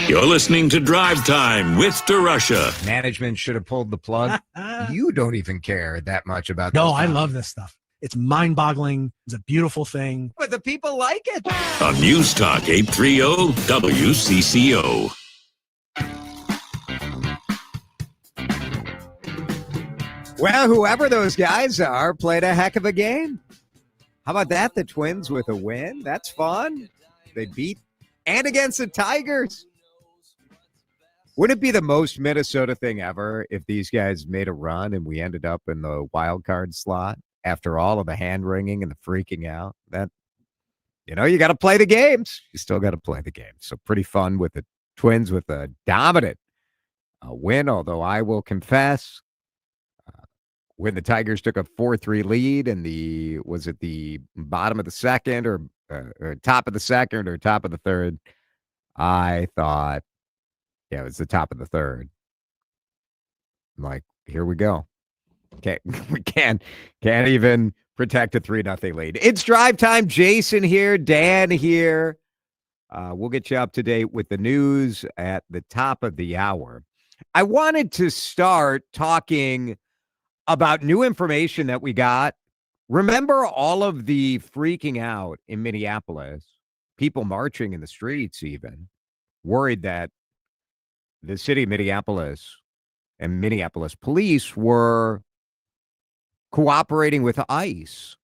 You're listening to Drive Time with DeRUSH. Management should have pulled the plug. You don't even care that much about this. No, I love this stuff. It's mind-boggling. It's a beautiful thing. But the people like it. On News Talk 830 WCCO. Well, whoever those guys are played a heck of a game. How about that? The Twins with a win. That's fun. They beat and against the Tigers. Wouldn't it be the most Minnesota thing ever if these guys made a run and we ended up in the wild card slot after all of the hand-wringing and the freaking out? That, you know, you got to play the games. You still got to play the games. So pretty fun with the Twins with a dominant win, although I will confess, when the Tigers took a 4-3 lead in the bottom of the second or top of the second or top of the third, I thought, yeah, it was the top of the third. I'm like, here we go. We can't even protect a 3-0 lead. It's drive time. Jason here, Dan here. We'll get you up to date with the news at the top of the hour. I wanted to start talking about new information that we got. Remember all of the freaking out in Minneapolis, people marching in the streets even, worried that the city of Minneapolis and Minneapolis police were cooperating with ICE,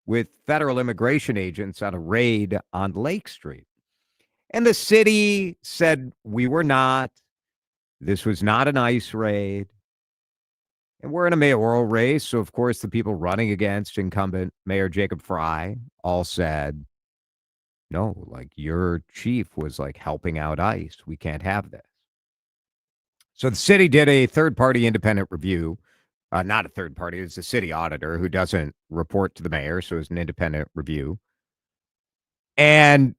with federal immigration agents on a raid on Lake Street. And the city said, we were not. This was not an ICE raid. And we're in a mayoral race, so of course the people running against incumbent Mayor Jacob Fry all said, no, like your chief was like helping out ICE. We can't have this. So the city did a third-party independent review. Not a third party, it's a city auditor who doesn't report to the mayor, so it's an independent review. And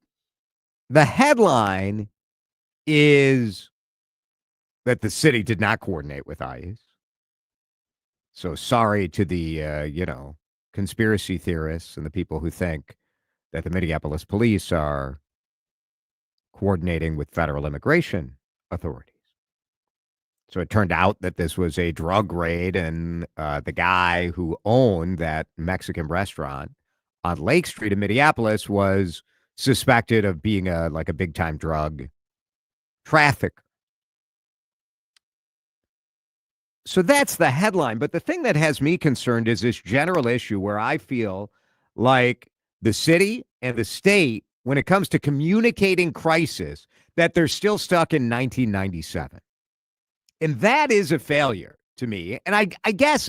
the headline is that the city did not coordinate with ICE. So sorry to the, conspiracy theorists and the people who think that the Minneapolis police are coordinating with federal immigration authorities. So it turned out that this was a drug raid, and the guy who owned that Mexican restaurant on Lake Street in Minneapolis was suspected of being a big-time drug trafficker. So that's the headline. But the thing that has me concerned is this general issue where I feel like the city and the state, when it comes to communicating crisis, that they're still stuck in 1997. And that is a failure to me. And I guess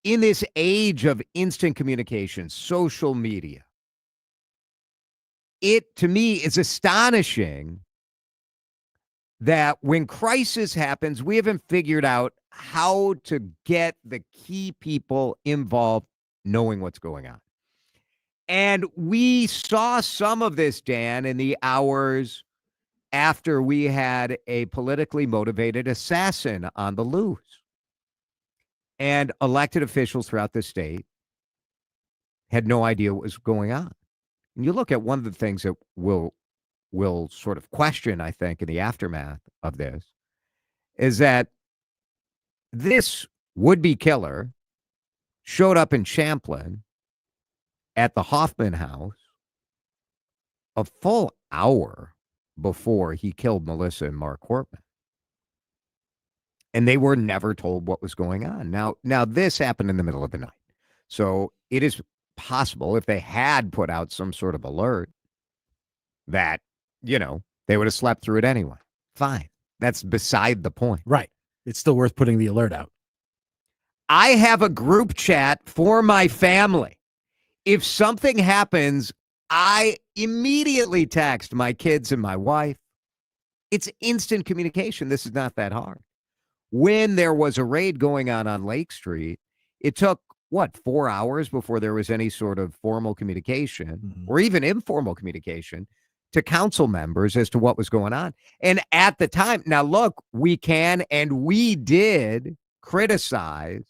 in this age of instant communication, social media, it, to me, is astonishing that when crisis happens, we haven't figured out how to get the key people involved knowing what's going on. And we saw some of this, Dan, in the hours after we had a politically motivated assassin on the loose. And elected officials throughout the state had no idea what was going on. And you look at one of the things that will sort of question, I think, in the aftermath of this, is that this would-be killer showed up in Champlin at the Hoffman house a full hour before he killed Melissa Mark Hortman. And they were never told what was going on. Now this happened in the middle of the night. So it is possible if they had put out some sort of alert that, they would have slept through it anyway. Fine. That's beside the point. Right. It's still worth putting the alert out. I have a group chat for my family. If something happens, I immediately text my kids and my wife. It's instant communication. This is not that hard. When there was a raid going on Lake Street, it took, 4 hours before there was any sort of formal communication or even informal communication to council members as to what was going on. And at the time, now look, we can and we did criticize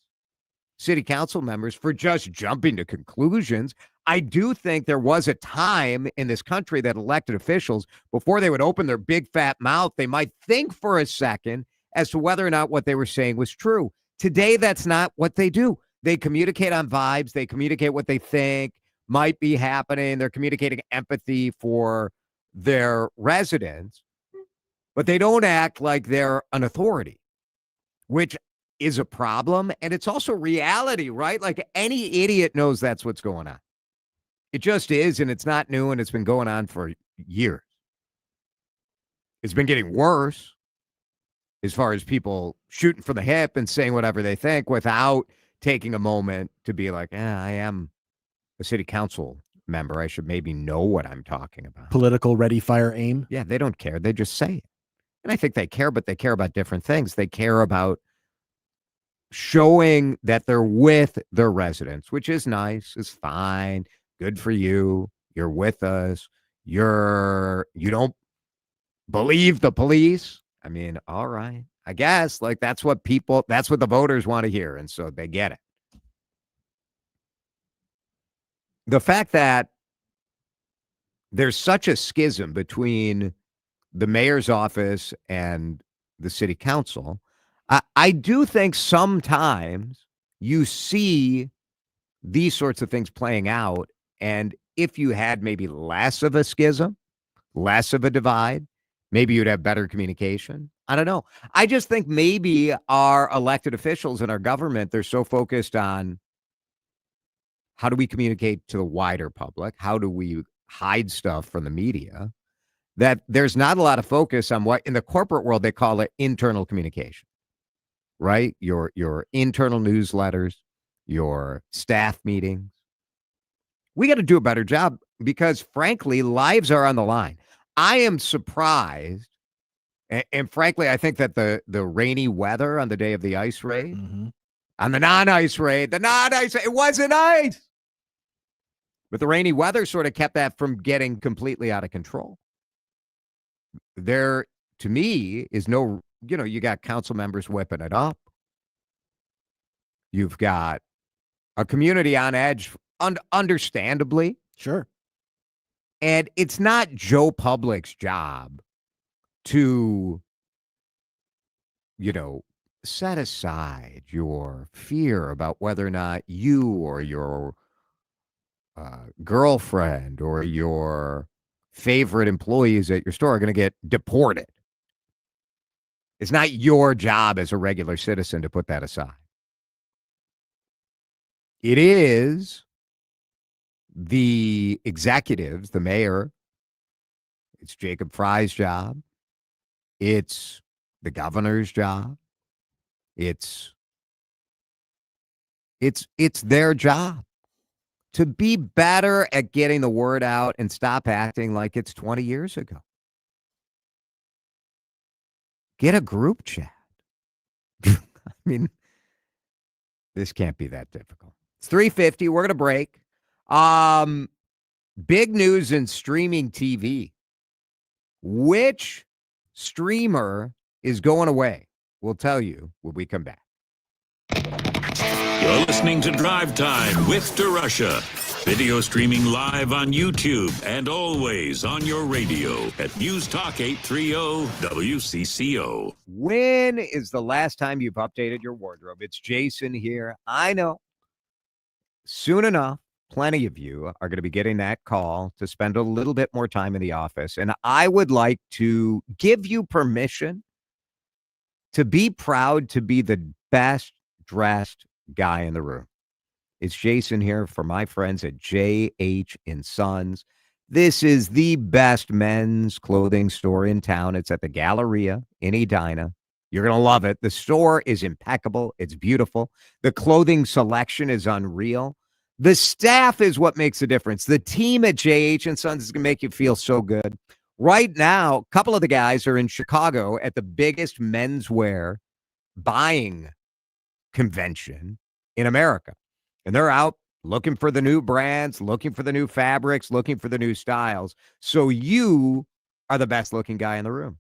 city council members for just jumping to conclusions. I do think there was a time in this country that elected officials, before they would open their big fat mouth, they might think for a second as to whether or not what they were saying was true. Today, that's not what they do. They communicate on vibes. They communicate what they think might be happening. They're communicating empathy for their residents, but they don't act like they're an authority, which is a problem. And it's also reality, right? Like any idiot knows that's what's going on. It just is, and it's not new, and it's been going on for years. It's been getting worse as far as people shooting from the hip and saying whatever they think without taking a moment to be like, I am a city council member. I should maybe know what I'm talking about. Political ready, fire, aim. Yeah, they don't care. They just say it. And I think they care, but they care about different things. They care about showing that they're with their residents, which is nice, is fine. Good for you. You're with us. You don't believe the police. I mean, all right. I guess like that's what the voters want to hear. And so they get it. The fact that there's such a schism between the mayor's office and the city council, I do think sometimes you see these sorts of things playing out. And if you had maybe less of a schism, less of a divide, maybe you'd have better communication. I don't know. I just think maybe our elected officials in our government, they're so focused on how do we communicate to the wider public? How do we hide stuff from the media? That there's not a lot of focus on what in the corporate world they call it internal communication, right? Your internal newsletters, your staff meetings. We got to do a better job because, frankly, lives are on the line. I am surprised, and frankly, I think that the rainy weather on the day of the ice raid, on the non-ice raid, it wasn't ice. But the rainy weather sort of kept that from getting completely out of control. There, to me, is no, you got council members whipping it up. You've got a community on edge, understandably. Sure. And it's not Joe Public's job to, set aside your fear about whether or not you or your girlfriend or your favorite employees at your store are going to get deported. It's not your job as a regular citizen to put that aside. It is the executives, the mayor. It's Jacob Fry's job. It's the governor's job. It's their job to be better at getting the word out and stop acting like it's 20 years ago. Get a group chat. I mean, this can't be that difficult. It's 3:50. We're going to break. Big news in streaming TV. Which streamer is going away? We'll tell you when we come back. You're listening to Drive Time with DeRUSH. Video streaming live on YouTube and always on your radio at News Talk 830 WCCO. When is the last time you've updated your wardrobe? It's Jason here. I know. Soon enough, plenty of you are going to be getting that call to spend a little bit more time in the office. And I would like to give you permission to be proud to be the best dressed guy in the room. It's Jason here for my friends at J.H. & Sons. This is the best men's clothing store in town. It's at the Galleria in Edina. You're going to love it. The store is impeccable. It's beautiful. The clothing selection is unreal. The staff is what makes a difference. The team at J.H. & Sons is going to make you feel so good. Right now, a couple of the guys are in Chicago at the biggest menswear buying convention in America. And they're out looking for the new brands, looking for the new fabrics, looking for the new styles. So you are the best looking guy in the room.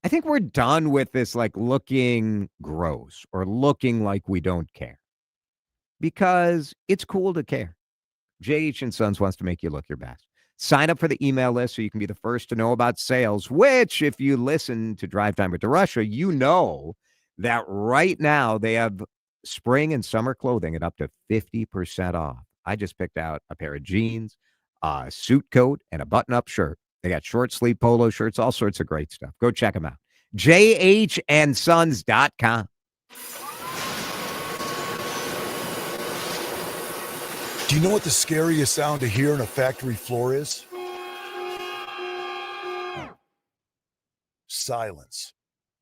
I think we're done with this like looking gross or looking like we don't care, because it's cool to care. J.H. & Sons wants to make you look your best. Sign up for the email list so you can be the first to know about sales, which, if you listen to Drive Time with DeRUSH, you know that right now they have spring and summer clothing at up to 50% off. I just picked out a pair of jeans, a suit coat, and a button-up shirt. They got short sleeve polo shirts, all sorts of great stuff. Go check them out. jhandsons.com. Do you know what the scariest sound to hear on a factory floor is? Silence.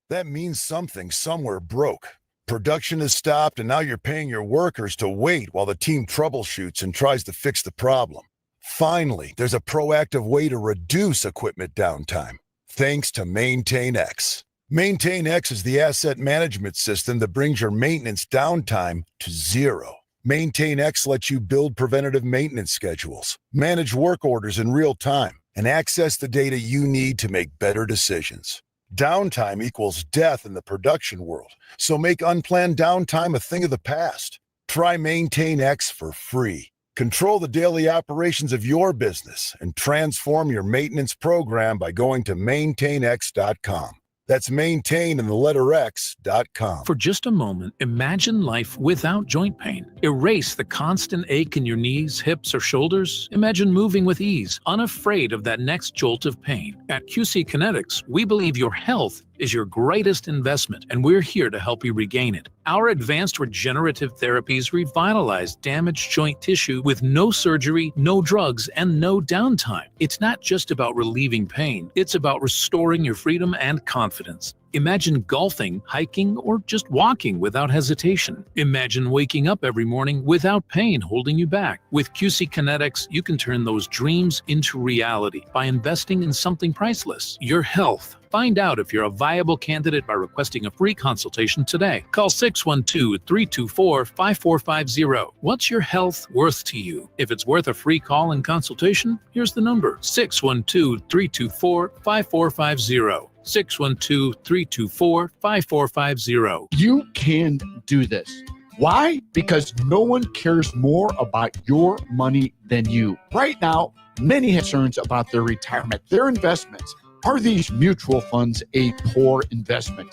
That means something somewhere broke. Production has stopped, and now you're paying your workers to wait while the team troubleshoots and tries to fix the problem. Finally, there's a proactive way to reduce equipment downtime, thanks to MaintainX. MaintainX is the asset management system that brings your maintenance downtime to zero. MaintainX lets you build preventative maintenance schedules, manage work orders in real time, and access the data you need to make better decisions. Downtime equals death in the production world, so make unplanned downtime a thing of the past. Try MaintainX for free. Control the daily operations of your business and transform your maintenance program by going to maintainx.com. That's maintain and the letter X.com. For just a moment, imagine life without joint pain. Erase the constant ache in your knees, hips, or shoulders. Imagine moving with ease, unafraid of that next jolt of pain. At QC Kinetics, we believe your health is your greatest investment, and we're here to help you regain it. Our advanced regenerative therapies revitalize damaged joint tissue with no surgery, no drugs, and no downtime. It's not just about relieving pain, it's about restoring your freedom and confidence. Imagine golfing, hiking, or just walking without hesitation. Imagine waking up every morning without pain holding you back. With QC Kinetics, you can turn those dreams into reality by investing in something priceless, your health. Find out if you're a viable candidate by requesting a free consultation today. Call 612-324-5450. What's your health worth to you? If it's worth a free call and consultation, here's the number: 612-324-5450. 612-324-5450. You can do this. Why? Because no one cares more about your money than you. Right now, many have concerns about their retirement, their investments. Are these mutual funds a poor investment?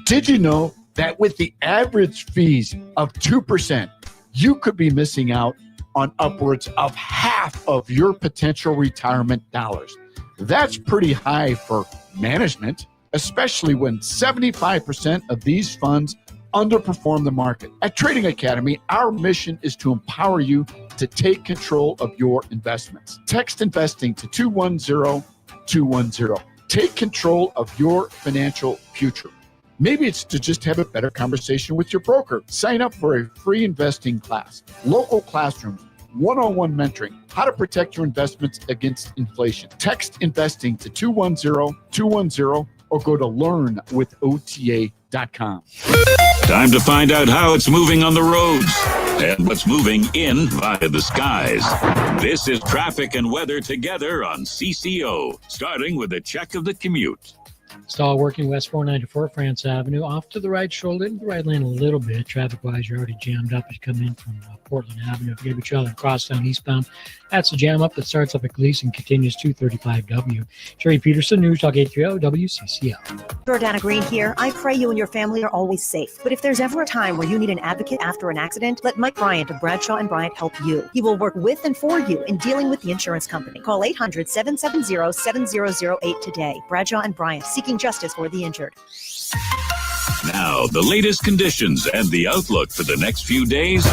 Did you know that with the average fees of 2%, you could be missing out on upwards of half of your potential retirement dollars? That's pretty high for management, especially when 75% of these funds underperform the market. At Trading Academy, our mission is to empower you to take control of your investments. Text investing to 210-210. Take control of your financial future. Maybe it's to just have a better conversation with your broker. Sign up for a free investing class, local classrooms, one-on-one mentoring, how to protect your investments against inflation. Text investing to 210-210 or go to learnwithota.com. Time to find out how it's moving on the roads and what's moving in via the skies. This is traffic and weather together on CCO, starting with a check of the commute. Stall working West 494 France Avenue, off to the right shoulder, into the right lane a little bit. Traffic-wise, you're already jammed up as you come in from Portland Avenue. If you're going to be traveling crosstown eastbound, that's a jam up that starts up at Gleason and continues to 35W. Jerry Peterson, News Talk 830 WCCO. Jordana Green here. I pray you and your family are always safe. But if there's ever a time where you need an advocate after an accident, let Mike Bryant of Bradshaw & Bryant help you. He will work with and for you in dealing with the insurance company. Call 800-770-7008 today. Bradshaw & Bryant, seeking justice for the injured. Now, the latest conditions and the outlook for the next few days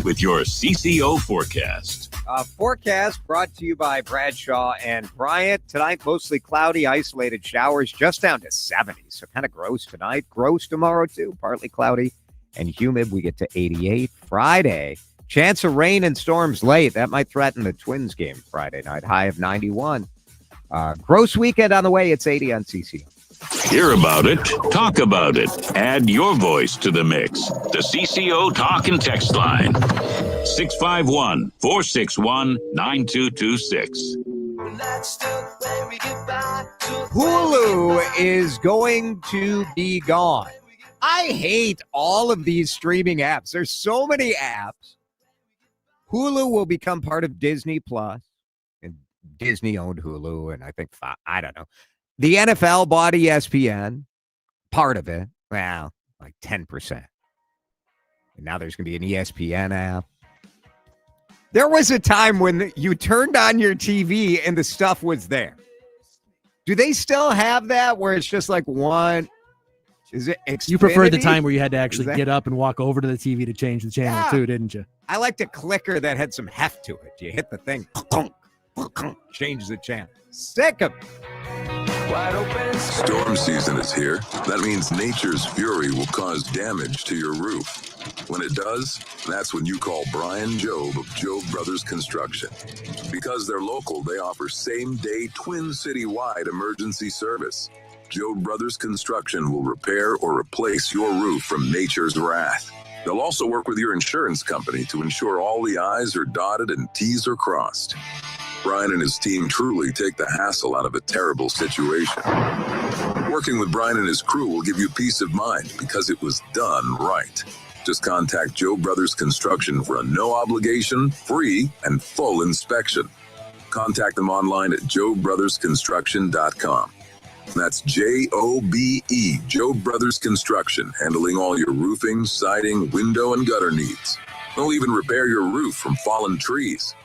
with your CCO forecast. Forecast brought to you by Bradshaw and Bryant. Tonight, mostly cloudy, isolated showers, just down to 70. So kind of gross tonight. Gross tomorrow, too. Partly cloudy and humid. We get to 88. Friday, chance of rain and storms late. That might threaten the Twins game Friday night. High of 91. Gross weekend on the way. It's 80 on CCO. Hear about it. Talk about it. Add your voice to the mix. The CCO Talk and Text line. 651-461-9226. Hulu is going to be gone. I hate all of these streaming apps. There's so many apps. Hulu will become part of Disney Plus, and Disney owned Hulu, and I think I don't know. The NFL bought ESPN, part of it. Well, like 10%. And now there's going to be an ESPN app. There was a time when you turned on your TV and the stuff was there. Do they still have that where it's just like one? Is it Xfinity? You preferred the time where you had to actually get up and walk over to the TV to change the channel too, didn't you? I liked a clicker that had some heft to it. You hit the thing, change the channel. Sick of it. Storm season is here. That means nature's fury will cause damage to your roof. When it does, that's when you call Brian Jobe of Jobe Brothers Construction. Because they're local, they offer same-day Twin City-wide emergency service. Jobe Brothers Construction will repair or replace your roof from nature's wrath. They'll also work with your insurance company to ensure all the I's are dotted and T's are crossed. Brian and his team truly take the hassle out of a terrible situation. Working with Brian and his crew will give you peace of mind because it was done right. Just contact Jobe Brothers Construction for a no-obligation, free, and full inspection. Contact them online at jobebrothersconstruction.com. That's J-O-B-E, Jobe Brothers Construction, handling all your roofing, siding, window, and gutter needs. They'll even repair your roof from fallen trees.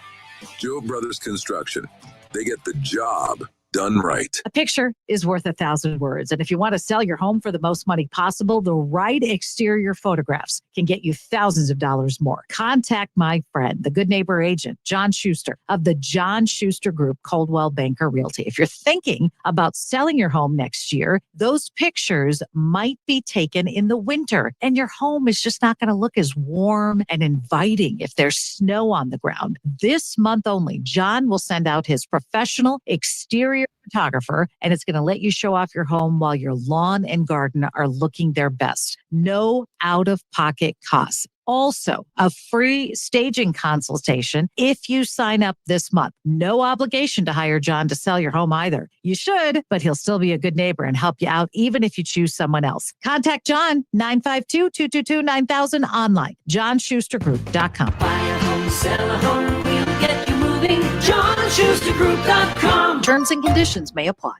Jobe Brothers Construction. They get the job done right. A picture is worth 1,000 words. And if you want to sell your home for the most money possible, the right exterior photographs can get you thousands of dollars more. Contact my friend, the Good Neighbor agent, John Schuster of the John Schuster Group, Coldwell Banker Realty. If you're thinking about selling your home next year, those pictures might be taken in the winter, and your home is just not going to look as warm and inviting if there's snow on the ground. This month only, John will send out his professional exterior photographer, and it's going to let you show off your home while your lawn and garden are looking their best. No out-of-pocket costs. Also, a free staging consultation if you sign up this month. No obligation to hire John to sell your home either. You should, but he'll still be a good neighbor and help you out even if you choose someone else. Contact John, 952-222-9000 online, johnschustergroup.com. Buy a home, sell a home, we'll get you moving. johnschustergroup.com. Terms and conditions may apply.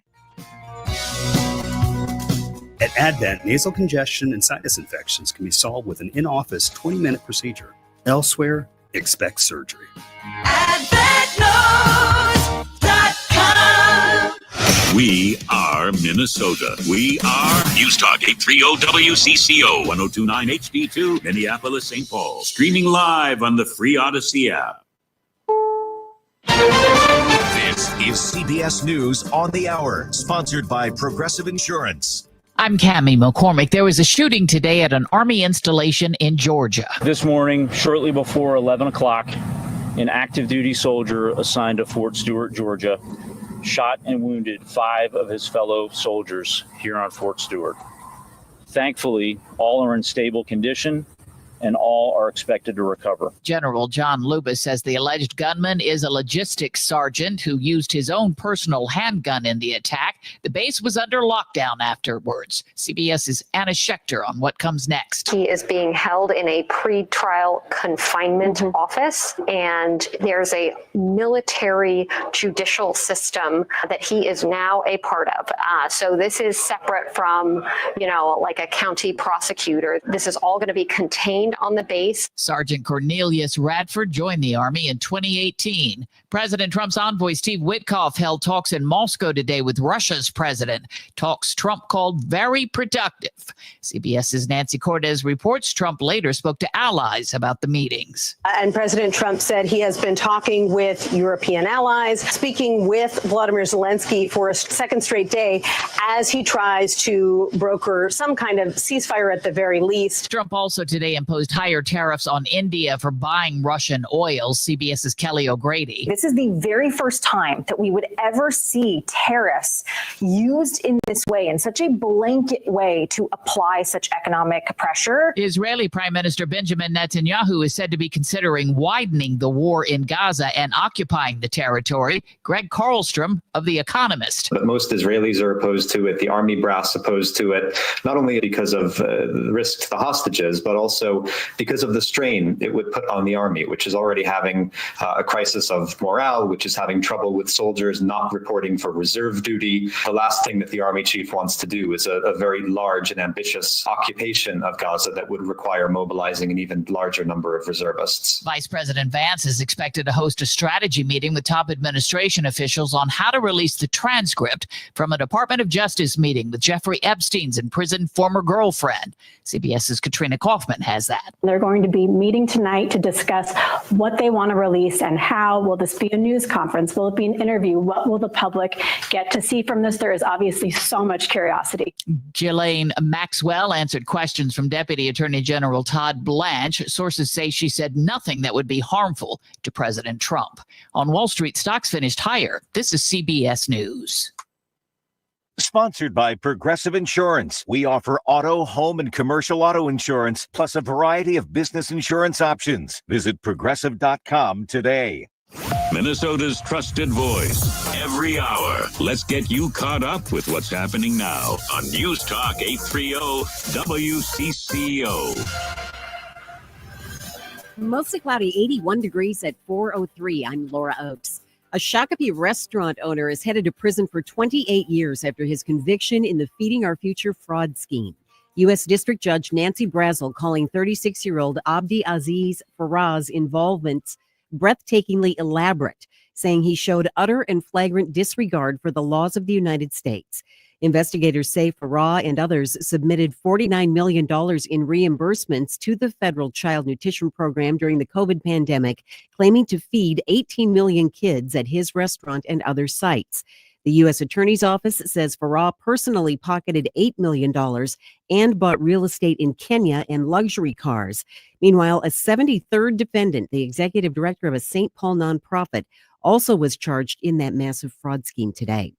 At Advent, nasal congestion and sinus infections can be solved with an in-office 20-minute procedure. Elsewhere, expect surgery. AdventNows.com. We are Minnesota. We are News Talk 830 WCCO 1029 HD2 Minneapolis, St. Paul. Streaming live on the free Odyssey app. This is CBS News on the Hour, sponsored by Progressive Insurance. I'm Cammie McCormick. There was a shooting today at an Army installation in Georgia. This morning, shortly before 11 o'clock, an active duty soldier assigned to Fort Stewart, Georgia, shot and wounded 5 of his fellow soldiers here on Fort Stewart. Thankfully, all are in stable condition and all are expected to recover. General John Lubis says the alleged gunman is a logistics sergeant who used his own personal handgun in the attack. The base was under lockdown afterwards. CBS's Anna Schechter on what comes next. He is being held in a pre-trial confinement office, and there's a military judicial system that he is now a part of. So this is separate from, like a county prosecutor. This is all going to be contained on the base. Sergeant Cornelius Radford joined the Army in 2018. President Trump's envoy Steve Witkoff held talks in Moscow today with Russia's president. Talks Trump called very productive. CBS's Nancy Cortez reports Trump later spoke to allies about the meetings. And President Trump said he has been talking with European allies, speaking with Vladimir Zelensky for a second straight day as he tries to broker some kind of ceasefire at the very least. Trump also today imposed higher tariffs on India for buying Russian oil. CBS's Kelly O'Grady. This is the very first time that we would ever see tariffs used in this way, in such a blanket way to apply such economic pressure. Israeli Prime Minister Benjamin Netanyahu is said to be considering widening the war in Gaza and occupying the territory. Greg Carlstrom of The Economist. But most Israelis are opposed to it. The army brass opposed to it, not only because of the risk to the hostages, but also also because of the strain it would put on the Army, which is already having a crisis of morale, which is having trouble with soldiers not reporting for reserve duty. The last thing that the Army chief wants to do is a very large and ambitious occupation of Gaza that would require mobilizing an even larger number of reservists. Vice President Vance is expected to host a strategy meeting with top administration officials on how to release the transcript from a Department of Justice meeting with Jeffrey Epstein's imprisoned former girlfriend. CBS's Katrina Kaufman has that. They're going to be meeting tonight to discuss what they want to release and how. Will this be a news conference? Will it be an interview? What will the public get to see from this? There is obviously so much curiosity. Ghislaine Maxwell answered questions from Deputy Attorney General Todd Blanche. Sources say she said nothing that would be harmful to President Trump. On Wall Street, stocks finished higher. This is CBS News. Sponsored by Progressive Insurance. We offer auto, home, and commercial auto insurance, plus a variety of business insurance options. Visit Progressive.com today. Minnesota's trusted voice every hour. Let's get you caught up with what's happening now on News Talk 830 WCCO. Mostly cloudy, 81 degrees at 4:03. I'm Laura Oakes. A Shakopee restaurant owner is headed to prison for 28 years after his conviction in the Feeding Our Future fraud scheme. U.S. District Judge Nancy Brazel calling 36-year-old Abdi Aziz Faraz's involvement breathtakingly elaborate, saying he showed utter and flagrant disregard for the laws of the United States. Investigators say Faraz and others submitted $49 million in reimbursements to the federal child nutrition program during the COVID pandemic, claiming to feed 18 million kids at his restaurant and other sites. The U.S. Attorney's Office says Faraz personally pocketed $8 million and bought real estate in Kenya and luxury cars. Meanwhile, a 73rd defendant, the executive director of a St. Paul nonprofit, also was charged in that massive fraud scheme today.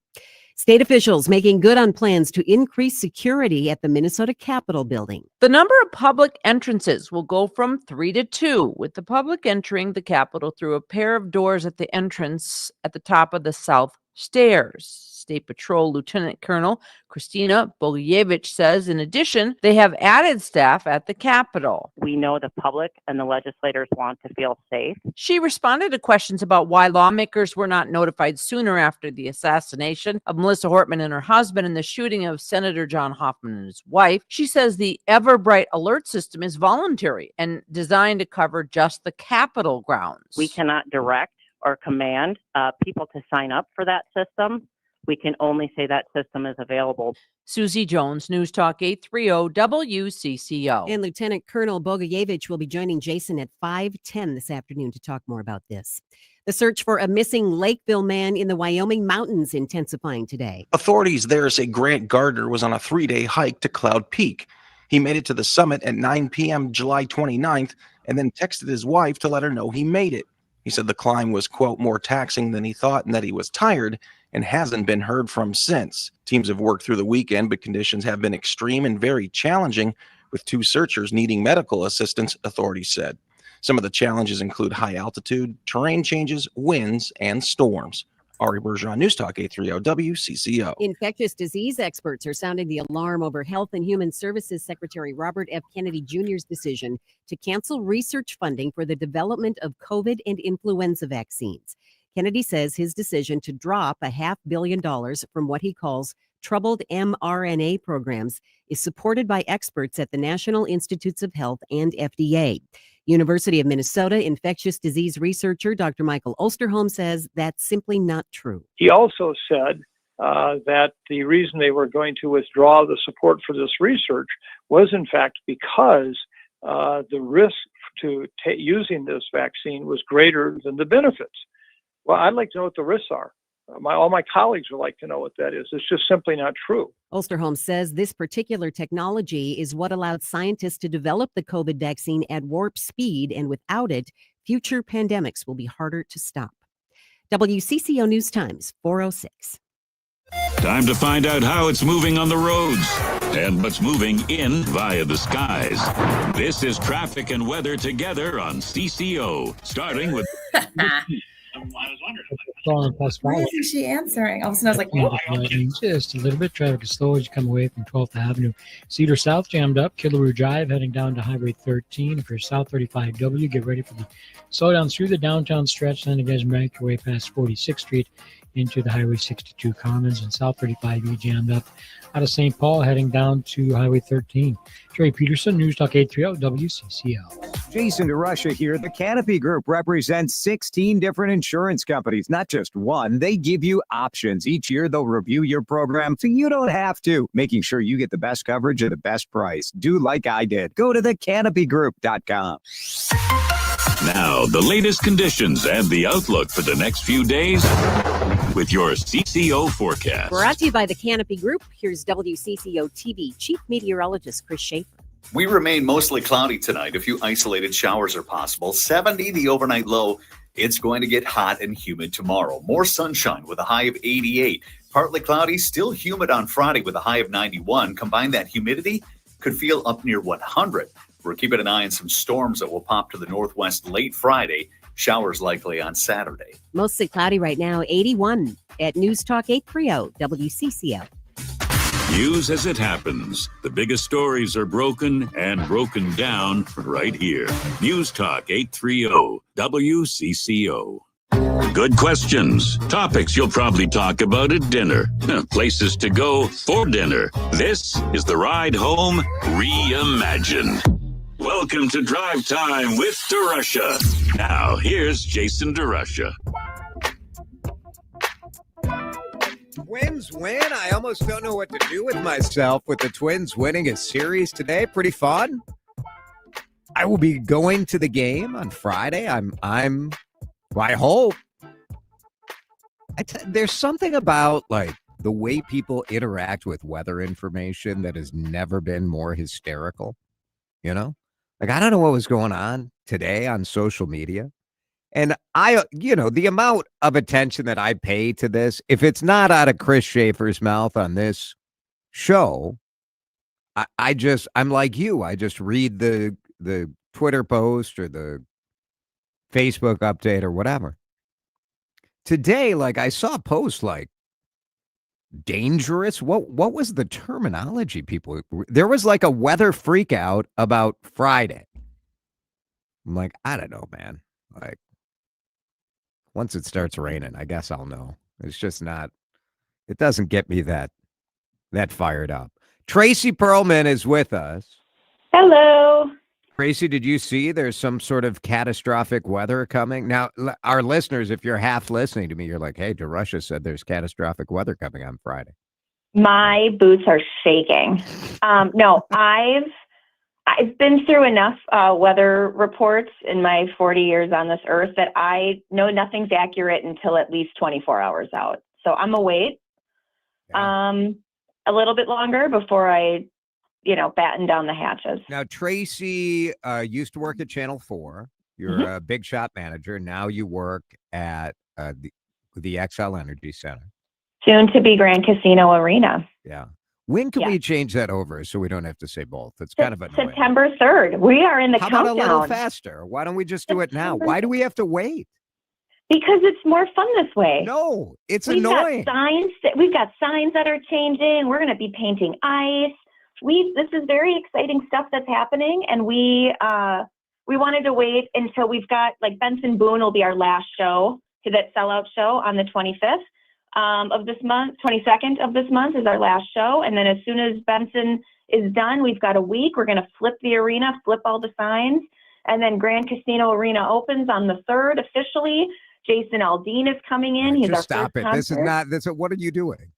State officials making good on plans to increase security at the Minnesota Capitol building. The number of public entrances will go from 3 to 2, with the public entering the Capitol through a pair of doors at the entrance at the top of the south stairs. State Patrol Lieutenant Colonel Christina Bogievich says, in addition, they have added staff at the Capitol. We know the public and the legislators want to feel safe. She responded to questions about why lawmakers were not notified sooner after the assassination of Melissa Hortman and her husband and the shooting of Senator John Hoffman and his wife. She says the Everbright alert system is voluntary and designed to cover just the Capitol grounds. We cannot direct or command people to sign up for that system. We can only say that system is available. Susie Jones, News Talk 830 WCCO. And Lieutenant Colonel Bogievich will be joining Jason at 5:10 this afternoon to talk more about this. The search for a missing Lakeville man in the Wyoming mountains intensifying today. Authorities there say Grant Gardner was on a 3-day hike to Cloud Peak. He made it to the summit at 9 p.m. July 29th and then texted his wife to let her know he made it. He said the climb was, quote, more taxing than he thought and that he was tired and hasn't been heard from since. Teams have worked through the weekend, but conditions have been extreme and very challenging, with 2 searchers needing medical assistance, authorities said. Some of the challenges include high altitude, terrain changes, winds, and storms. Ari Bergeron, News Talk 830 WCCO. Infectious disease experts are sounding the alarm over Health and Human Services Secretary Robert F. Kennedy Jr.'s decision to cancel research funding for the development of COVID and influenza vaccines. Kennedy says his decision to drop $500 million from what he calls troubled mRNA programs is supported by experts at the National Institutes of Health and FDA. University of Minnesota infectious disease researcher Dr. Michael Osterholm says that's simply not true. He also said that the reason they were going to withdraw the support for this research was, in fact, because the risk to using this vaccine was greater than the benefits. Well, I'd like to know what the risks are. All my colleagues would like to know what that is. It's just simply not true. Osterholm says this particular technology is what allowed scientists to develop the COVID vaccine at warp speed, and without it, future pandemics will be harder to stop. WCCO News Times, 4:06. Time to find out how it's moving on the roads and what's moving in via the skies. This is traffic and weather together on CCO, starting with... Why isn't she answering? All of a sudden, I was like, oh. Just a little bit. Traffic is slow as you come away from 12th Avenue. Cedar South jammed up. Killaroo Drive heading down to Highway 13. If you're South 35W, get ready for the slowdown through the downtown stretch. Then you guys make your way past 46th Street into the Highway 62 Commons, and South 35E jammed up out of St. Paul heading down to Highway 13. Jerry Peterson, News Talk 830 WCCO. Jason DeRUSH here. The Canopy Group represents 16 different insurance companies, not just one. They give you options. Each year, they'll review your program so you don't have to, making sure you get the best coverage at the best price. Do like I did. Go to thecanopygroup.com. Now, the latest conditions and the outlook for the next few days with your CCO forecast. Brought to you by the Canopy Group. Here's WCCO TV Chief Meteorologist Chris Schaefer. We remain mostly cloudy tonight. A few isolated showers are possible. 70 the overnight low. It's going to get hot and humid tomorrow. More sunshine with a high of 88. Partly cloudy, still humid on Friday with a high of 91. Combine that humidity, could feel up near 100. We're keeping an eye on some storms that will pop to the northwest late Friday. Showers likely on Saturday. Mostly cloudy right now, 81 at News Talk 830 WCCO. News as it happens. The biggest stories are broken and broken down right here. News Talk 830 WCCO. Good questions. Topics you'll probably talk about at dinner. Places to go for dinner. This is the Ride Home Reimagined. Welcome to Drive Time with DeRUSH. Now, here's Jason DeRUSH. Twins win. I almost don't know what to do with myself with the Twins winning a series today. Pretty fun. I will be going to the game on Friday. I hope. There's something about like the way people interact with weather information that has never been more hysterical. You know? Like, I don't know what was going on today on social media. And the amount of attention that I pay to this, if it's not out of Chris Schaefer's mouth on this show, I'm like you. I just read the Twitter post or the Facebook update or whatever. Today, like, I saw a post like dangerous. What was the terminology people? There was like a weather freak out about Friday. I'm like, I don't know, man. Like, once it starts raining, I guess I'll know. It's just not, it doesn't get me that fired up. Tracy Perlman is with us. Hello. Tracy, did you see there's some sort of catastrophic weather coming? Now, our listeners, if you're half listening to me, you're like, hey, DeRUSH said there's catastrophic weather coming on Friday. My boots are shaking. No, I've been through enough weather reports in my 40 years on this earth that I know nothing's accurate until at least 24 hours out. So I'm going to wait a little bit longer before I, batten down the hatches. Now, Tracy used to work at Channel 4. You're a big shop manager. Now you work at the XL Energy Center. Soon to be Grand Casino Arena. Yeah. When can we change that over so we don't have to say both? It's kind of annoying. September 3rd. We are in the countdown. How about a little faster? Why don't we just do it now? Why do we have to wait? Because it's more fun this way. No, it's annoying. We've got signs that are changing. We're going to be painting ice. This is very exciting stuff that's happening, and we wanted to wait until we've got, like, Benson Boone will be our last show, to that sellout show on the 25th. Of this month, 22nd of this month is our last show. And then as soon as Benson is done, we've got a week. We're going to flip the arena, flip all the signs. And then Grand Casino Arena opens on the 3rd officially. Jason Aldean is coming in. He's just our stop first it. concert. This is not, what are you doing?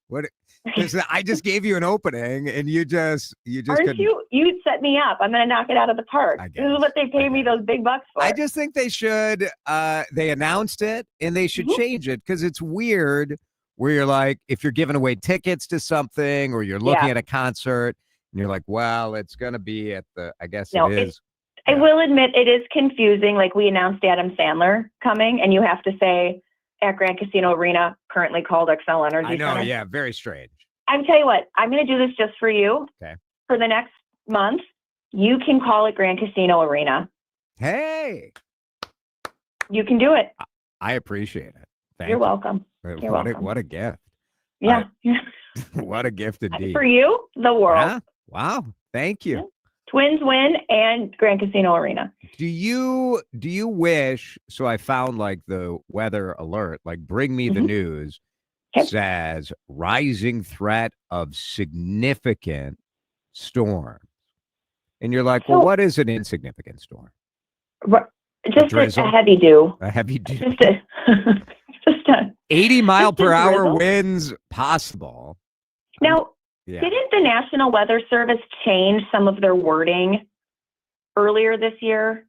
I just gave you an opening and you just Aren't you set me up. I'm going to knock it out of the park. This is what they pay me those big bucks for. I just think they should, they announced it and they should change it because it's weird where you're like, if you're giving away tickets to something or you're looking at a concert and you're like, well, it's going to be at the, I guess it is. I will admit it is confusing. Like, we announced Adam Sandler coming and you have to say at Grand Casino Arena, currently called XL Energy I know, Center. yeah, very strange. I'm tell you what, I'm going to do this just for you. Okay. For the next month, you can call it Grand Casino Arena. Hey. You can do it. I appreciate it. Thank You're you. welcome. You're welcome. What a gift. Yeah. What a gift indeed. For you, the world. Yeah? Wow. Thank you. Yeah. Twins win and Grand Casino Arena. Do you wish, so I found like the weather alert, like bring me the news, says rising threat of significant storm. And you're like, well, what is an insignificant storm? Just a heavy dew. A heavy dew. Just a 80 mile per hour drizzle. winds possible. Now, Yeah. didn't the National Weather Service change some of their wording earlier this year?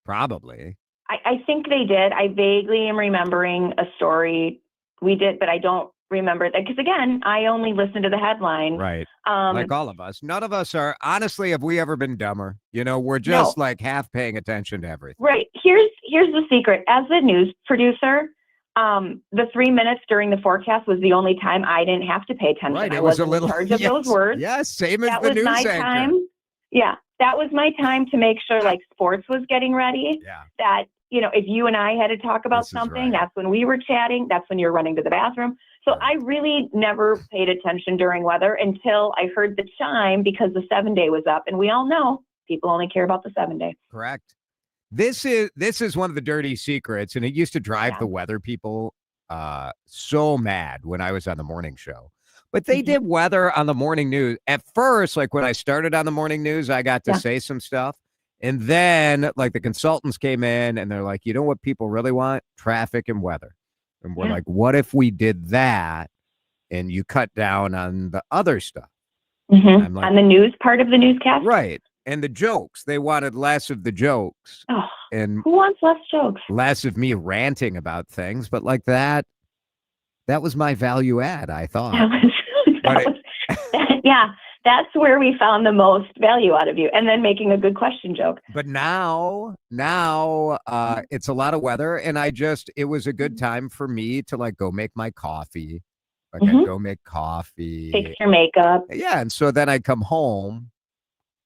Probably. I think they did. I vaguely am remembering a story we did, but I don't remember that. Because again, I only listen to the headline. Right. Like all of us. None of us are, honestly, have we ever been dumber? You know, we're just like half paying attention to everything. Right. Here's the secret. As the news producer, the 3 minutes during the forecast was the only time I didn't have to pay attention. Right. I It was a wasn't little in charge of those words. Yes, same as That the was news my anchor. time. Yeah. That was my time to make sure like sports was getting ready. Yeah. That, you know, if you and I had to talk about This is something, right. that's when we were chatting. That's when you're running to the bathroom. So I really never paid attention during weather until I heard the chime because the 7-day was up. And we all know people only care about the 7-day. Correct. This is one of the dirty secrets, and it used to drive the weather people so mad when I was on the morning show. But they did weather on the morning news. At first, like when I started on the morning news, I got to say some stuff. And then like the consultants came in and they're like, you know what people really want? Traffic and weather. And we're like, what if we did that and you cut down on the other stuff? I'm like, On the news part of the newscast? right. And the jokes, they wanted less of the jokes. Oh, and who wants less jokes? Less of me ranting about things, but like that was my value add, I thought. Yeah, that's where we found the most value out of you. And then making a good question joke. But now it's a lot of weather, and it was a good time for me to like go make my coffee. Like I'd go make coffee. Fix your makeup. Yeah, and so then I'd come home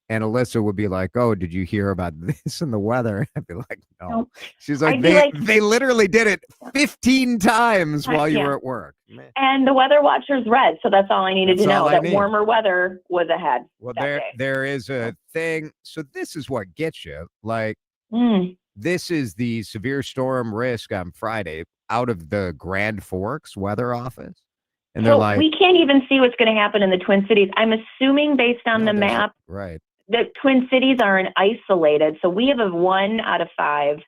and Alyssa would be like, oh, did you hear about this in the weather? I'd be like, no. She's like, they literally did it 15 times while you were at work. And the weather watchers read, so that's all I needed to know. That warmer weather was ahead. Well, there is a thing. So this is what gets you. Like, this is the severe storm risk on Friday out of the Grand Forks weather office. And they're like, we can't even see what's going to happen in the Twin Cities. I'm assuming based on the map, right? The Twin Cities are isolated, so we have a 1 out of 5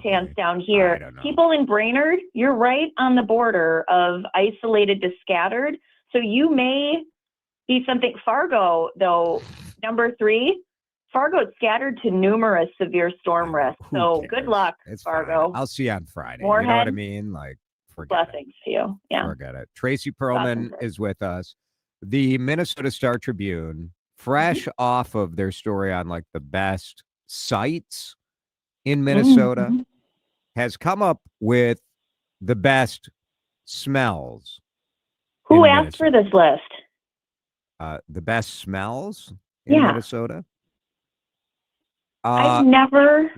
chance down here. People in Brainerd, you're right on the border of isolated to scattered. So you may be something. Fargo, though, number 3, Fargo is scattered to numerous severe storm risks. So good luck, Fargo. I'll see you on Friday. Moorhead, you know what I mean? Like, blessings to you. Yeah. Forget it. Tracy Perlman is with us. The Minnesota Star Tribune, fresh off of their story on like the best sites in Minnesota, has come up with the best smells. Who asked for this list? The best smells in Minnesota. I've never.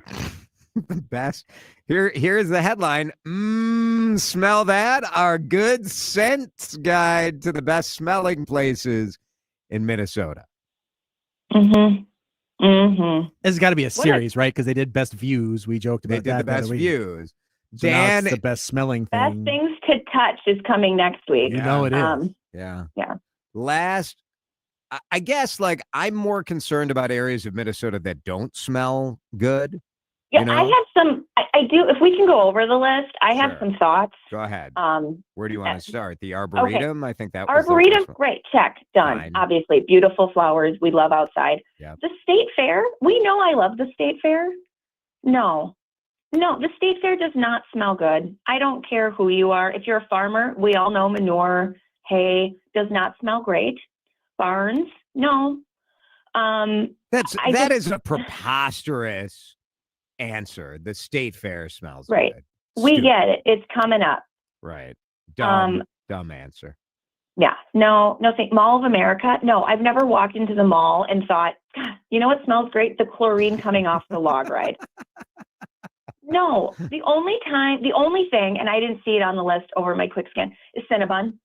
The best. Here's the headline. Smell that? Our good scents guide to the best smelling places in Minnesota. It's got to be a series, right? Because they did best views. We joked about that. They did the best views. So now it's the best smelling thing. Best things to touch is coming next week. You know it is. Yeah. Yeah. I guess like I'm more concerned about areas of Minnesota that don't smell good. Yeah, you know? I have some. I do. If we can go over the list, I have some thoughts. Go ahead. Where do you uh, want to start? The Arboretum? I think that was Arboretum, the great, check, done. Fine. Obviously, beautiful flowers. We love outside. Yeah. The State Fair. We know I love the State Fair. No, the State Fair does not smell good. I don't care who you are. If you're a farmer, we all know manure, hay does not smell great. Barns, no. That is a preposterous answer. The State Fair smells right. good. We Stupid. get it. It's coming up. Right. Dumb answer. Yeah. No, thank Mall of America. No, I've never walked into the mall and thought, God, you know what smells great? The chlorine coming off the log ride. No, the only thing, and I didn't see it on the list over my quick scan, is Cinnabon.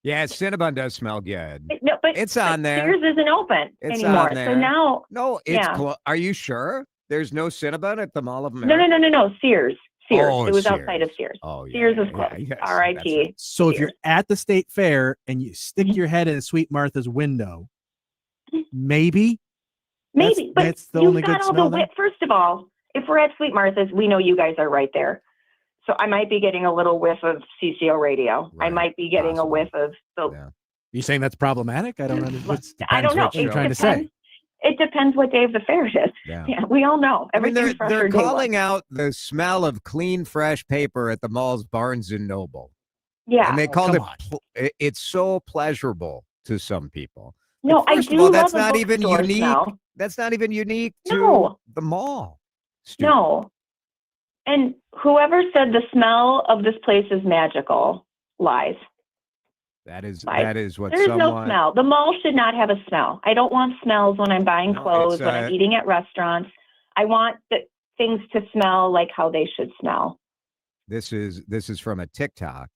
Yeah, Cinnabon does smell good. No, but it's on there. Sears isn't open It's anymore. on there. So now, no, it's yeah. Are you sure? There's no Cinnabon at the Mall of America? No. Sears. Oh, it was Sears. outside of Sears. Oh, yeah, Sears was yeah, closed. yes, R.I.P. So if you're at the state fair and you stick your head in Sweet Martha's window, maybe but that's the you've only got good all smell the there? First of all, if we're at Sweet Martha's, we know you guys are right there. So I might be getting a little whiff of CCO radio. I might be getting a whiff of the. You saying that's problematic? I don't understand. I don't know. What you're trying to depends. say. It depends what day of the fair it is. Yeah. We all know. I mean, Everything's fresher they're day one. calling out the smell of clean, fresh paper at the mall's Barnes and Noble. Yeah. And they called come it's so pleasurable to some people. No, I First do of all, love that's a not even bookstore unique. smell. That's not even unique to No. the mall. No. And whoever said the smell of this place is magical lies. That is what There's someone. no smell. The mall should not have a smell. I don't want smells when I'm buying clothes, when I'm eating at restaurants. I want things to smell like how they should smell. This is from a TikTok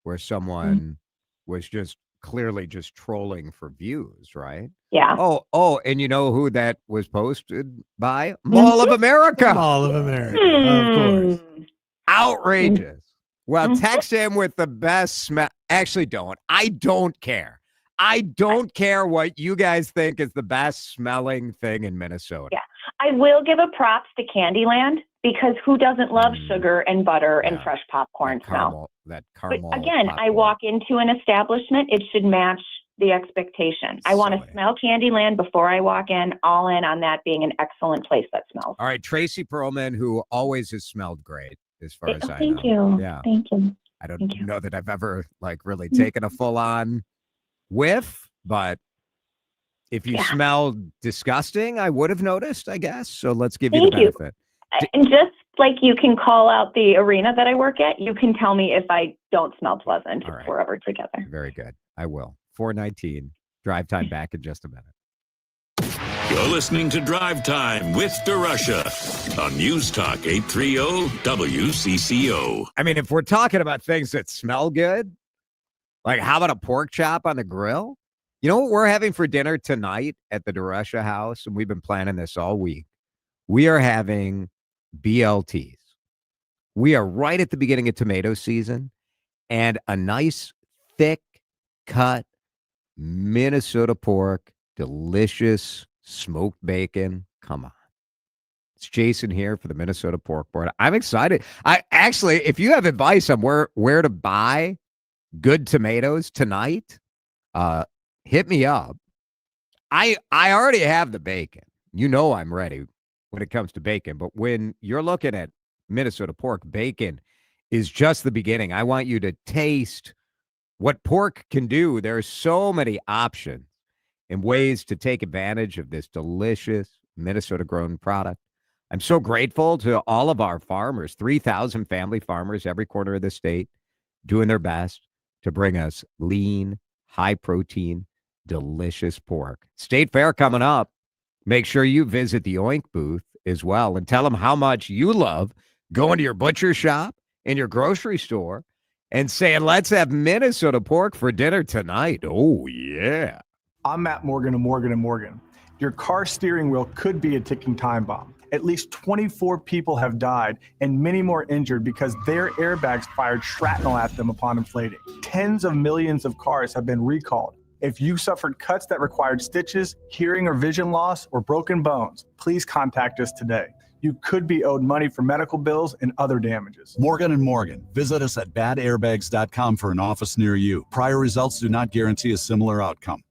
where someone was just clearly just trolling for views, right? Yeah. Oh, and you know who that was posted by? Mall of America. Mall of America, of course. Outrageous. Well, text him with the best smell. Actually, don't. I don't care. I don't care what you guys think is the best smelling thing in Minnesota. Yeah. I will give a props to Candyland because who doesn't love sugar and butter and fresh popcorn smell? That But caramel. again, I walk into an establishment, it should match the expectation. I want to smell Candyland before I walk in, all in on that being an excellent place that smells. All right, Tracy Perlman, who always has smelled great, as far as I know. Thank you. Yeah. Thank you. I don't know that I've ever really taken a full on whiff, but if you smell disgusting, I would have noticed, I guess. So let's give you the benefit. And just like you can call out the arena that I work at, you can tell me if I don't smell pleasant if we're ever together. Very good. I will. 4:19. Drive time back in just a minute. You're listening to Drive Time with DeRusha on News Talk 830 WCCO. I mean, if we're talking about things that smell good, like how about a pork chop on the grill? You know what we're having for dinner tonight at the DeRusha house? And we've been planning this all week. We are having BLTs. We are right at the beginning of tomato season, and a nice thick cut Minnesota pork, delicious smoked bacon. Come on. It's Jason here for the Minnesota Pork Board. I'm excited. I actually, if you have advice on where to buy good tomatoes tonight, hit me up. I already have the bacon. You know I'm ready when it comes to bacon. But when you're looking at Minnesota pork, bacon is just the beginning. I want you to taste what pork can do. There are so many options and ways to take advantage of this delicious Minnesota-grown product. I'm so grateful to all of our farmers, 3,000 family farmers every corner of the state, doing their best to bring us lean, high-protein, delicious pork. State Fair coming up. Make sure you visit the Oink booth as well and tell them how much you love going to your butcher shop and your grocery store and saying, let's have Minnesota pork for dinner tonight. Oh, yeah. I'm Matt Morgan of Morgan & Morgan. Your car steering wheel could be a ticking time bomb. At least 24 people have died and many more injured because their airbags fired shrapnel at them upon inflating. Tens of millions of cars have been recalled. If you suffered cuts that required stitches, hearing or vision loss, or broken bones, please contact us today. You could be owed money for medical bills and other damages. Morgan & Morgan. Visit us at badairbags.com for an office near you. Prior results do not guarantee a similar outcome.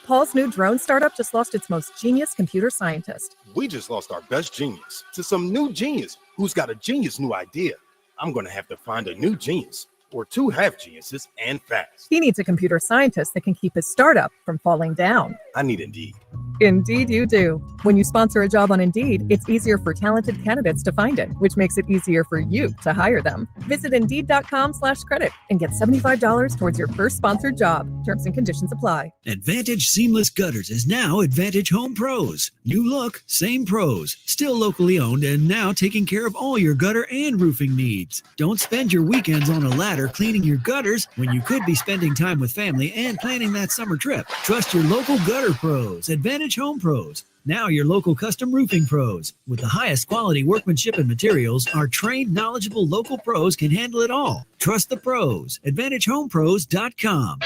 Paul's new drone startup just lost its most genius computer scientist. We just lost our best genius to some new genius who's got a genius new idea. I'm going to have to find a new genius or two half geniuses and fast. He needs a computer scientist that can keep his startup from falling down. I need Indeed. Indeed, you do. When you sponsor a job on Indeed, it's easier for talented candidates to find it, which makes it easier for you to hire them. Visit Indeed.com/credit and get $75 towards your first sponsored job. Terms and conditions apply. Advantage Seamless Gutters is now Advantage Home Pros. New look, same pros. Still locally owned and now taking care of all your gutter and roofing needs. Don't spend your weekends on a ladder cleaning your gutters when you could be spending time with family and planning that summer trip. Trust your local gutter pros, Advantage Home Pros. Now your local custom roofing pros. With the highest quality workmanship and materials, our trained, knowledgeable local pros can handle it all. Trust the pros. AdvantageHomePros.com.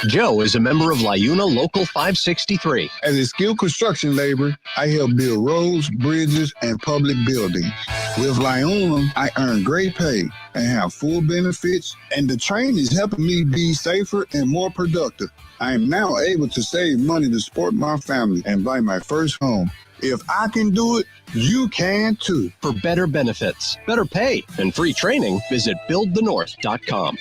Joe is a member of LiUNA Local 563. As a skilled construction laborer, I help build roads, bridges, and public buildings. With LiUNA, I earn great pay and have full benefits, and the training is helping me be safer and more productive. I am now able to save money to support my family and buy my first home. If I can do it, you can too. For better benefits, better pay, and free training, visit buildthenorth.com.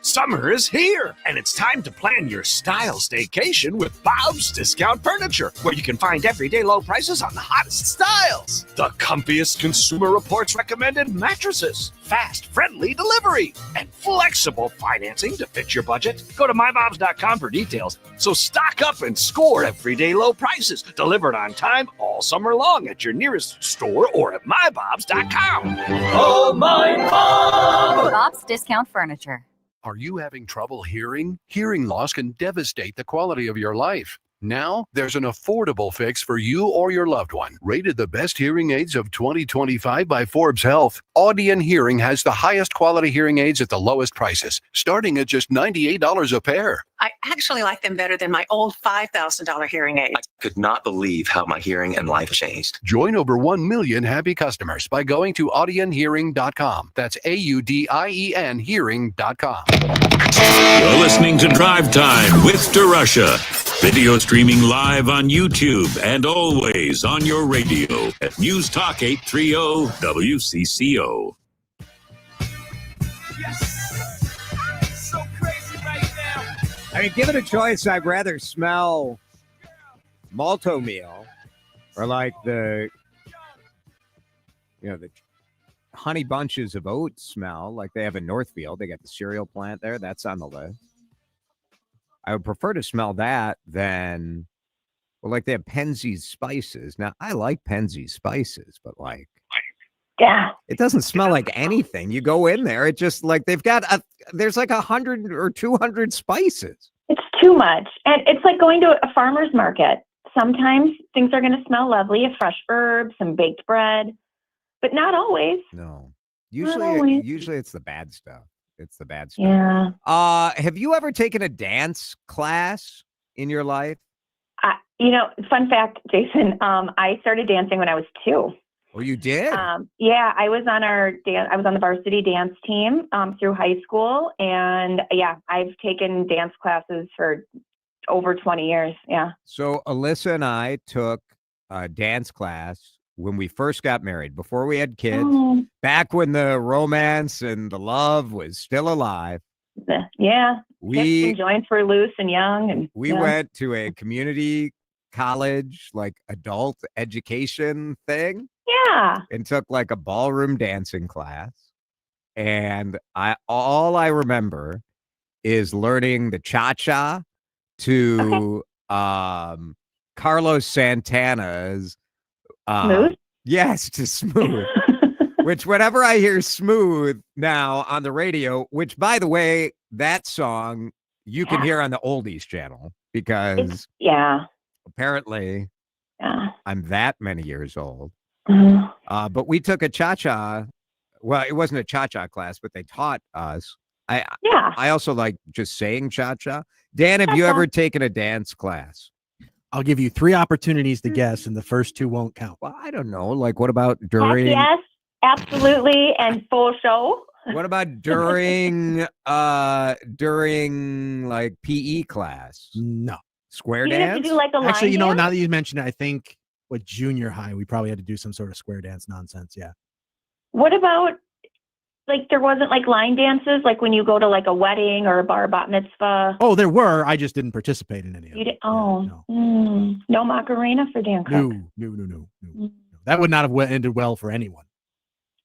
Summer is here, and it's time to plan your style staycation with Bob's Discount Furniture, where you can find everyday low prices on the hottest styles. The comfiest Consumer Reports recommended mattresses, fast, friendly delivery, and flexible financing to fit your budget. Go to mybobs.com for details. So stock up and score everyday low prices, delivered on time all summer long at your nearest store or at mybobs.com. Oh, my Bob! Bob's Discount Furniture. Are you having trouble hearing? Hearing loss can devastate the quality of your life. Now, there's an affordable fix for you or your loved one. Rated the best hearing aids of 2025 by Forbes Health, Audion Hearing has the highest quality hearing aids at the lowest prices, starting at just $98 a pair. I actually like them better than my old $5,000 hearing aid. I could not believe how my hearing and life changed. Join over 1 million happy customers by going to audionhearing.com. That's AUDIEN hearing.com. You're listening to Drive Time with DeRUSH. Video streaming live on YouTube and always on your radio at News Talk 830 WCCO. So crazy right now. I mean, given a choice, I'd rather smell malto meal or like the honey bunches of oats smell like they have in Northfield. They got the cereal plant there. That's on the list. I would prefer to smell that than, like they have Penzeys spices. Now, I like Penzeys spices, but it doesn't smell like anything. You go in there, it just they've got there's 100 or 200 spices. It's too much. And it's like going to a farmer's market. Sometimes things are going to smell lovely, a fresh herb, some baked bread, but not always. No. Usually it's the bad stuff. It's the bad stuff. Yeah. Have you ever taken a dance class in your life? Fun fact, Jason, I started dancing when I was 2. Oh, you did? Yeah, I was on I was on the varsity dance team through high school, and I've taken dance classes for over 20 years. Yeah. So Alyssa and I took a dance class when we first got married, before we had kids, back when the romance and the love was still alive. Yeah. We joined for loose and young. And we went to a community college, adult education thing. Yeah. And took a ballroom dancing class. And all I remember is learning the cha-cha to Carlos Santana's Smooth? Yes, to Smooth. Which whenever I hear Smooth now on the radio, which by the way, that song you can hear on the oldies channel because apparently I'm that many years old. But we took a cha-cha. Well, it wasn't a cha-cha class, but they taught us. I also like just saying cha-cha. Dan, have you ever taken a dance class? I'll give you 3 opportunities to guess, and the first 2 won't count. Well, I don't know. What about during? Yes, absolutely, and full show. What about during PE class? No. Square You have dance? to do a line Actually, dance? now that you mentioned it, I think junior high, we probably had to do some sort of square dance nonsense. Yeah. What about Like there wasn't like line dances, like when you go to like a wedding or a bar bat mitzvah. Oh, there were. I just didn't participate in any of You them. did, no Macarena for Dan Cook. No. That would not have ended well for anyone.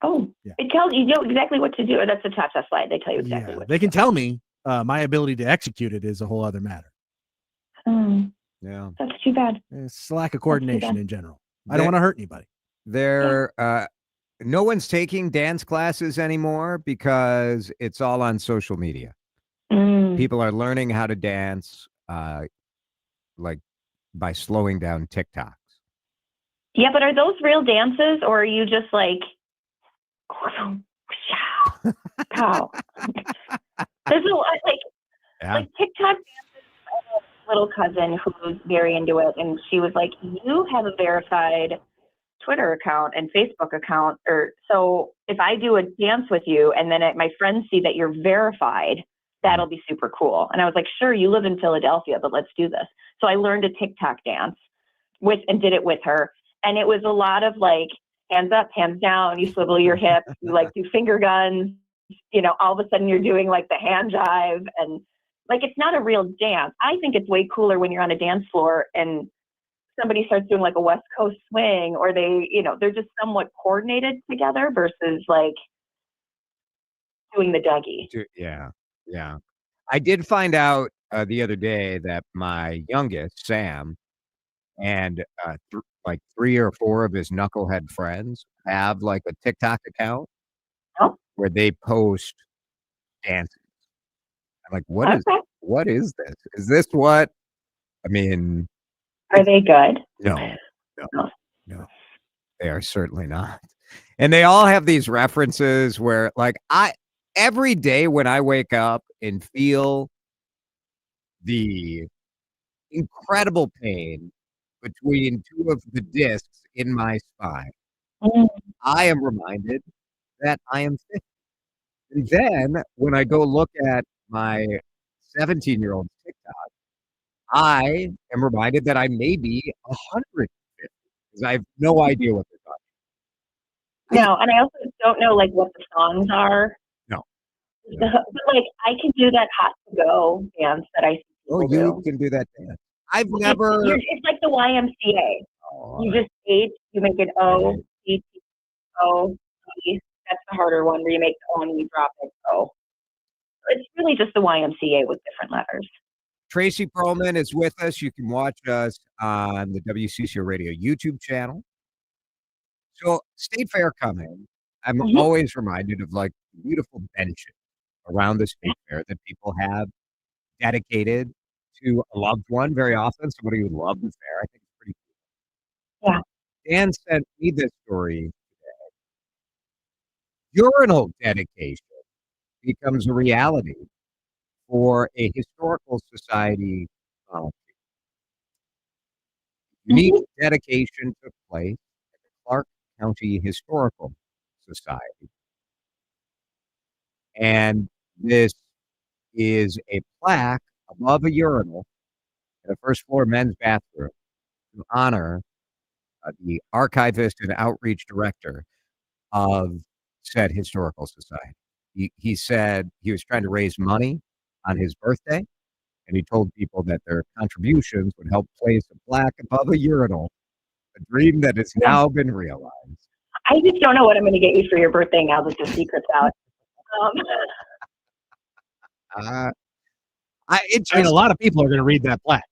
Oh, Yeah. it tells you know exactly what to do. That's a cha-cha slide. They tell you exactly what. They can tell me. My ability to execute it is a whole other matter. Yeah. That's too bad. It's lack of coordination bad. in general. I don't want to hurt anybody. No one's taking dance classes anymore because it's all on social media. People are learning how to dance, like by slowing down TikToks. Yeah, but are those real dances or are you just like, pow? There's a lot like TikTok dances. I have a little cousin who's very into it, and she was like, "You have a verified Twitter account and Facebook account, or so if I do a dance with you and then my friends see that you're verified, that'll be super cool." And I was like, "Sure, you live in Philadelphia, but let's do this." So I learned a TikTok dance and did it with her, and it was a lot of like hands up, hands down. You swivel your hips, you like do finger guns. You know, all of a sudden you're doing like the hand jive, and like it's not a real dance. I think it's way cooler when you're on a dance floor and somebody starts doing like a West Coast swing, or they're just somewhat coordinated together versus like doing the Dougie. Yeah. I did find out the other day that my youngest, Sam, and like 3 or 4 of his knucklehead friends have like a TikTok account where they post dances. I'm like, what is this? Is this what? I mean, are they good? No. They are certainly not. And they all have these references where like every day when I wake up and feel the incredible pain between 2 of the discs in my spine, I am reminded that I am 50. And then when I go look at my 17-year-old TikTok, I am reminded that I may be 150 because I have no idea what they're talking No, and I also don't know like what the songs are. No. But like I can do that hot to go dance that I see people you can do that dance. I've never. It's like the YMCA. You just H, you make it O, C, T, O, T. That's the harder one where you make the O and you drop it O. It's really just the YMCA with different letters. Tracy Perlman is with us. You can watch us on the WCCO Radio YouTube channel. So State Fair coming. I'm always reminded of like beautiful benches around the State Fair that people have dedicated to a loved one, very often somebody who loved the fair. I think it's pretty cool. Yeah. Dan sent me this story today. Urinal dedication becomes a reality for a historical society policy. Unique dedication took place at the Clark County Historical Society. And this is a plaque above a urinal in a first floor men's bathroom to honor the archivist and outreach director of said historical society. He said he was trying to raise money on his birthday, and he told people that their contributions would help place a plaque above a urinal, a dream that has now been realized. I just don't know what I'm going to get you for your birthday now that the secret's out. I mean, a lot of people are going to read that plaque.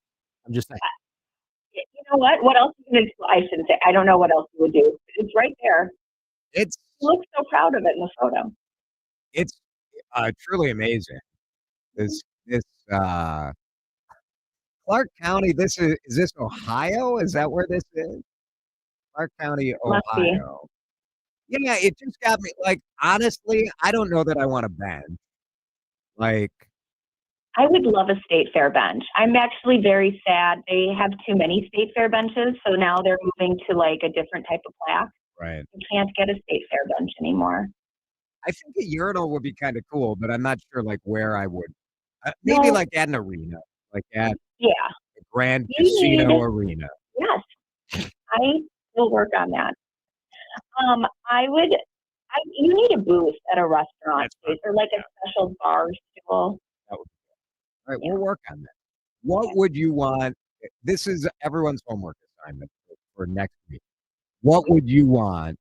I'm just saying. You know what? What else? I shouldn't say. I don't know what else you would do. It's right there. You look so proud of it in the photo. It's truly amazing. This Clark County. Is this Ohio? Is that where this is? Clark County, Ohio. Yeah, it just got me. Like, honestly, I don't know that I want to bench. Like, I would love a state fair bench. I'm actually very sad. They have too many state fair benches, so now they're moving to like a different type of plaque. Right. You can't get a state fair bench anymore. I think a urinal would be kind of cool, but I'm not sure like where I would. Maybe like at an arena, like at a Grand Casino Arena. Yes, I will work on that. I You need a booth at a restaurant or like a special bar stool. That would be good. All right, we'll work on that. What would you want? This is everyone's homework assignment for next week. What would you want,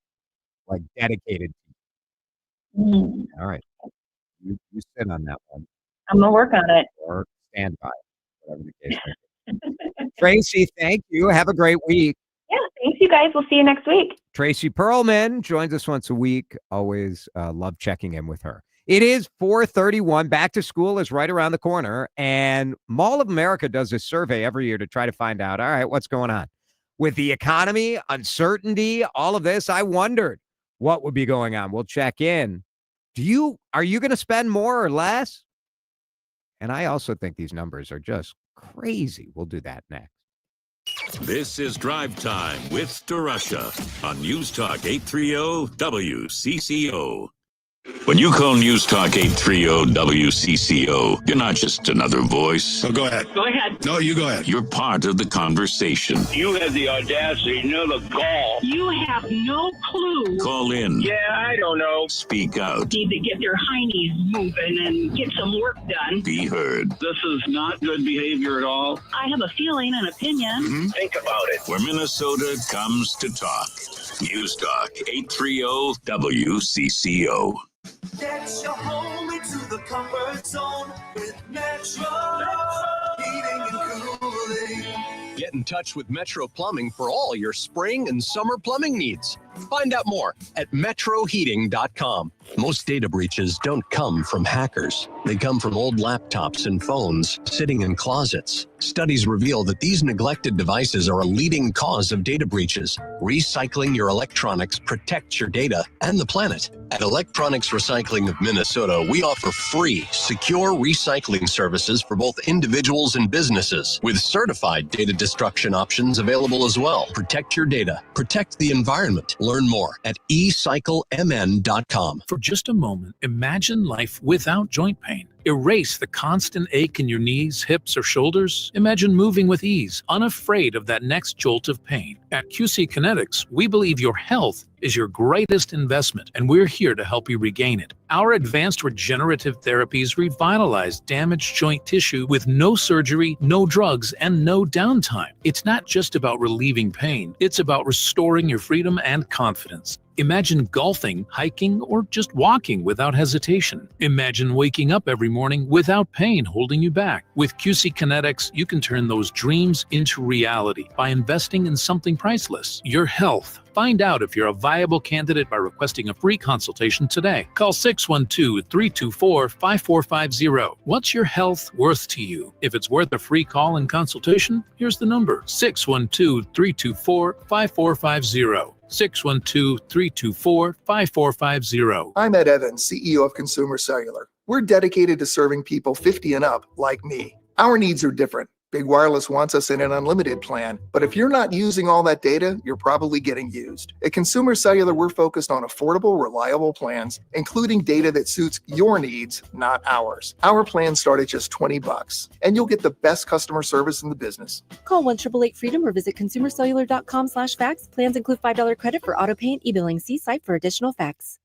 like, dedicated to? All right. You sit on that one. I'm going to work on it. Or stand by, whatever the case may be. Tracy, thank you. Have a great week. Yeah, thanks, you guys. We'll see you next week. Tracy Perlman joins us once a week. Always love checking in with her. It is 4:31. Back to school is right around the corner. And Mall of America does this survey every year to try to find out, all right, what's going on? With the economy, uncertainty, all of this, I wondered what would be going on. We'll check in. Are you going to spend more or less? And I also think these numbers are just crazy. We'll do that next. This is Drive Time with DeRUSH on News Talk 830 WCCO. When you call News Talk 830 WCCO, you're not just another voice. Oh, go ahead. Go ahead. No, you go ahead. You're part of the conversation. You have the audacity, the gall. You have no clue. Call in. Yeah, I don't know. Speak out. Need to get their heinies moving and get some work done. Be heard. This is not good behavior at all. I have a feeling and opinion. Think about it. Where Minnesota comes to talk. News Talk 830 WCCO. Get your home into the comfort zone with Metro Heating and Cooling. Get in touch with Metro Plumbing for all your spring and summer plumbing needs. Find out more at metroheating.com. Most data breaches don't come from hackers. They come from old laptops and phones sitting in closets. Studies reveal that these neglected devices are a leading cause of data breaches. Recycling your electronics protects your data and the planet. At Electronics Recycling of Minnesota, we offer free, secure recycling services for both individuals and businesses, with certified data destruction options available as well. Protect your data. Protect the environment. Learn more at ecyclemn.com. For just a moment, imagine life without joint pain. Erase the constant ache in your knees, hips, or shoulders. Imagine moving with ease, unafraid of that next jolt of pain. At QC Kinetics, we believe your health is your greatest investment, and we're here to help you regain it. Our advanced regenerative therapies revitalize damaged joint tissue with no surgery, no drugs, and no downtime. It's not just about relieving pain, it's about restoring your freedom and confidence. Imagine golfing, hiking, or just walking without hesitation. Imagine waking up every morning without pain holding you back. With QC Kinetics, you can turn those dreams into reality by investing in something priceless, your health. Find out if you're a viable candidate by requesting a free consultation today. Call 612-324-5450. What's your health worth to you? If it's worth a free call and consultation, here's the number: 612-324-5450. 612-324-5450. I'm Ed Evans, CEO of Consumer Cellular. We're dedicated to serving people 50 and up like me. Our needs are different. Big Wireless wants us in an unlimited plan, but if you're not using all that data, you're probably getting used. At Consumer Cellular, we're focused on affordable, reliable plans, including data that suits your needs, not ours. Our plans start at just $20, and you'll get the best customer service in the business. Call 1-888-FREEDOM or visit consumercellular.com/facts. Plans include $5 credit for auto pay and e-billing. See site for additional facts.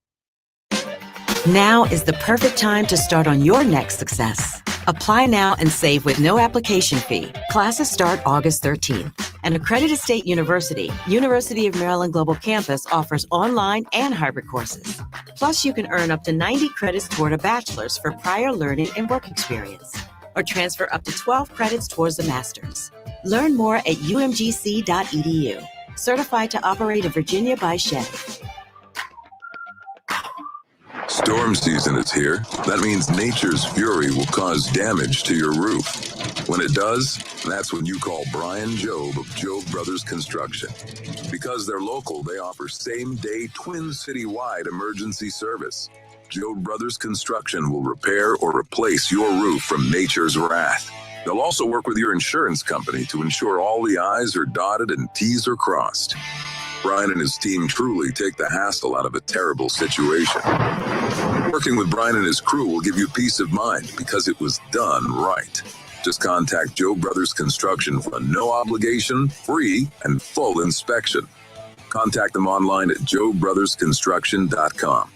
Now is the perfect time to start on your next success. Apply now and save with no application fee. Classes start August 13th. An accredited state university, University of Maryland Global Campus, offers online and hybrid courses. Plus, you can earn up to 90 credits toward a bachelor's for prior learning and work experience, or transfer up to 12 credits towards a master's. Learn more at umgc.edu. Certified to operate in Virginia by Chevy. Storm season is here. That means nature's fury will cause damage to your roof. When it does, that's when you call Brian Job of Job Brothers Construction. Because they're local, they offer same-day Twin City-wide emergency service. Job Brothers Construction will repair or replace your roof from nature's wrath. They'll also work with your insurance company to ensure all the I's are dotted and T's are crossed. Brian and his team truly take the hassle out of a terrible situation. Working with Brian and his crew will give you peace of mind because it was done right. Just contact Joe Brothers Construction for a no-obligation, free, and full inspection. Contact them online at joebrothersconstruction.com.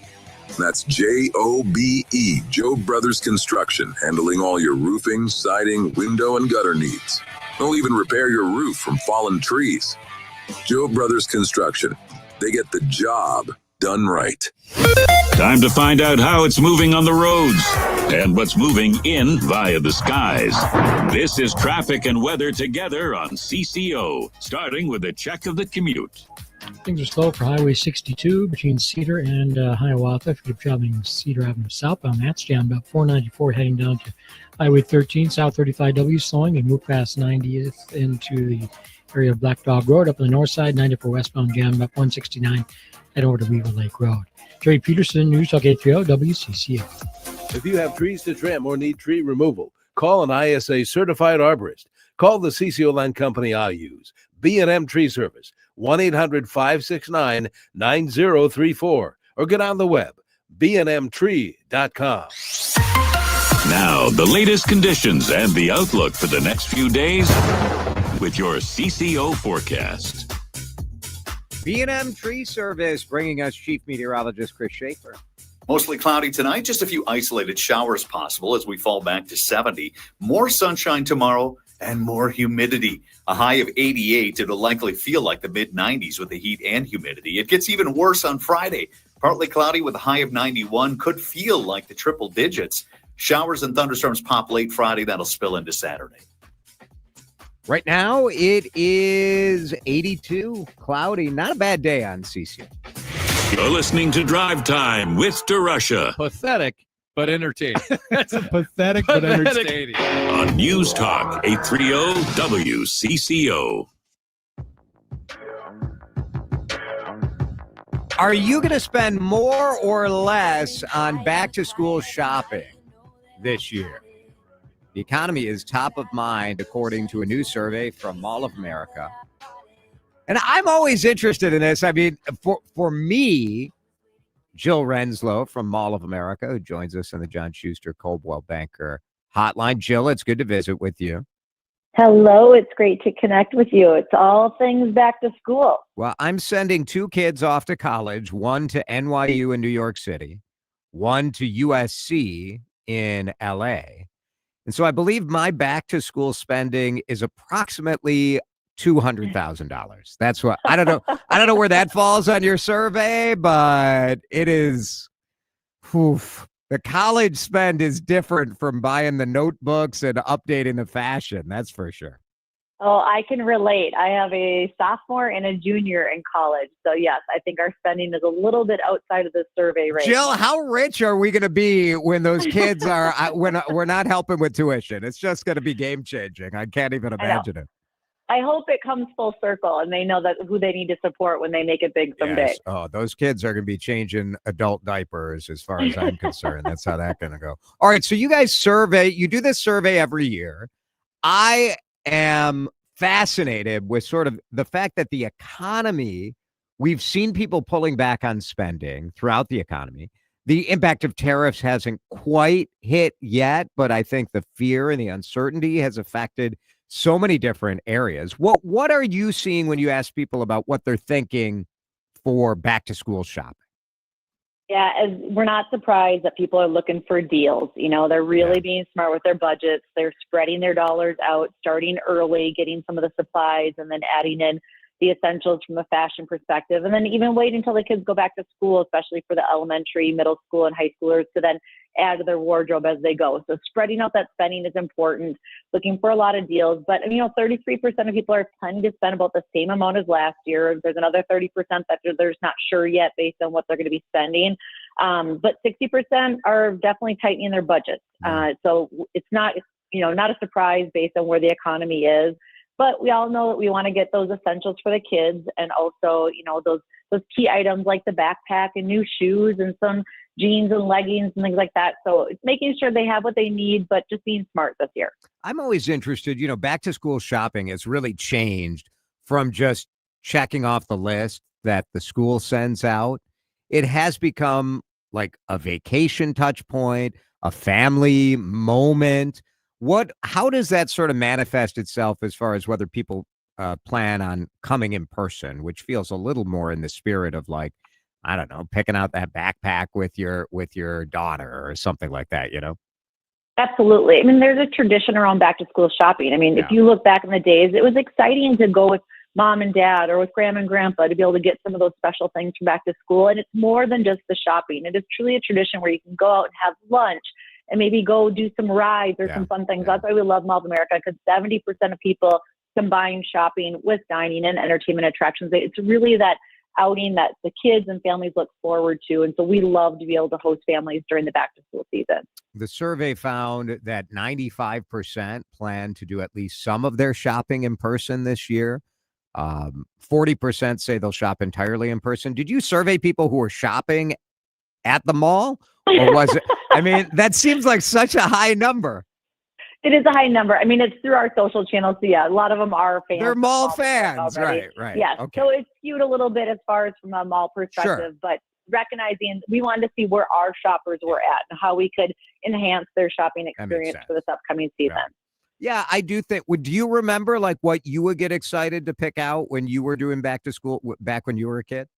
That's J-O-B-E, Job Brothers Construction, handling all your roofing, siding, window, and gutter needs. They'll even repair your roof from fallen trees. Job Brothers Construction. They get the job done right. Time to find out how it's moving on the roads and what's moving in via the skies. This is traffic and weather together on CCO, starting with a check of the commute. Things are slow for Highway 62 between Cedar and Hiawatha. If you're traveling Cedar Avenue southbound, that's jammed up. 494 heading down to Highway 13, South 35W slowing and move past 90th into the area of Black Dog Road. Up on the north side, 94 westbound jammed up. 169 head over to Weaver Lake Road. Jerry Peterson, News Talk 830 WCCO. If you have trees to trim or need tree removal, call an ISA certified arborist. Call the CCO Land Company I use, B&M Tree Service, 1-800-569-9034, or get on the web, bnmtree.com. Now, the latest conditions and the outlook for the next few days with your CCO forecast. B&M Tree Service bringing us Chief Meteorologist Chris Schaefer. Mostly cloudy tonight, just a few isolated showers possible as we fall back to 70. More sunshine tomorrow and more humidity. A high of 88. It'll likely feel like the mid-90s with the heat and humidity. It gets even worse on Friday. Partly cloudy with a high of 91. Could feel like the triple digits. Showers and thunderstorms pop late Friday. That'll spill into Saturday. Right now, it is 82, cloudy. Not a bad day on CCO. You're listening to Drive Time with DeRUSH. Pathetic, but entertaining. That's a pathetic but entertaining. On News Talk 830 WCCO. Are you going to spend more or less on back-to-school shopping this year? The economy is top of mind, according to a new survey from Mall of America. And I'm always interested in this. I mean, for me, Jill Renslow from Mall of America, who joins us on the John Schuster Coldwell Banker Hotline. Jill, it's good to visit with you. Hello, it's great to connect with you. It's all things back to school. Well, I'm sending 2 kids off to college, one to NYU in New York City, one to USC in LA. And so I believe my back-to-school spending is approximately $200,000. That's what I don't know. I don't know where that falls on your survey, but it is. The college spend is different from buying the notebooks and updating the fashion. That's for sure. Oh, I can relate. I have a sophomore and a junior in college. So, yes, I think our spending is a little bit outside of the survey rate. Jill, how rich are we going to be when those kids are, when we're not helping with tuition? It's just going to be game-changing. I can't even imagine it. I hope it comes full circle and they know that who they need to support when they make it big someday. Yes. Oh, those kids are going to be changing adult diapers as far as I'm concerned. That's how that's going to go. All right. So you guys you do this survey every year. I am fascinated with sort of the fact that the economy, we've seen people pulling back on spending throughout the economy. The impact of tariffs hasn't quite hit yet, but I think the fear and the uncertainty has affected so many different areas. What are you seeing when you ask people about what they're thinking for back to school shopping? Yeah, we're not surprised that people are looking for deals. You know, they're really being smart with their budgets. They're spreading their dollars out, starting early, getting some of the supplies, and then adding in the essentials from a fashion perspective. And then even waiting until the kids go back to school, especially for the elementary, middle school, and high schoolers, to then add to their wardrobe as they go. So spreading out that spending is important, looking for a lot of deals. But, 33% of people are planning to spend about the same amount as last year. There's another 30% that they're just not sure yet based on what they're going to be spending. But 60% are definitely tightening their budgets. So it's not, not a surprise based on where the economy is. But we all know that we want to get those essentials for the kids, and also, those key items like the backpack and new shoes and some jeans and leggings and things like that. So it's making sure they have what they need, but just being smart this year. I'm always interested, back to school shopping has really changed from just checking off the list that the school sends out. It has become like a vacation touch point, a family moment. How does that sort of manifest itself as far as whether people plan on coming in person, which feels a little more in the spirit of like I don't know, picking out that backpack with your daughter or something like that, you know? Absolutely. I mean, there's a tradition around back to school shopping. I mean, if you look back in the days, it was exciting to go with mom and dad or with grandma and grandpa to be able to get some of those special things from back to school. And it's more than just the shopping. It is truly a tradition where you can go out and have lunch and maybe go do some rides or some fun things. That's why we love Mall of America, because 70% of people combine shopping with dining and entertainment attractions. It's really that outing that the kids and families look forward to. And so we love to be able to host families during the back to school season. The survey found that 95% plan to do at least some of their shopping in person this year. 40% say they'll shop entirely in person. Did you survey people who were shopping at the mall? Or was it, I mean, that seems like such a high number. It is a high number. I mean, it's through our social channels. So yeah, a lot of them are fans. They're mall fans, right? Yes. Okay. So it's skewed a little bit as far as from a mall perspective, but recognizing we wanted to see where our shoppers were at and how we could enhance their shopping experience for this upcoming season. Yeah, I do think. Do you remember like what you would get excited to pick out when you were doing back to school back when you were a kid?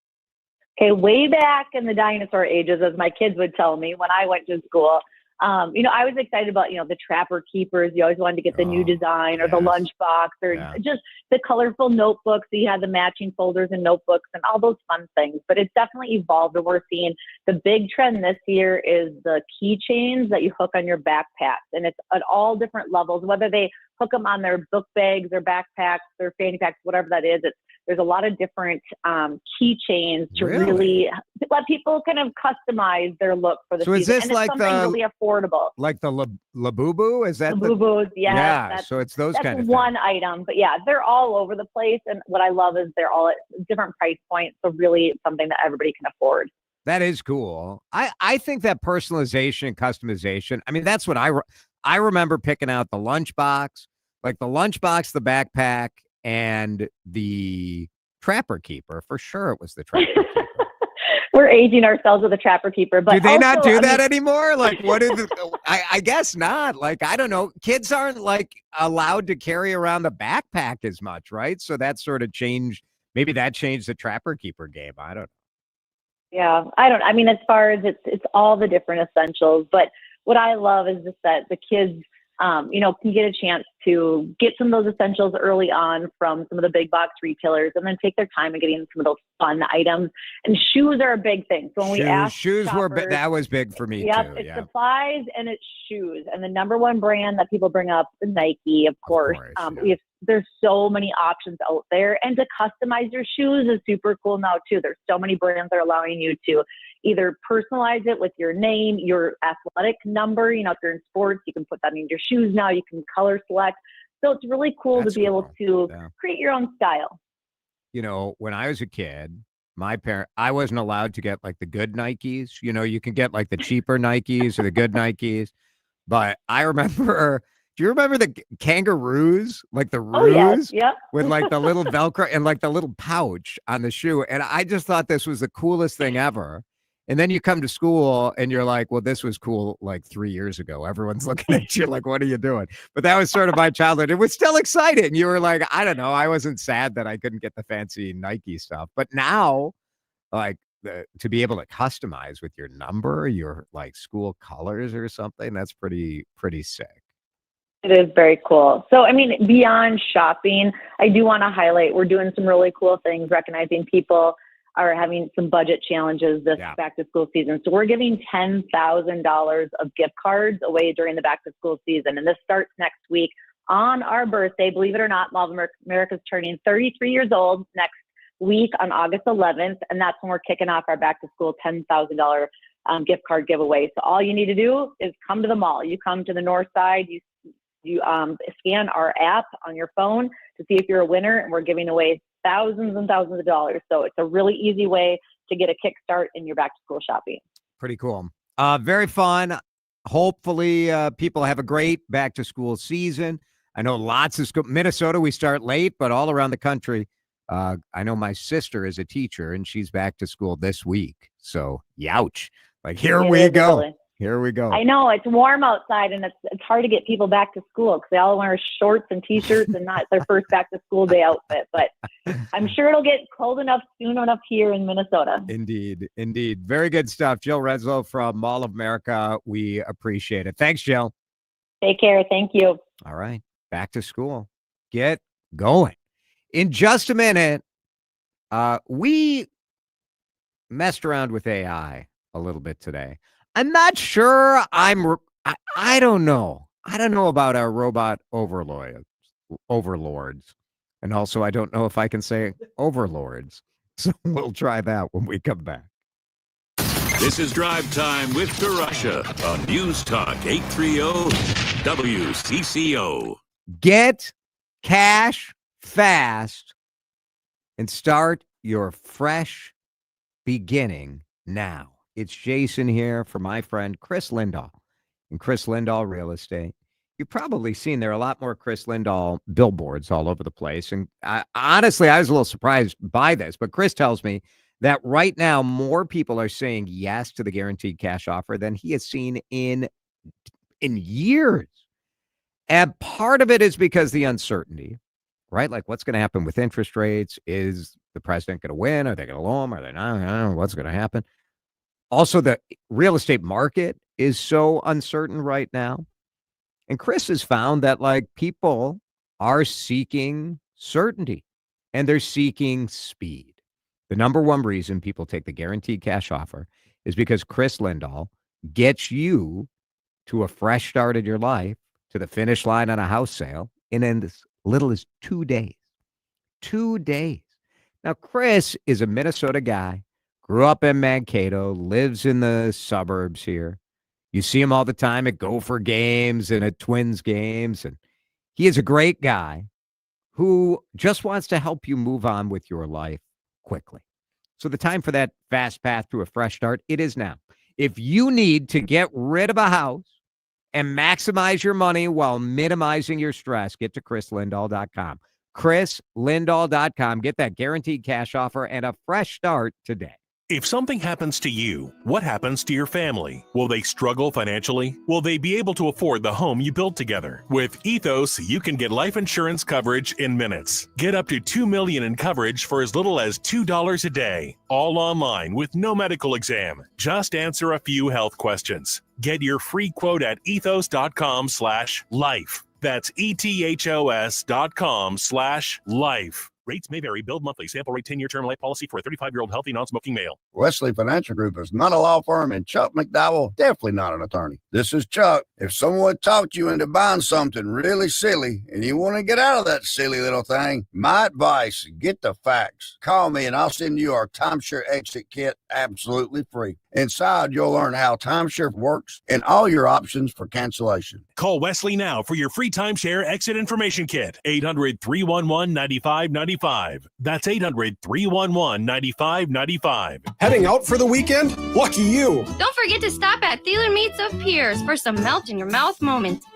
Okay, way back in the dinosaur ages, as my kids would tell me when I went to school, I was excited about, the Trapper Keepers. You always wanted to get the new design or the lunchbox or just the colorful notebooks. So you had the matching folders and notebooks and all those fun things. But it's definitely evolved. And we're seeing the big trend this year is the keychains that you hook on your backpacks. And it's at all different levels, whether they hook them on their book bags, their backpacks, their fanny packs, whatever that is. There's a lot of different keychains to really let people kind of customize their look for the season. Is this and it's like something really affordable? Like the Labubu? Is that Labubus? Yeah. So it's those kind of things. That's one item, but yeah, they're all over the place. And what I love is they're all at different price points. So really it's something that everybody can afford. That is cool. I think that personalization and customization, I mean, that's what I remember picking out the lunchbox, the backpack, and the Trapper Keeper. For sure it was the Trapper Keeper. We're aging ourselves with the Trapper Keeper. But do they not do that anymore? Like, what is it? I guess not. Like, I don't know. Kids aren't allowed to carry around the backpack as much, right? So that sort of changed. Maybe that changed the Trapper Keeper game. I don't know. Yeah, I mean, as far as it's all the different essentials, but what I love is just that the kids, can get a chance to get some of those essentials early on from some of the big box retailers and then take their time in getting some of those fun items. And shoes are a big thing. So when we ask shoes that was big for me too. It's supplies and it's shoes. And the number one brand that people bring up is Nike, of course. There's so many options out there, and to customize your shoes is super cool now too. There's so many brands that are allowing you to either personalize it with your name, your athletic number. If you're in sports, you can put that in your shoes now. You can color select. So it's really cool to be able to create your own style. When I was a kid, I wasn't allowed to get the good Nikes. You can get the cheaper Nikes or the good Nikes. But I remember, do you remember the kangaroos? The roos with the little Velcro and the little pouch on the shoe. And I just thought this was the coolest thing ever. And then you come to school and you're like, well, this was cool 3 years ago. Everyone's looking at you like, what are you doing? But that was sort of my childhood. It was still exciting. You were like, I don't know. I wasn't sad that I couldn't get the fancy Nike stuff. But now, to be able to customize with your number, your school colors or something, that's pretty sick. It is very cool. So, I mean, beyond shopping, I do want to highlight, we're doing some really cool things, recognizing people are having some budget challenges this back to school season. So we're giving $10,000 of gift cards away during the back to school season. And this starts next week on our birthday. Believe it or not, Mall of America is turning 33 years old next week on August 11th. And that's when we're kicking off our back to school $10,000 gift card giveaway. So all you need to do is come to the mall. You come to the north side, you scan our app on your phone to see if you're a winner, and we're giving away thousands and thousands of dollars. So it's a really easy way to get a kickstart in your back to school shopping. Pretty cool. Very fun. Hopefully people have a great back to school season. I know lots of Minnesota, we start late, but all around the country. I know my sister is a teacher and she's back to school this week. So youch. Here we go. Here we go. I know it's warm outside, and it's hard to get people back to school because they all wear shorts and t-shirts and not their first back to school day outfit. But I'm sure it'll get cold enough soon enough here in Minnesota. Indeed. Very good stuff. Jill Reslow from Mall of America. We appreciate it. Thanks, Jill. Take care. Thank you. All right. Back to school. Get going. In just a minute, we messed around with AI a little bit today. I'm not sure I don't know. I don't know about our robot overlords. And also, I don't know if I can say overlords. So we'll try that when we come back. This is Drive Time with DeRUSH on News Talk 830 WCCO. Get cash fast and start your fresh beginning now. It's Jason here for my friend Chris Lindahl and Chris Lindahl Real Estate. You've probably seen there are a lot more Chris Lindahl billboards all over the place. And honestly, I was a little surprised by this, but Chris tells me that right now more people are saying yes to the guaranteed cash offer than he has seen in years. And part of it is because the uncertainty, right? Like what's going to happen with interest rates? Is the president going to win? Are they going to lower them? Are they not? I don't know what's going to happen. Also, the real estate market is so uncertain right now. And Chris has found that like people are seeking certainty and they're seeking speed. The number one reason people take the guaranteed cash offer is because Chris Lindahl gets you to a fresh start in your life, to the finish line on a house sale in as little as 2 days. 2 days. Now, Chris is a Minnesota guy. Grew up in Mankato, lives in the suburbs here. You see him all the time at Gopher games and at Twins games. And he is a great guy who just wants to help you move on with your life quickly. So the time for that fast path to a fresh start, it is now. If you need to get rid of a house and maximize your money while minimizing your stress, get to chrislindahl.com. chrislindahl.com. Get that guaranteed cash offer and a fresh start today. If something happens to you, what happens to your family? Will they struggle financially? Will they be able to afford the home you built together? With Ethos, you can get life insurance coverage in minutes. Get up to $2 million in coverage for as little as $2 a day. All online with no medical exam. Just answer a few health questions. Get your free quote at ethos.com/life. That's ethos.com/life. Rates may vary. Billed monthly. Sample rate 10-year term life policy for a 35-year-old healthy non-smoking male. Wesley Financial Group is not a law firm, and Chuck McDowell definitely not an attorney. This is Chuck. If someone talked you into buying something really silly and you want to get out of that silly little thing, my advice, get the facts. Call me and I'll send you our timeshare exit kit absolutely free. Inside, you'll learn how timeshare works and all your options for cancellation. Call Wesley now for your free timeshare exit information kit. 800-311-9595. That's 800-311-9595. Heading out for the weekend? Lucky you. Don't forget to stop at Thielen Meats of Pierce for some melt-in-your-mouth moments.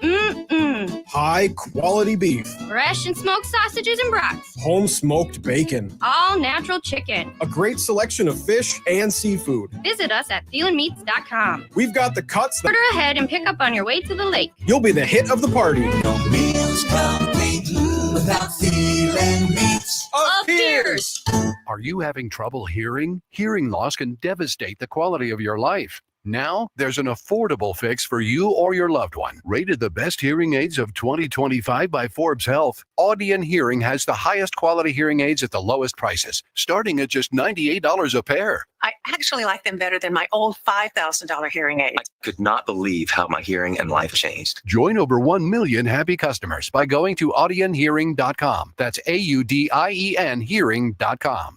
High quality beef. Fresh and smoked sausages and brats. Home smoked bacon. All natural chicken. A great selection of fish and seafood. Visit us at ThielenMeats.com. We've got the cuts. Order ahead and pick up on your way to the lake. You'll be the hit of the party. No meals complete without Thielen Meats of Pierce. Are you having trouble hearing? Hearing loss can devastate the quality of your life. Now, there's an affordable fix for you or your loved one. Rated the best hearing aids of 2025 by Forbes Health, Audion Hearing has the highest quality hearing aids at the lowest prices, starting at just $98 a pair. I actually like them better than my old $5,000 hearing aids. I could not believe how my hearing and life changed. Join over 1 million happy customers by going to audionhearing.com. That's AUDIEN hearing.com.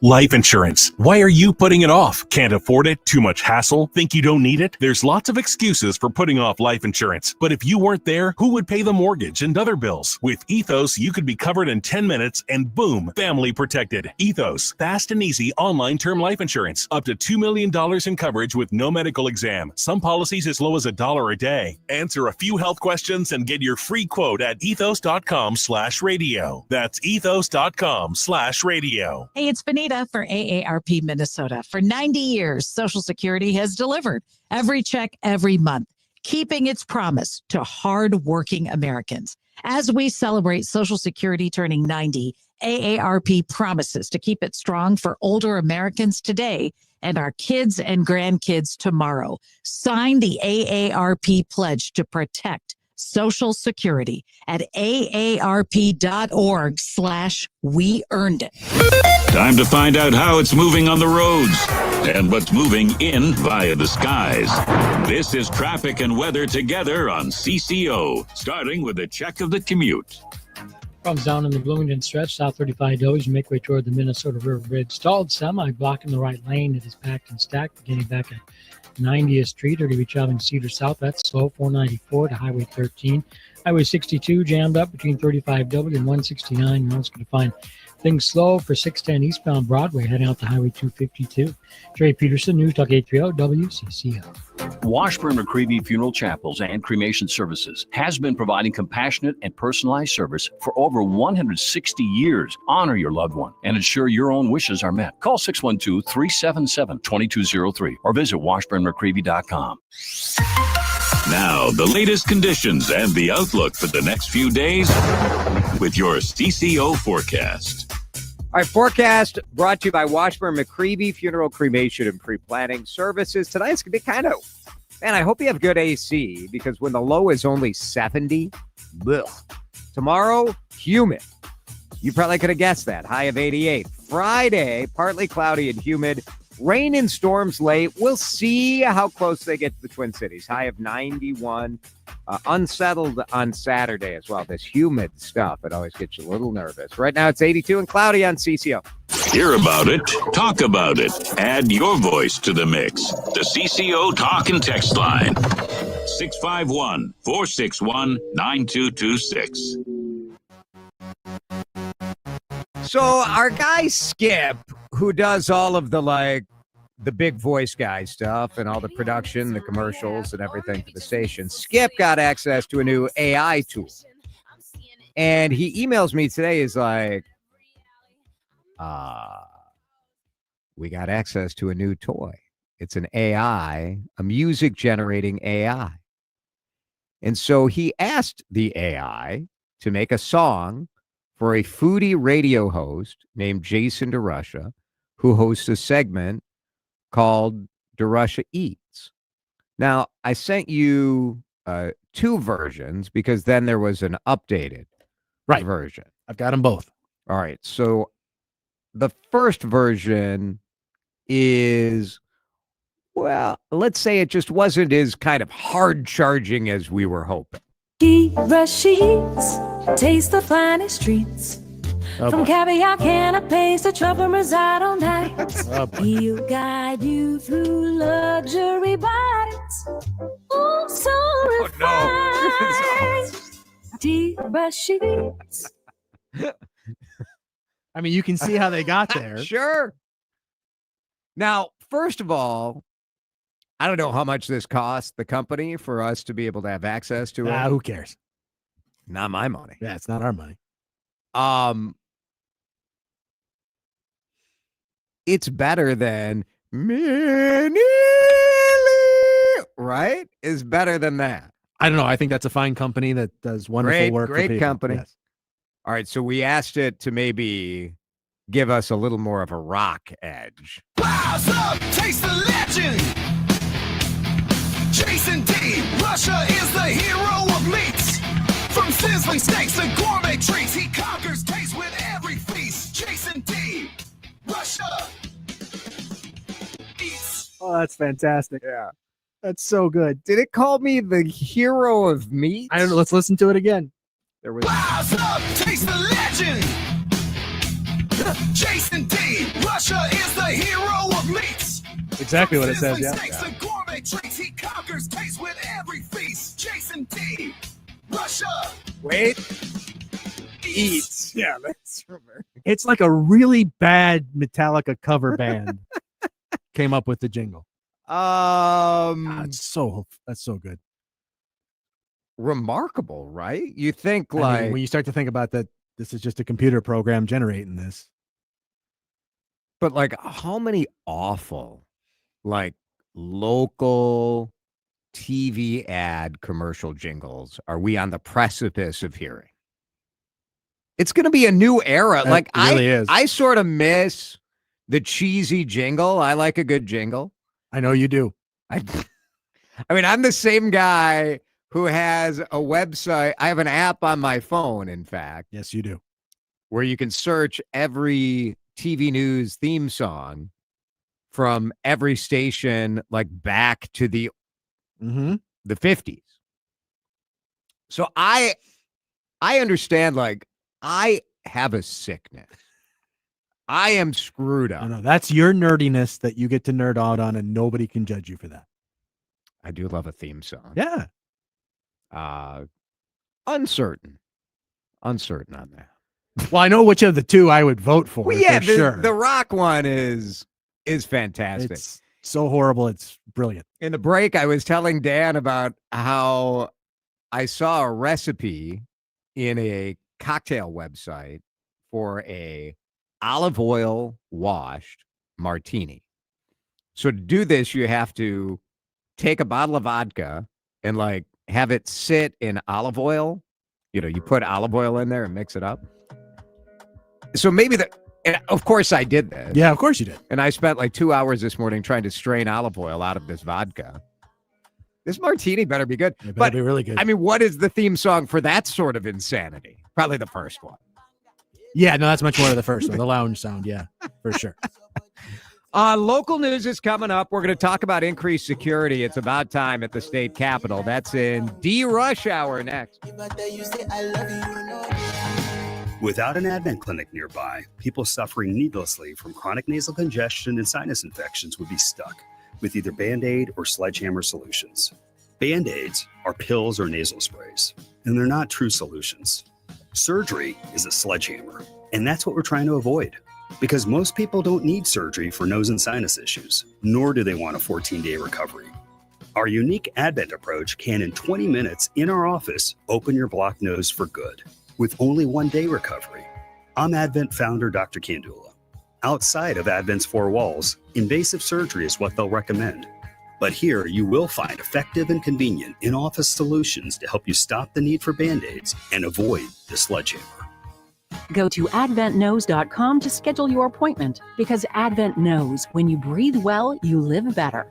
Life insurance. Why are you putting it off? Can't afford it? Too much hassle? Think you don't need it? There's lots of excuses for putting off life insurance. But if you weren't there, who would pay the mortgage and other bills? With Ethos, you could be covered in 10 minutes and boom, family protected. Ethos, fast and easy online term life insurance. Up to $2 million in coverage with no medical exam. Some policies as low as $1 a day. Answer a few health questions and get your free quote at ethos.com/radio. That's ethos.com/radio. Hey, it's Benita. data for AARP Minnesota. For 90 years, Social Security has delivered every check every month, keeping its promise to hardworking Americans. As we celebrate Social Security turning 90, AARP promises to keep it strong for older Americans today and our kids and grandkids tomorrow. Sign the AARP pledge to protect Social Security at aarp.org/we earned it. Time to find out how it's moving on the roads and what's moving in via the skies. This is traffic and weather together on CCO, starting with a check of the commute. Problems down in the Bloomington stretch, South 35W, you make way toward the Minnesota River Bridge. Stalled semi blocking the right lane. It is packed and stacked, beginning back at 90th Street, or to be traveling Cedar South. That's slow, 494 to Highway 13. Highway 62 jammed up between 35W and 169. You're also going to find things slow for 610 eastbound Broadway, heading out to Highway 252. Trey Peterson, News Talk 830 WCCO. Washburn McCreevy Funeral Chapels and Cremation Services has been providing compassionate and personalized service for over 160 years. Honor your loved one and ensure your own wishes are met. Call 612-377-2203 or visit washburnmccreevy.com. Now, the latest conditions and the outlook for the next few days with your CCO forecast. All right, forecast brought to you by Washburn McCreevy Funeral, Cremation, and Pre-Planning Services. Tonight's going to be kind of, man, I hope you have good AC because when the low is only 70, ugh. Tomorrow, humid. You probably could have guessed that. High of 88. Friday, partly cloudy and humid. Rain and storms late. We'll see how close they get to the Twin Cities. High of 91. Unsettled on Saturday as well. This humid stuff, it always gets you a little nervous. Right now it's 82 and cloudy on CCO. Hear about it, talk about it, add your voice to the mix. The CCO Talk and Text Line, 651-461-9226. So our guy Skip, who does all of the big voice guy stuff and all the production, the commercials and everything for the station, Skip got access to a new AI tool. And he emails me today, is like, we got access to a new toy. It's an AI, a music generating AI. And so he asked the AI to make a song for a foodie radio host named Jason DeRusha, who hosts a segment called DeRusha Eats. Now, I sent you two versions because then there was an updated version. I've got them both. All right. So the first version is, well, let's say it just wasn't as kind of hard charging as we were hoping. DeRUSH Eats, taste the finest treats. From caviar canapes to truffle risotto nights, he'll guide you through luxury bites. Oh, so refined. DeRUSH Eats. I mean, you can see how they got there. Sure. Now, first of all, I don't know how much this costs the company for us to be able to have access to it. Who cares? Not my money. Yeah, it's not our money. It's better than right? Is better than that. I don't know. I think that's a fine company that does wonderful work. Great company. Yes. All right, so we asked it to maybe give us a little more of a rock edge. Rise up, taste the legend. Jason D. Russia is the hero of meats. From sizzling steaks to gourmet treats, he conquers taste with every feast. Jason D. Russia eats. Oh, that's fantastic. Yeah. That's so good. Did it call me the hero of meat? I don't know. Let's listen to it again. There was. Rise up, taste the legend. Jason D. Russia is the hero of meats. Exactly what it says, yeah. Steaks and gourmet treats, he conquers taste with every feast. Jason D. Russia. Wait. Eats. Yeah, that's remember. It's like a really bad Metallica cover band came up with the jingle. That's so good. Remarkable, right? You think when you start to think about that, this is just a computer program generating this. But like, how many awful, like, local TV ad commercial jingles are we on the precipice of hearing? It's going to be a new era. Like, It really is. I sort of miss the cheesy jingle. I like a good jingle. I know you do. I mean, I'm the same guy who has a website. I have an app on my phone, in fact. Yes, you do. Where you can search every TV news theme song from every station, like back to the 50s. So I understand, like, I have a sickness. I am screwed up. No, that's your nerdiness that you get to nerd out on, and nobody can judge you for that. I do love a theme song. Yeah. Uncertain on that. Well, I know which of the two I would vote for. Well, yeah, for sure. The rock one is fantastic. It's so horrible. It's brilliant. In the break, I was telling Dan about how I saw a recipe in a cocktail website for a olive oil washed martini. So to do this, you have to take a bottle of vodka and like have it sit in olive oil. You know, you put olive oil in there and mix it up. So maybe and of course I did that. Yeah, of course you did. And I spent like 2 hours this morning trying to strain olive oil out of this vodka. This martini better be good. It better be really good. I mean, what is the theme song for that sort of insanity? Probably the first one. Yeah, no, that's much more of the first one. The lounge sound, yeah, for sure. Local news is coming up. We're going to talk about increased security. It's about time at the state capitol. That's in DeRUSH Hour next. Without an Advent clinic nearby, people suffering needlessly from chronic nasal congestion and sinus infections would be stuck with either Band-Aid or sledgehammer solutions. Band-Aids are pills or nasal sprays, and they're not true solutions. Surgery is a sledgehammer, and that's what we're trying to avoid. Because most people don't need surgery for nose and sinus issues, nor do they want a 14-day recovery. Our unique Advent approach can, in 20 minutes in our office, open your blocked nose for good, with only 1 day recovery. I'm Advent founder Dr. Kandula. Outside of Advent's four walls, invasive surgery is what they'll recommend. But here you will find effective and convenient in-office solutions to help you stop the need for Band-Aids and avoid the sledgehammer. Go to adventknows.com to schedule your appointment, because Advent knows when you breathe well, you live better.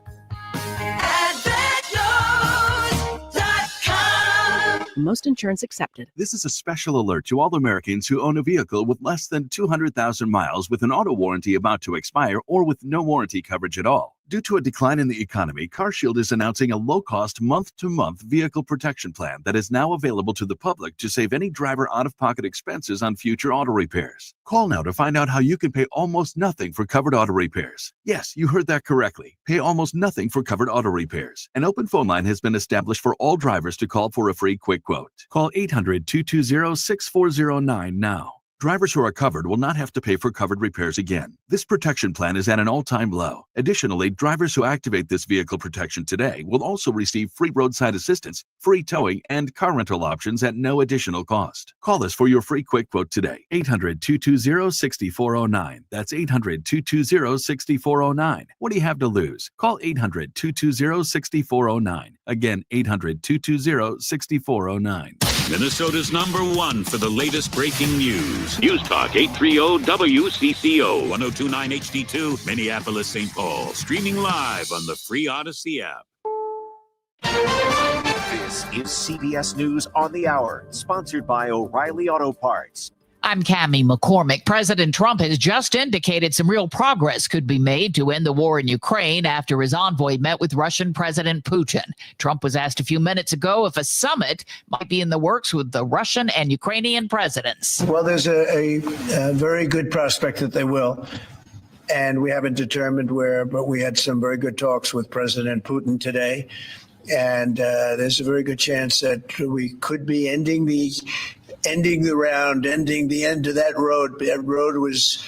Most insurance accepted. This is a special alert to all Americans who own a vehicle with less than 200,000 miles with an auto warranty about to expire or with no warranty coverage at all. Due to a decline in the economy, CarShield is announcing a low-cost month-to-month vehicle protection plan that is now available to the public to save any driver out-of-pocket expenses on future auto repairs. Call now to find out how you can pay almost nothing for covered auto repairs. Yes, you heard that correctly. Pay almost nothing for covered auto repairs. An open phone line has been established for all drivers to call for a free quick quote. Call 800-220-6409 now. Drivers who are covered will not have to pay for covered repairs again. This protection plan is at an all-time low. Additionally, drivers who activate this vehicle protection today will also receive free roadside assistance, free towing, and car rental options at no additional cost. Call us for your free quick quote today. 800-220-6409. That's 800-220-6409. What do you have to lose? Call 800-220-6409. Again, 800-220-6409. Minnesota's #1 for the latest breaking news. News Talk 830 WCCO 1029 HD2 Minneapolis, St. Paul. Streaming live on the free Odyssey app. This is CBS News on the Hour, sponsored by O'Reilly Auto Parts. I'm Cammie McCormick. President Trump has just indicated some real progress could be made to end the war in Ukraine after his envoy met with Russian President Putin. Trump was asked a few minutes ago if a summit might be in the works with the Russian and Ukrainian presidents. Well, there's a very good prospect that they will. And we haven't determined where, but we had some very good talks with President Putin today. And there's a very good chance that we could be ending the end of that road. That road was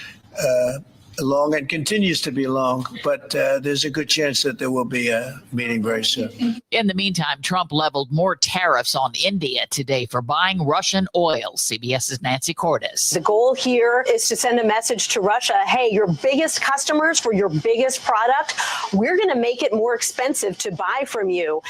long and continues to be long, but there's a good chance that there will be a meeting very soon. In the meantime, Trump leveled more tariffs on India today for buying Russian oil. CBS's Nancy Cordes. The goal here is to send a message to Russia, hey, your biggest customers for your biggest product, we're going to make it more expensive to buy from you.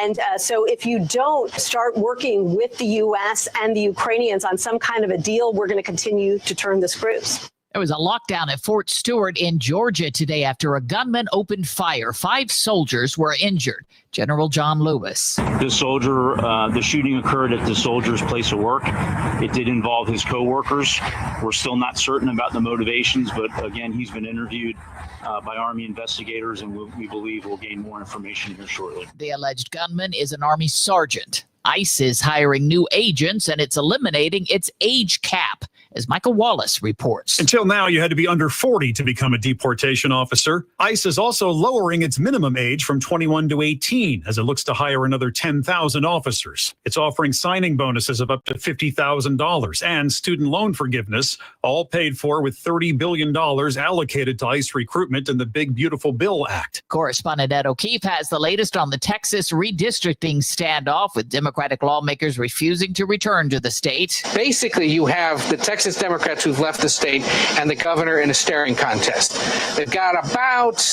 And so if you don't start working with the U.S. and the Ukrainians on some kind of a deal, we're going to continue to turn the screws. There was a lockdown at Fort Stewart in Georgia today after a gunman opened fire. 5 soldiers were injured. General John Lewis. The shooting occurred at the soldier's place of work. It did involve his co-workers. We're still not certain about the motivations, but again, he's been interviewed by Army investigators, and we believe we'll gain more information here shortly. The alleged gunman is an Army sergeant. ICE is hiring new agents, and it's eliminating its age cap, as Michael Wallace reports. Until now, you had to be under 40 to become a deportation officer. ICE is also lowering its minimum age from 21 to 18 as it looks to hire another 10,000 officers. It's offering signing bonuses of up to $50,000 and student loan forgiveness, all paid for with $30 billion allocated to ICE recruitment in the Big Beautiful Bill Act. Correspondent Ed O'Keefe has the latest on the Texas redistricting standoff, with Democratic lawmakers refusing to return to the state. Basically, you have the Texas Democrats who've left the state and the governor in a staring contest. They've got about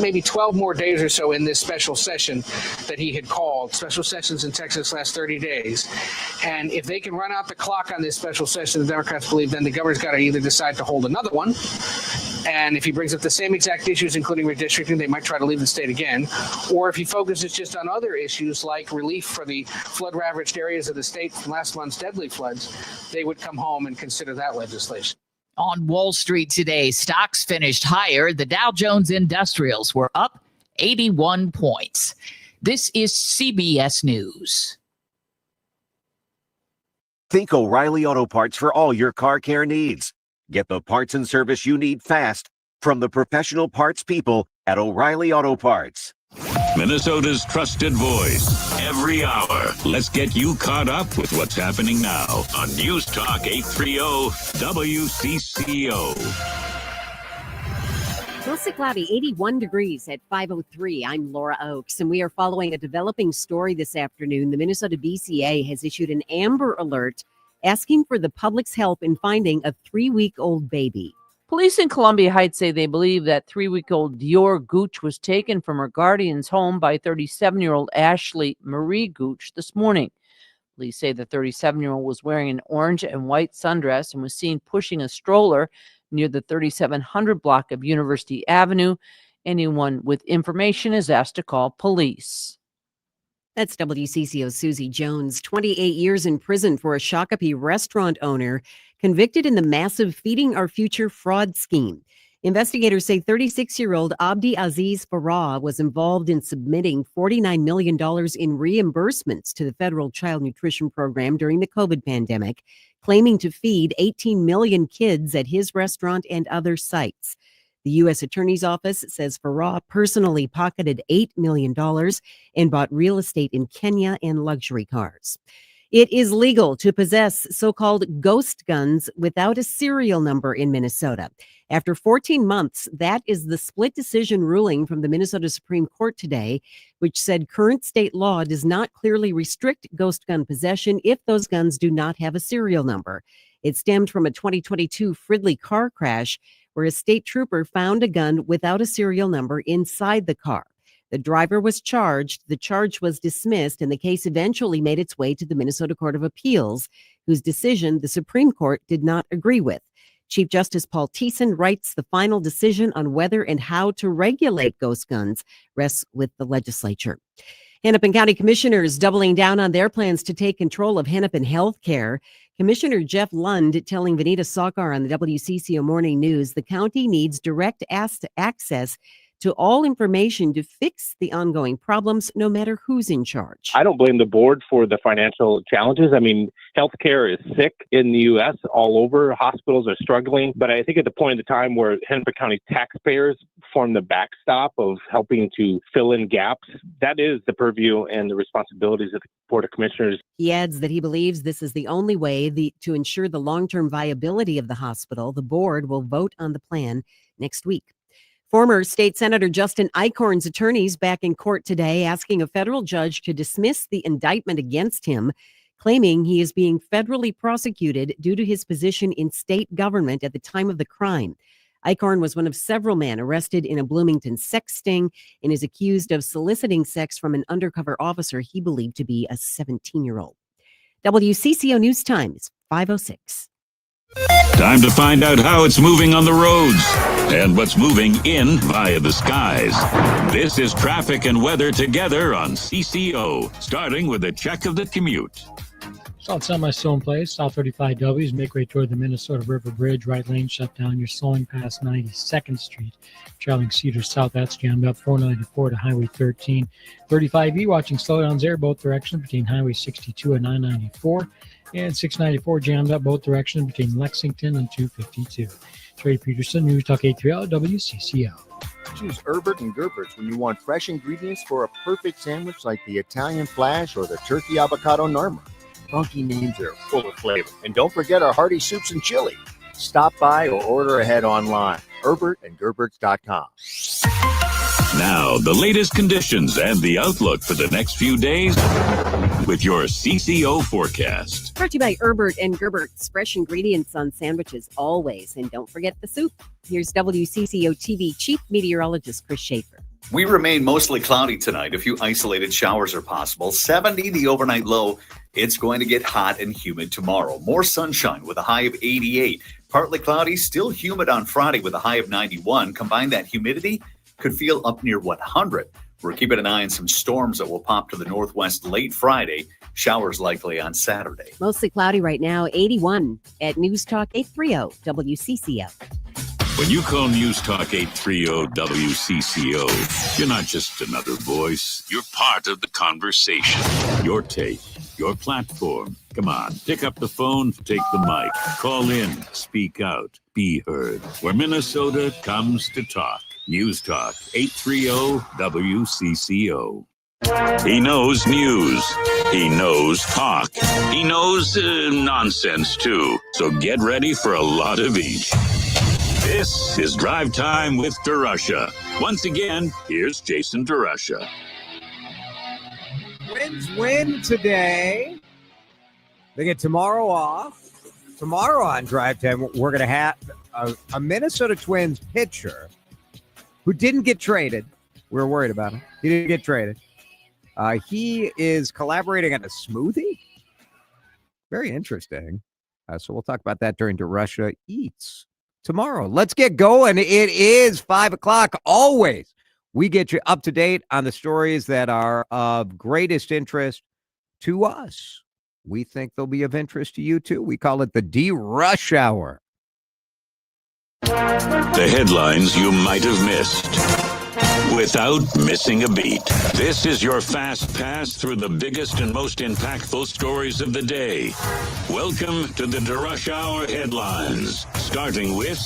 maybe 12 more days or so in this special session that he had called. Special sessions in Texas last 30 days. And if they can run out the clock on this special session, the Democrats believe then the governor's got to either decide to hold another one. And if he brings up the same exact issues, including redistricting, they might try to leave the state again. Or if he focuses just on other issues like relief for the flood-ravaged areas of the state from last month's deadly floods, they would come home and consider that legislation. On Wall Street today, stocks finished higher. The Dow Jones Industrials were up 81 points. This is CBS News. Think O'Reilly Auto Parts for all your car care needs. Get the parts and service you need fast from the professional parts people at O'Reilly Auto Parts. Minnesota's trusted voice every hour. Let's get you caught up with what's happening now on News Talk 830 WCCO. Mostly cloudy, 81 degrees at 5:03. I'm Laura Oakes, and we are following a developing story this afternoon. The Minnesota BCA has issued an Amber Alert asking for the public's help in finding a 3-week-old baby. Police in Columbia Heights say they believe that 3-week-old Dior Gooch was taken from her guardian's home by 37-year-old Ashley Marie Gooch this morning. Police say the 37-year-old was wearing an orange and white sundress and was seen pushing a stroller near the 3700 block of University Avenue. Anyone with information is asked to call police. That's WCCO's Susie Jones, 28 years in prison for a Shakopee restaurant owner convicted in the massive Feeding Our Future fraud scheme. Investigators say 36-year-old Abdi Aziz Farah was involved in submitting $49 million in reimbursements to the federal child nutrition program during the COVID pandemic, claiming to feed 18 million kids at his restaurant and other sites. The U.S. Attorney's Office says Farah personally pocketed $8 million and bought real estate in Kenya and luxury cars. It is legal to possess so-called ghost guns without a serial number in Minnesota. After 14 months, that is the split decision ruling from the Minnesota Supreme Court today, which said current state law does not clearly restrict ghost gun possession if those guns do not have a serial number. It stemmed from a 2022 Fridley car crash where a state trooper found a gun without a serial number inside the car. The driver was charged, the charge was dismissed, and the case eventually made its way to the Minnesota Court of Appeals, whose decision the Supreme Court did not agree with. Chief Justice Paul Thiessen writes the final decision on whether and how to regulate ghost guns rests with the legislature. Hennepin County commissioners doubling down on their plans to take control of Hennepin healthcare. Commissioner Jeff Lund telling Vanita Sakar on the WCCO Morning News the county needs direct access to all information to fix the ongoing problems, no matter who's in charge. I don't blame the board for the financial challenges. I mean, healthcare is sick in the U.S. all over. Hospitals are struggling. But I think at the point in the time where Hennepin County taxpayers form the backstop of helping to fill in gaps. That is the purview and the responsibilities of the Board of Commissioners. He adds that he believes this is the only way to ensure the long-term viability of the hospital. The board will vote on the plan next week. Former State Senator Justin Eichhorn's attorneys back in court today asking a federal judge to dismiss the indictment against him, claiming he is being federally prosecuted due to his position in state government at the time of the crime. Eichhorn was one of several men arrested in a Bloomington sex sting and is accused of soliciting sex from an undercover officer he believed to be a 17-year-old. WCCO News Time is 5:06. Time to find out how it's moving on the roads and what's moving in via the skies. This is traffic and weather together on CCO, starting with a check of the commute. South semi-still in place. South 35Ws make way toward the Minnesota River Bridge. Right lane shut down. You're slowing past 92nd Street. Traveling Cedar South, that's jammed up. 494 to Highway 13. 35E watching slowdowns there both directions between Highway 62 and 994. And 694 jammed up both directions between Lexington and 252. Trey Peterson, News Talk 830 WCCO. Choose Herbert and Gerbert's when you want fresh ingredients for a perfect sandwich like the Italian Flash or the Turkey Avocado Norma. Funky names are full of flavor. And don't forget our hearty soups and chili. Stop by or order ahead online. HerbertandGerberts.com. Now, the latest conditions and the outlook for the next few days with your CCO forecast. Brought to you by Herbert and Gerbert's, fresh ingredients on sandwiches always. And don't forget the soup. Here's WCCO TV Chief Meteorologist Chris Schaefer. We remain mostly cloudy tonight. A few isolated showers are possible. 70 the overnight low. It's going to get hot and humid tomorrow. More sunshine with a high of 88. Partly cloudy, still humid on Friday with a high of 91. Combine that humidity, could feel up near 100. We're keeping an eye on some storms that will pop to the northwest late Friday. Showers likely on Saturday. Mostly cloudy right now, 81 at News Talk 830 WCCO. When you call News Talk 830 WCCO, you're not just another voice. You're part of the conversation. Your take, your platform. Come on, pick up the phone, take the mic, call in, speak out, be heard. Where Minnesota comes to talk. News Talk 830 WCCO. He knows news. He knows talk. He knows nonsense too. So get ready for a lot of each. This is Drive Time with DeRusha. Once again, here's Jason DeRusha. Twins win today. They get tomorrow off. Tomorrow on Drive Time, we're going to have a Minnesota Twins pitcher who didn't get traded. We were worried about him. He didn't get traded. He is collaborating on a smoothie. Very interesting. So we'll talk about that during DeRusha Eats tomorrow. Let's get going. It is 5 o'clock. Always, we get you up to date on the stories that are of greatest interest to us. We think they'll be of interest to you, too. We call it the DeRUSH Hour. The headlines you might have missed without missing a beat. This is your fast pass through the biggest and most impactful stories of the day. Welcome to the DeRUSH Hour headlines, starting with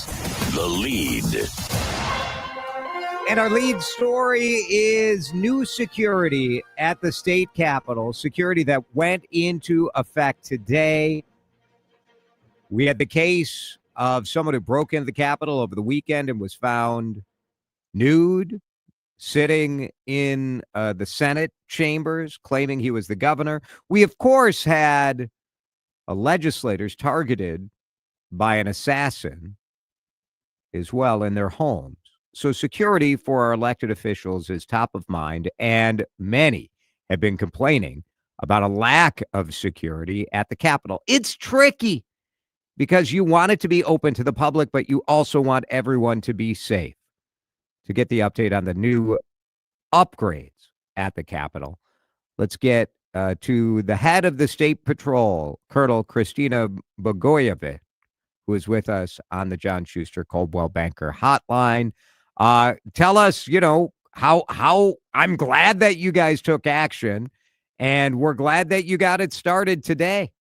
The Lead. And our lead story is new security at the state capitol, security that went into effect today. We had the case of someone who broke into the Capitol over the weekend and was found nude, sitting in the Senate chambers, claiming he was the governor. We, of course, had legislators targeted by an assassin as well in their homes. So security for our elected officials is top of mind, and many have been complaining about a lack of security at the Capitol. It's tricky, because you want it to be open to the public, but you also want everyone to be safe. To get the update on the new upgrades at the Capitol, let's get to the head of the State Patrol, Colonel Christina Bogoyevich, who is with us on the John Schuster Coldwell Banker Hotline. Tell us, how I'm glad that you guys took action, and we're glad that you got it started today.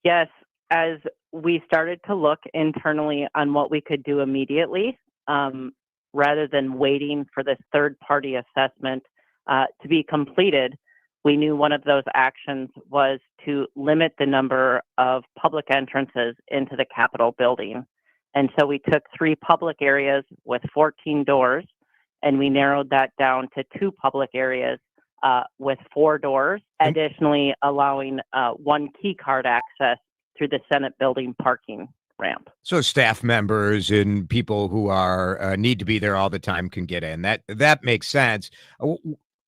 Yes, as we started to look internally on what we could do immediately, rather than waiting for this third-party assessment to be completed, we knew one of those actions was to limit the number of public entrances into the Capitol building. And so we took 3 public areas with 14 doors, and we narrowed that down to 2 public areas with 4 doors, additionally allowing 1 key card access through the Senate building parking ramp. So staff members and people who are need to be there all the time can get in. That makes sense.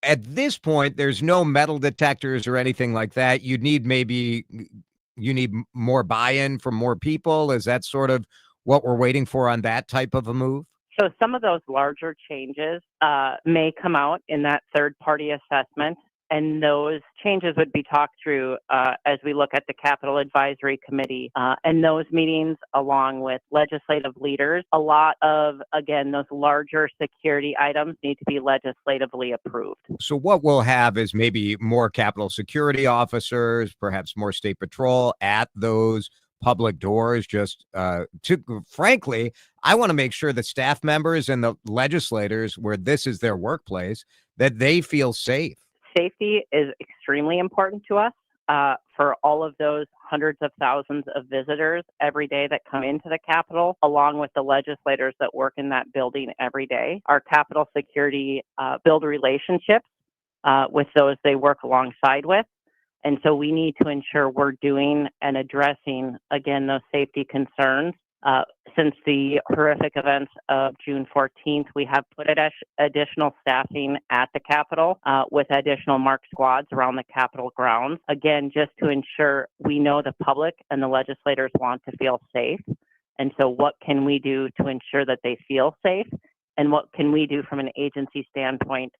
At this point, there's no metal detectors or anything like that. You need more buy-in from more people. Is that sort of what we're waiting for on that type of a move? So some of those larger changes may come out in that third-party assessment, and those changes would be talked through as we look at the Capitol Advisory Committee and those meetings along with legislative leaders. A lot of, again, those larger security items need to be legislatively approved. So what we'll have is maybe more Capitol security officers, perhaps more state patrol at those public doors. Frankly, I want to make sure the staff members and the legislators, where this is their workplace, that they feel safe. Safety is extremely important to us for all of those hundreds of thousands of visitors every day that come into the Capitol, along with the legislators that work in that building every day. Our Capitol security build relationships with those they work alongside with. And so we need to ensure we're doing and addressing, again, those safety concerns. Since the horrific events of June 14th, we have put additional staffing at the Capitol with additional MARC squads around the Capitol grounds. Again, just to ensure we know the public and the legislators want to feel safe. And so what can we do to ensure that they feel safe? And what can we do from an agency standpoint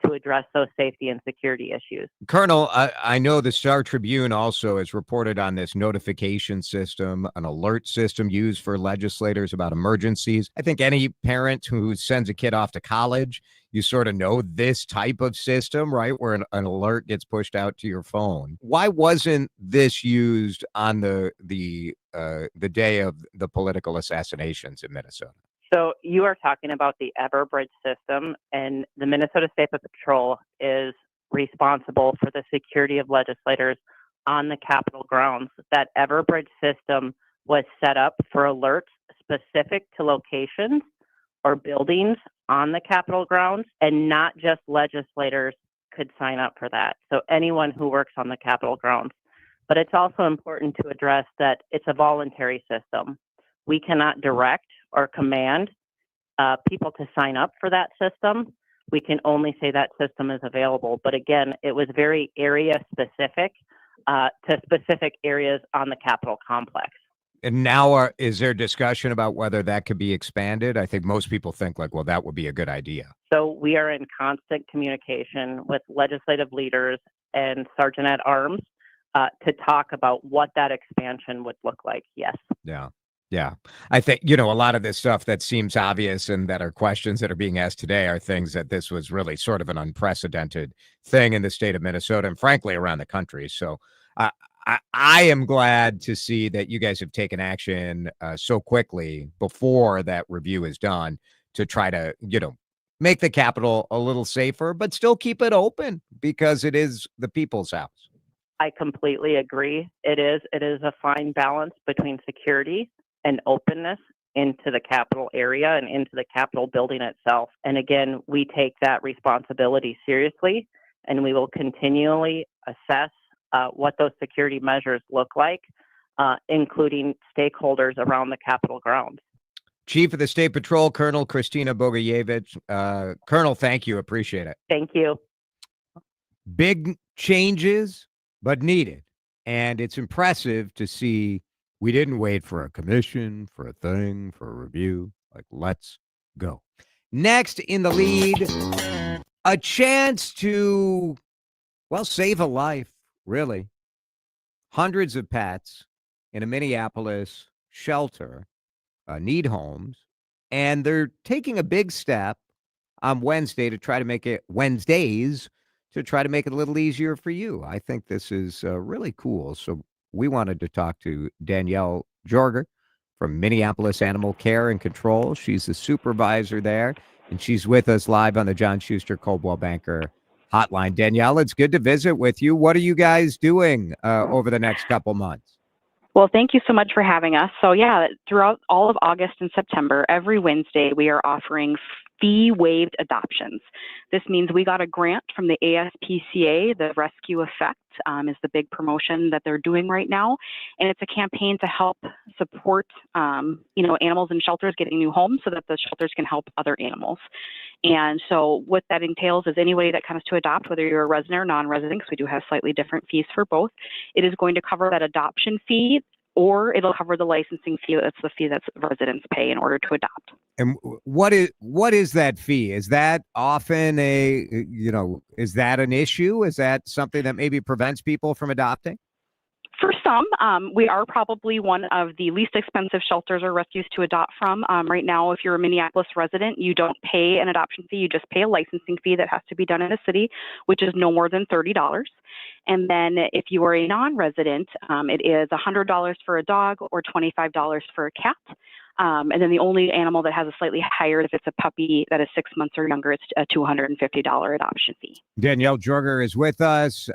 to address those safety and security issues? Colonel, I know the Star Tribune also has reported on this notification system, an alert system used for legislators about emergencies. I think any parent who sends a kid off to college, you sort of know this type of system, right, where an alert gets pushed out to your phone. Why wasn't this used on the day of the political assassinations in Minnesota? So you are talking about the Everbridge system, and the Minnesota State Patrol is responsible for the security of legislators on the Capitol grounds. That Everbridge system was set up for alerts specific to locations or buildings on the Capitol grounds, and not just legislators could sign up for that. So anyone who works on the Capitol grounds. But it's also important to address that it's a voluntary system. We cannot direct or command people to sign up for that system. We can only say that system is available. But again, it was very area specific to specific areas on the Capitol complex. And now is there discussion about whether that could be expanded? I think most people think like, well, that would be a good idea. So we are in constant communication with legislative leaders and Sergeant at Arms to talk about what that expansion would look like. Yes. Yeah. I think, a lot of this stuff that seems obvious and that are questions that are being asked today are things that this was really sort of an unprecedented thing in the state of Minnesota and frankly around the country. So I am glad to see that you guys have taken action so quickly before that review is done to try to, make the Capitol a little safer, but still keep it open because it is the people's house. I completely agree. It is a fine balance between security and openness into the Capitol area and into the Capitol building itself. And again, we take that responsibility seriously, and we will continually assess what those security measures look like, including stakeholders around the Capitol grounds. Chief of the State Patrol, Colonel Christina Bogojevich. Colonel, thank you. Appreciate it. Thank you. Big changes, but needed. And it's impressive to see we didn't wait for a commission, for a thing, for a review. Like, let's go. Next in the lead, a chance to, save a life, really. Hundreds of pets in a Minneapolis shelter need homes, and they're taking a big step on Wednesdays to try to make it a little easier for you. I think this is really cool. So we wanted to talk to Danielle Jorger from Minneapolis Animal Care and Control. She's the supervisor there, and she's with us live on the John Schuster Coldwell Banker Hotline. Danielle, it's good to visit with you. What are you guys doing over the next couple months? Well, thank you so much for having us. So yeah, throughout all of August and September, every Wednesday, we are offering fee-waived adoptions. This means we got a grant from the ASPCA. The Rescue Effect is the big promotion that they're doing right now. And it's a campaign to help support, animals in shelters getting new homes so that the shelters can help other animals. And so what that entails is anybody that comes to adopt, whether you're a resident or non-resident, because we do have slightly different fees for both, it is going to cover that adoption fee, or it'll cover the licensing fee. That's the fee that residents pay in order to adopt. And what is that fee? Is that often is that an issue? Is that something that maybe prevents people from adopting? For some, we are probably one of the least expensive shelters or rescues to adopt from. Right now, if you're a Minneapolis resident, you don't pay an adoption fee. You just pay a licensing fee that has to be done in a city, which is no more than $30. And then if you are a non-resident, it is $100 for a dog or $25 for a cat. And then the only animal that has a slightly higher, if it's a puppy that is 6 months or younger, it's a $250 adoption fee. Danielle Jorger is with us,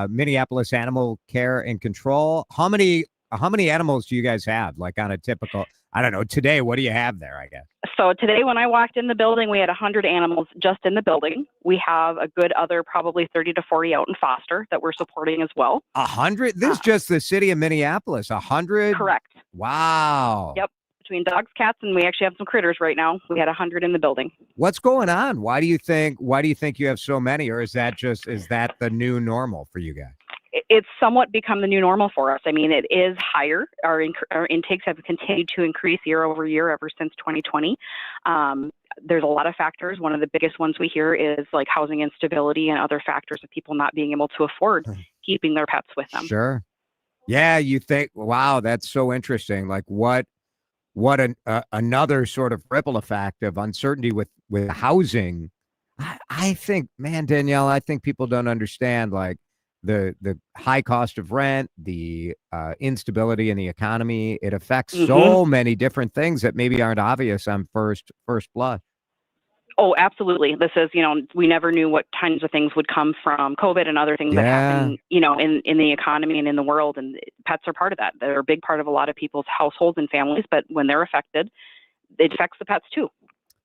Minneapolis Animal Care and Control. How many animals do you guys have? Like on a typical, I don't know, today, what do you have there, I guess? So today when I walked in the building, we had 100 animals just in the building. We have a good other probably 30 to 40 out in foster that we're supporting as well. 100? This is just the city of Minneapolis, 100? Correct. Wow. Yep. Between dogs, cats, and we actually have some critters right now. We had 100 in the building. What's going on? Why do you think you have so many, or is that the new normal for you guys? It's somewhat become the new normal for us. I mean, it is higher. Our intakes have continued to increase year over year ever since 2020. There's a lot of factors. One of the biggest ones we hear is like housing instability and other factors of people not being able to afford keeping their pets with them. Sure. Yeah, you think, wow, that's so interesting. Like another sort of ripple effect of uncertainty with housing. I think, man, Danielle, I think people don't understand like the high cost of rent, the instability in the economy. It affects so many different things that maybe aren't obvious on first blush. Oh, absolutely. This is, we never knew what kinds of things would come from COVID and other things that happen, in the economy and in the world. And pets are part of that. They're a big part of a lot of people's households and families. But when they're affected, it affects the pets too.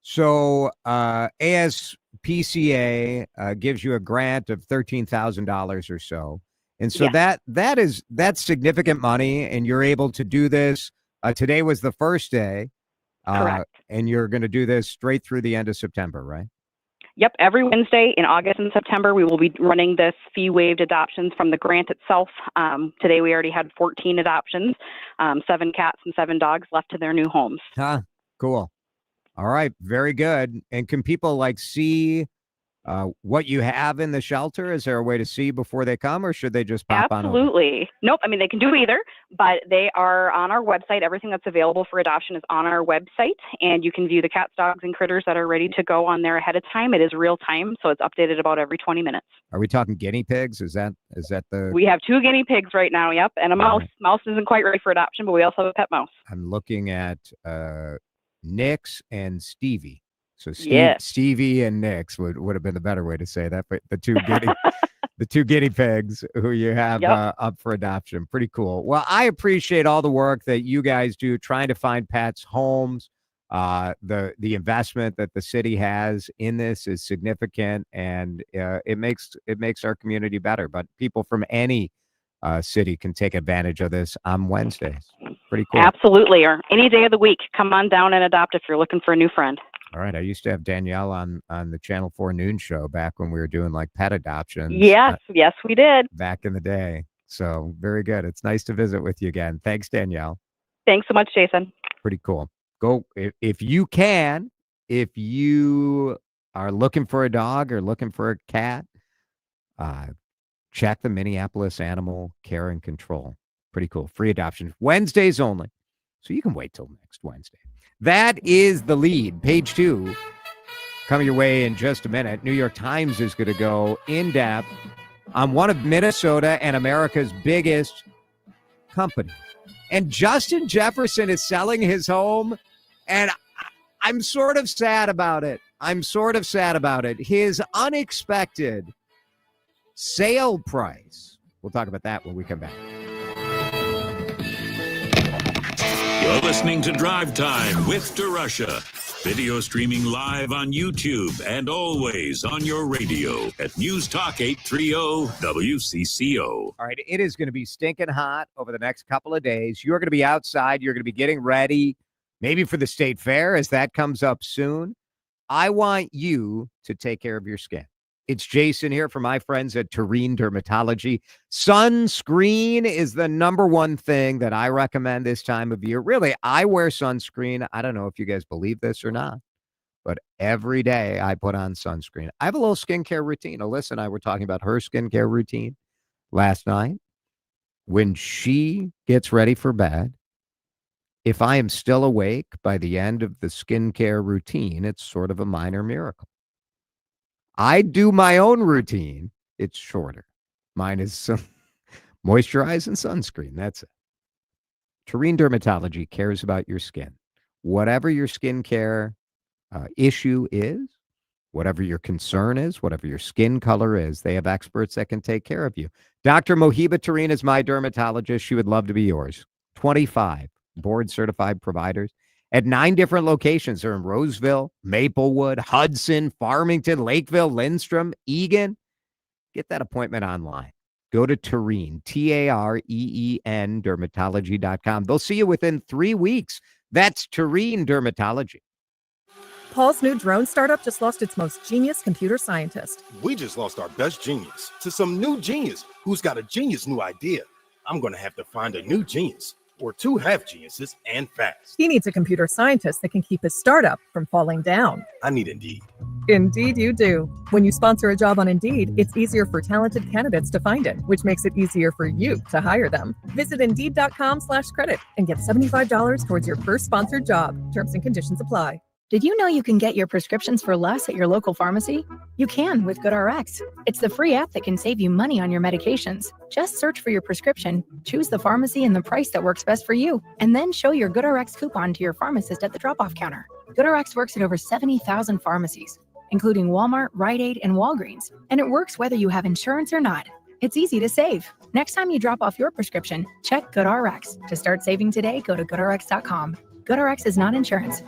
So ASPCA gives you a grant of $13,000 or so. And so that's significant money. And you're able to do this. Today was the first day. Correct. And you're going to do this straight through the end of September, right? Yep. Every Wednesday in August and September, we will be running this fee-waived adoptions from the grant itself. Today, we already had 14 adoptions, 7 cats and 7 dogs left to their new homes. Cool. All right. Very good. And can people see what you have in the shelter? Is there a way to see before they come, or should they just pop on over? Absolutely. Nope. I mean, they can do either, but they are on our website. Everything that's available for adoption is on our website, and you can view the cats, dogs, and critters that are ready to go on there ahead of time. It is real time, so it's updated about every 20 minutes. Are we talking guinea pigs? Is that the? We have 2 guinea pigs right now. Yep, and a mouse. Mouse isn't quite ready for adoption, but we also have a pet mouse. I'm looking at Nix and Stevie. So Stevie and Nix would have been the better way to say that, but the two guinea pigs who you have up for adoption. Pretty cool. Well, I appreciate all the work that you guys do trying to find pets homes. The investment that the city has in this is significant, and it makes our community better. But people from any city can take advantage of this on Wednesdays. Pretty cool. Absolutely, or any day of the week. Come on down and adopt if you're looking for a new friend. All right. I used to have Danielle on the Channel 4 noon show back when we were doing pet adoptions. Yes, we did. Back in the day. So very good. It's nice to visit with you again. Thanks, Danielle. Thanks so much, Jason. Pretty cool. Go if you are looking for a dog or looking for a cat, check the Minneapolis Animal Care and Control. Pretty cool. Free adoption. Wednesdays only. So you can wait till next Wednesday. That is The Lead, page 2. Coming your way in just a minute. New York Times is going to go in depth on one of Minnesota and America's biggest companies. And Justin Jefferson is selling his home, and I'm sort of sad about it. His unexpected sale price. We'll talk about that when we come back. You're listening to Drive Time with DeRUSH. Video streaming live on YouTube and always on your radio at News Talk 830 WCCO. All right, it is going to be stinking hot over the next couple of days. You're going to be outside. You're going to be getting ready, maybe for the state fair as that comes up soon. I want you to take care of your skin. It's Jason here from my friends at Terrene Dermatology. Sunscreen is the number one thing that I recommend this time of year. Really, I wear sunscreen. I don't know if you guys believe this or not, but every day I put on sunscreen. I have a little skincare routine. Alyssa and I were talking about her skincare routine last night. When she gets ready for bed, if I am still awake by the end of the skincare routine, it's sort of a minor miracle. I do my own routine. It's shorter. Mine is some moisturize and sunscreen. That's it. Terrene Dermatology cares about your skin. Whatever your skincare issue is, whatever your concern is, whatever your skin color is, they have experts that can take care of you. Dr. Mohiba Terrene is my dermatologist. She would love to be yours. 25 board-certified providers at 9 different locations. They're in Roseville, Maplewood, Hudson, Farmington, Lakeville, Lindstrom, Eagan. Get that appointment online. Go to Terrene, Tareen, dermatology.com. They'll see you within 3 weeks. That's Terrene Dermatology. Paul's new drone startup just lost its most genius computer scientist. We just lost our best genius to some new genius who's got a genius new idea. I'm going to have to find a new genius. Or 2 half geniuses and fast. He needs a computer scientist that can keep his startup from falling down. I need Indeed. Indeed you do. When you sponsor a job on Indeed, it's easier for talented candidates to find it, which makes it easier for you to hire them. Visit Indeed.com/credit and get $75 towards your first sponsored job. Terms and conditions apply. Did you know you can get your prescriptions for less at your local pharmacy? You can with GoodRx. It's the free app that can save you money on your medications. Just search for your prescription, choose the pharmacy and the price that works best for you, and then show your GoodRx coupon to your pharmacist at the drop-off counter. GoodRx works at over 70,000 pharmacies, including Walmart, Rite Aid, and Walgreens, and it works whether you have insurance or not. It's easy to save. Next time you drop off your prescription, check GoodRx. To start saving today, go to GoodRx.com. GoodRx is not insurance.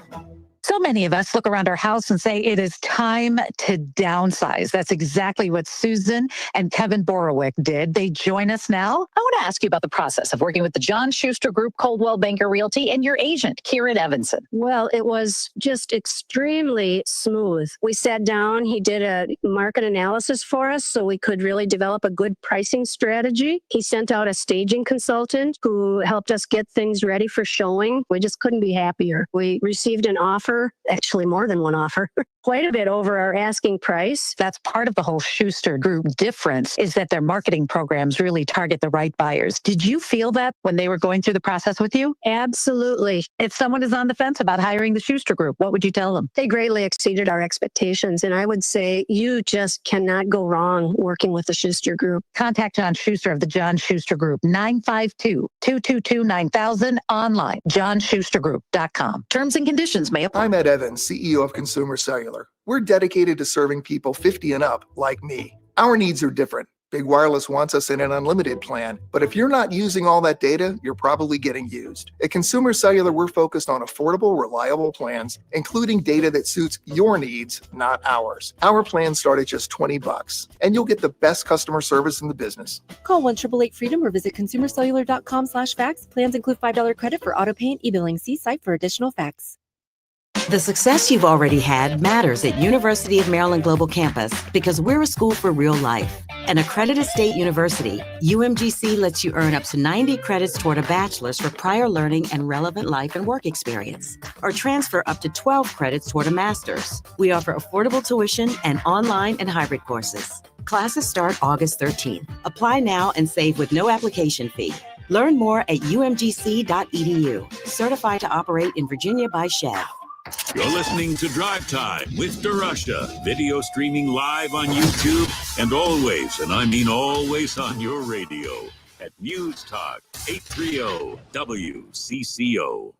So many of us look around our house and say it is time to downsize. That's exactly what Susan and Kevin Borowick did. They join us now. I want to ask you about the process of working with the John Schuster Group, Coldwell Banker Realty, and your agent, Kieran Evanson. Well, it was just extremely smooth. We sat down, he did a market analysis for us so we could really develop a good pricing strategy. He sent out a staging consultant who helped us get things ready for showing. We just couldn't be happier. We received an offer, actually more than one offer, quite a bit over our asking price. That's part of the whole Schuster Group difference, is that their marketing programs really target the right buyers. Did you feel that when they were going through the process with you? Absolutely. If someone is on the fence about hiring the Schuster Group, what would you tell them? They greatly exceeded our expectations, and I would say you just cannot go wrong working with the Schuster Group. Contact John Schuster of the John Schuster Group, 952-222-9000, online, johnschustergroup.com. Terms and conditions may apply. I'm Ed Evans, CEO of Consumer Cellular. We're dedicated to serving people 50 and up, like me. Our needs are different. Big Wireless wants us in an unlimited plan, but if you're not using all that data, you're probably getting used. At Consumer Cellular, we're focused on affordable, reliable plans, including data that suits your needs, not ours. Our plans start at just $20, and you'll get the best customer service in the business. Call 1-888-FREEDOM or visit consumercellular.com/facts. Plans include $5 credit for auto pay and e-billing. See site for additional facts. The success you've already had matters at University of Maryland Global Campus because we're a school for real life. An accredited state university, UMGC lets you earn up to 90 credits toward a bachelor's for prior learning and relevant life and work experience, or transfer up to 12 credits toward a master's. We offer affordable tuition and online and hybrid courses. Classes start August 13th. Apply now and save with no application fee. Learn more at umgc.edu. Certified to operate in Virginia by Chev. You're listening to Drive Time with DeRUSH, video streaming live on YouTube and always, and I mean always, on your radio at News Talk 830 WCCO.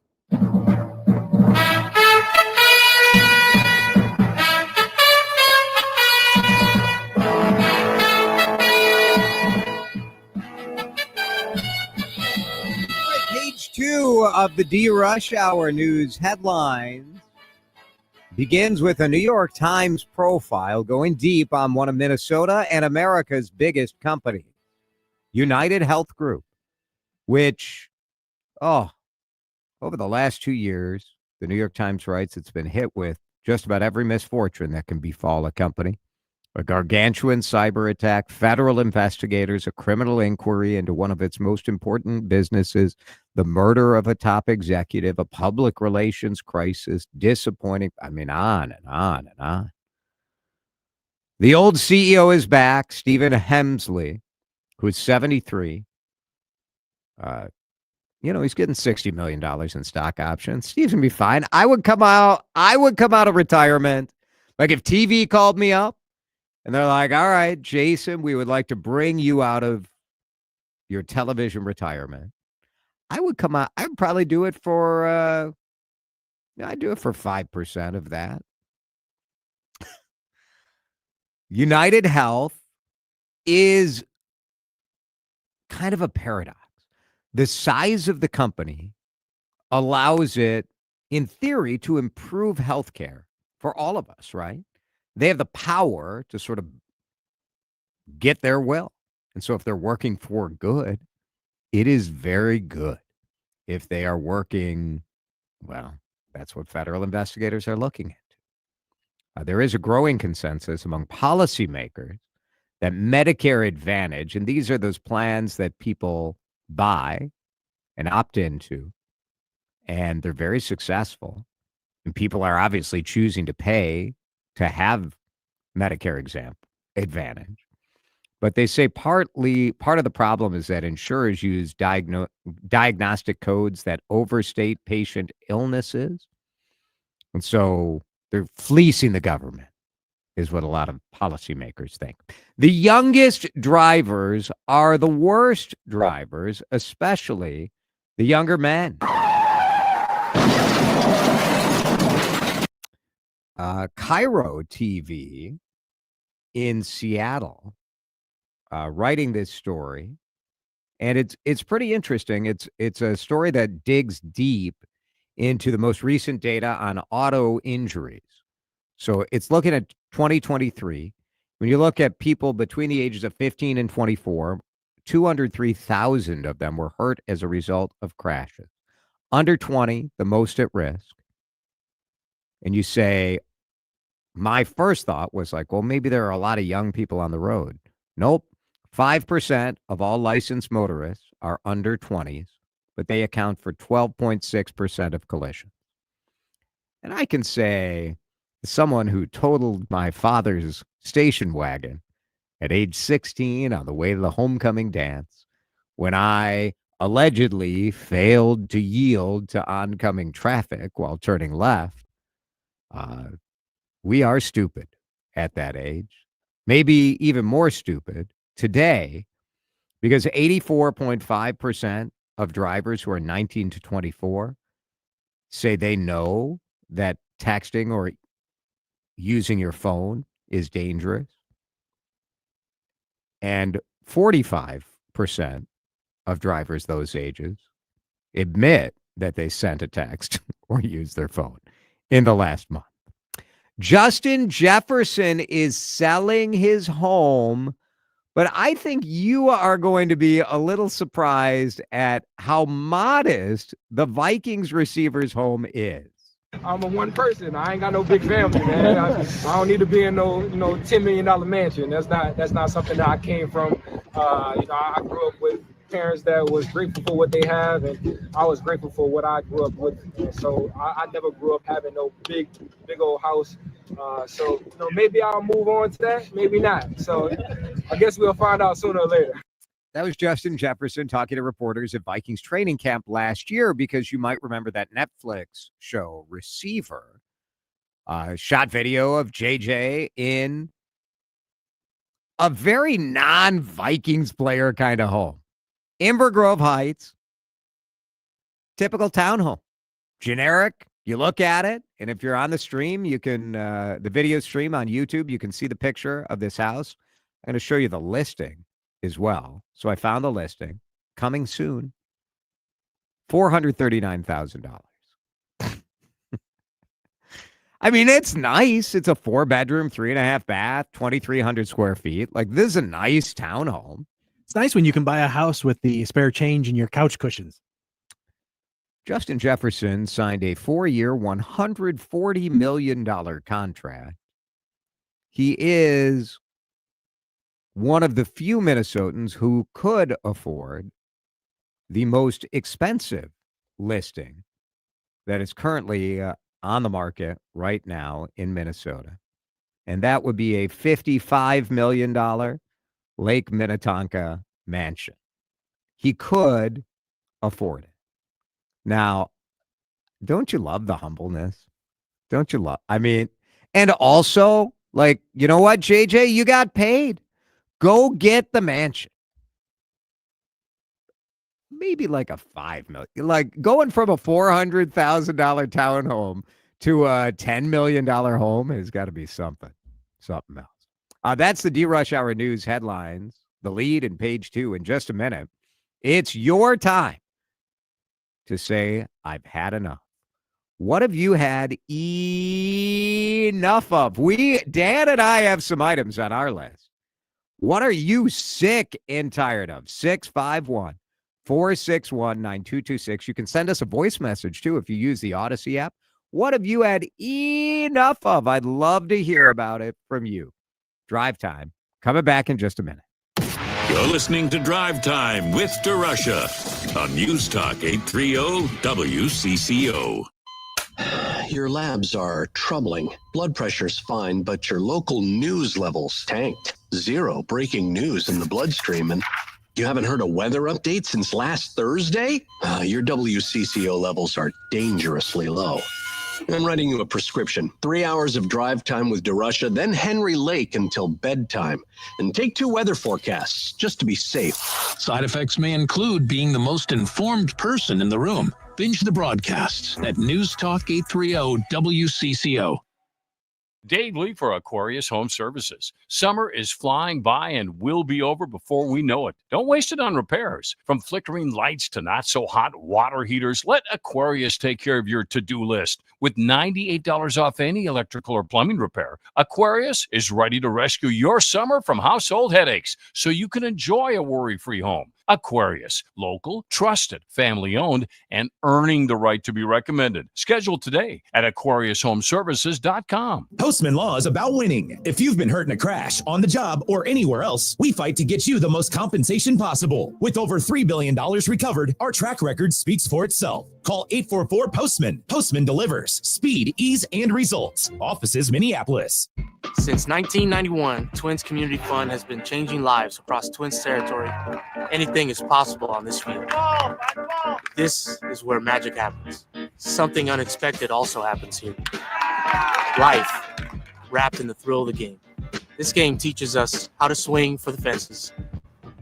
Page 2 of the DeRUSH Hour news headlines begins with a New York Times profile going deep on one of Minnesota and America's biggest companies, United Health Group, which, over the last 2 years, the New York Times writes it's been hit with just about every misfortune that can befall a company. A gargantuan cyber attack, federal investigators, a criminal inquiry into one of its most important businesses, the murder of a top executive, a public relations crisis, disappointing. I mean, on and on and on. The old CEO is back, Stephen Hemsley, who's 73. He's getting $60 million in stock options. Steve's gonna be fine. I would come out of retirement. Like if TV called me up, and they're like, all right, Jason, we would like to bring you out of your television retirement. I would come out. I would probably do it for, I'd do it for 5% of that. United Health is kind of a paradox. The size of the company allows it, in theory, to improve healthcare for all of us, right? They have the power to sort of get their will. And so if they're working for good, it is very good. If they are working, well, that's what federal investigators are looking at. There is a growing consensus among policymakers that Medicare Advantage, and these are those plans that people buy and opt into, and they're very successful. And people are obviously choosing to pay to have Medicare Advantage. But they say part of the problem is that insurers use diagnostic codes that overstate patient illnesses. And so they're fleecing the government, is what a lot of policymakers think. The youngest drivers are the worst drivers, especially the younger men. Cairo TV in Seattle writing this story, and it's pretty interesting. It's a story that digs deep into the most recent data on auto injuries. So it's looking at 2023. When you look at people between the ages of 15 and 24, 203,000 of them were hurt as a result of crashes. Under 20, the most at risk. And you say, my first thought was like, well, maybe there are a lot of young people on the road. Nope. 5% of all licensed motorists are under 20s, but they account for 12.6% of collisions. And I can say, someone who totaled my father's station wagon at age 16 on the way to the homecoming dance, when I allegedly failed to yield to oncoming traffic while turning left, we are stupid at that age, maybe even more stupid today, because 84.5% of drivers who are 19 to 24 say they know that texting or using your phone is dangerous. And 45% of drivers those ages admit that they sent a text or used their phone in the last month. Justin Jefferson is selling his home, but I think you are going to be a little surprised at how modest the Vikings receiver's home is. I'm a one person. I ain't got no big family, man. I don't need to be in no, $10 million mansion. That's not something that I came from. I grew up with parents that was grateful for what they have, and I was grateful for what I grew up with. And so I never grew up having no big old house. So maybe I'll move on to that, maybe not. So I guess we'll find out sooner or later. That was Justin Jefferson talking to reporters at Vikings training camp last year, because you might remember that Netflix show Receiver shot video of JJ in a very non-Vikings player kind of home. Inver Grove Heights, typical townhome. Generic, you look at it, and if you're on the stream, you can, the video stream on YouTube, you can see the picture of this house. I'm going to show you the listing as well. So I found the listing. Coming soon. $439,000. I mean, it's nice. It's a 4-bedroom, 3.5 bath, 2,300 square feet. Like, this is a nice townhome. It's nice when you can buy a house with the spare change in your couch cushions. Justin Jefferson signed a 4-year, $140 million contract. He is one of the few Minnesotans who could afford the most expensive listing that is currently on the market right now in Minnesota. And that would be a $55 million Lake Minnetonka mansion. He could afford it. Now, don't you love the humbleness? Don't you love? I mean, and also, like, you know what, JJ? You got paid. Go get the mansion. Maybe like a $5 million. Like, going from a $400,000 townhome to a $10 million home has got to be something else. That's the DeRUSH Hour News headlines, the lead and page 2. In just a minute, it's your time to say, I've had enough. What have you had enough of? Dan and I have some items on our list. What are you sick and tired of? 651-461-9226. You can send us a voice message, too, if you use the Odyssey app. What have you had enough of? I'd love to hear about it from you. Drive Time. Coming back in just a minute. You're listening to Drive Time with DeRusha on News Talk 830 WCCO. Your labs are troubling. Blood pressure's fine, but your local news levels tanked. 0 breaking news in the bloodstream, and you haven't heard a weather update since last Thursday? Your WCCO levels are dangerously low. I'm writing you a prescription. 3 hours of drive time with DeRusha, then Henry Lake until bedtime. And take 2 weather forecasts, just to be safe. Side effects may include being the most informed person in the room. Binge the broadcasts at News Talk 830 WCCO. Daily for Aquarius Home Services. Summer is flying by and will be over before we know it. Don't waste it on repairs. From flickering lights to not so hot water heaters, let Aquarius take care of your to-do list. With $98 off any electrical or plumbing repair, Aquarius is ready to rescue your summer from household headaches so you can enjoy a worry-free home. Aquarius, local, trusted, family-owned, and earning the right to be recommended. Schedule today at AquariusHomeservices.com. Postman Law is about winning. If you've been hurt in a crash, on the job, or anywhere else, we fight to get you the most compensation possible. With over $3 billion recovered, our track record speaks for itself. Call 844-POSTMAN. Postman delivers. Speed, ease, and results. Offices, Minneapolis. Since 1991, Twins Community Fund has been changing lives across Twins territory. Anything is possible on this field. This is where magic happens. Something unexpected also happens here. Life, wrapped in the thrill of the game. This game teaches us how to swing for the fences,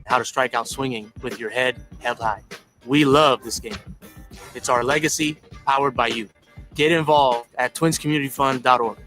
how to strike out swinging with your head held high. We love this game. It's our legacy, powered by you. Get involved at twinscommunityfund.org.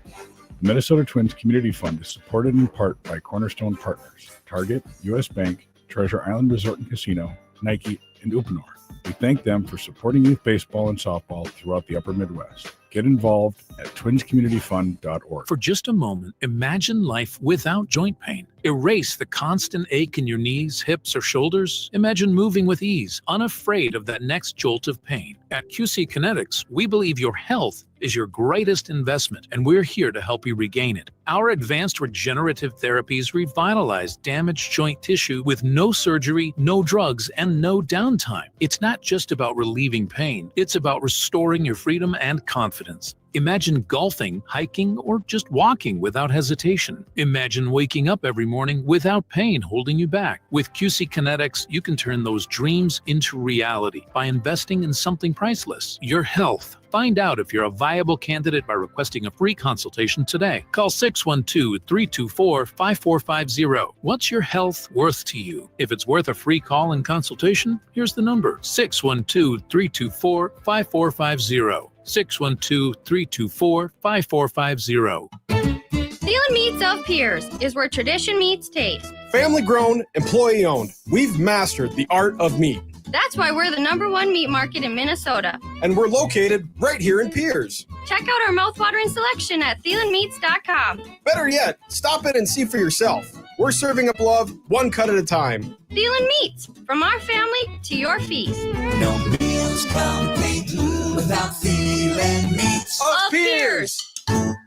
Minnesota Twins Community Fund is supported in part by Cornerstone Partners, Target, U.S. Bank, Treasure Island Resort and Casino, Nike, and Uponor. We thank them for supporting youth baseball and softball throughout the upper Midwest. Get involved at twinscommunityfund.org. For just a moment, imagine life without joint pain. Erase the constant ache in your knees, hips, or shoulders. Imagine moving with ease, unafraid of that next jolt of pain. At QC Kinetics, we believe your health is your greatest investment, and we're here to help you regain it. Our advanced regenerative therapies revitalize damaged joint tissue with no surgery, no drugs, and no downtime. It's not just about relieving pain. It's about restoring your freedom and confidence. Imagine golfing, hiking, or just walking without hesitation. Imagine waking up every morning without pain holding you back. With QC Kinetics, you can turn those dreams into reality by investing in something priceless, your health. Find out if you're a viable candidate by requesting a free consultation today. Call 612-324-5450. What's your health worth to you? If it's worth a free call and consultation, here's the number: 612-324-5450. 612-324-5450. Thielen Meats of Pierce is where tradition meets taste. Family grown, employee owned. We've mastered the art of meat. That's why we're the #1 meat market in Minnesota. And we're located right here in Pierce. Check out our mouthwatering selection at thielenmeats.com. Better yet, stop in and see for yourself. We're serving up love one cut at a time. Thielen Meats, from our family to your feast. No meals complete without Thielen Meats of Pierce.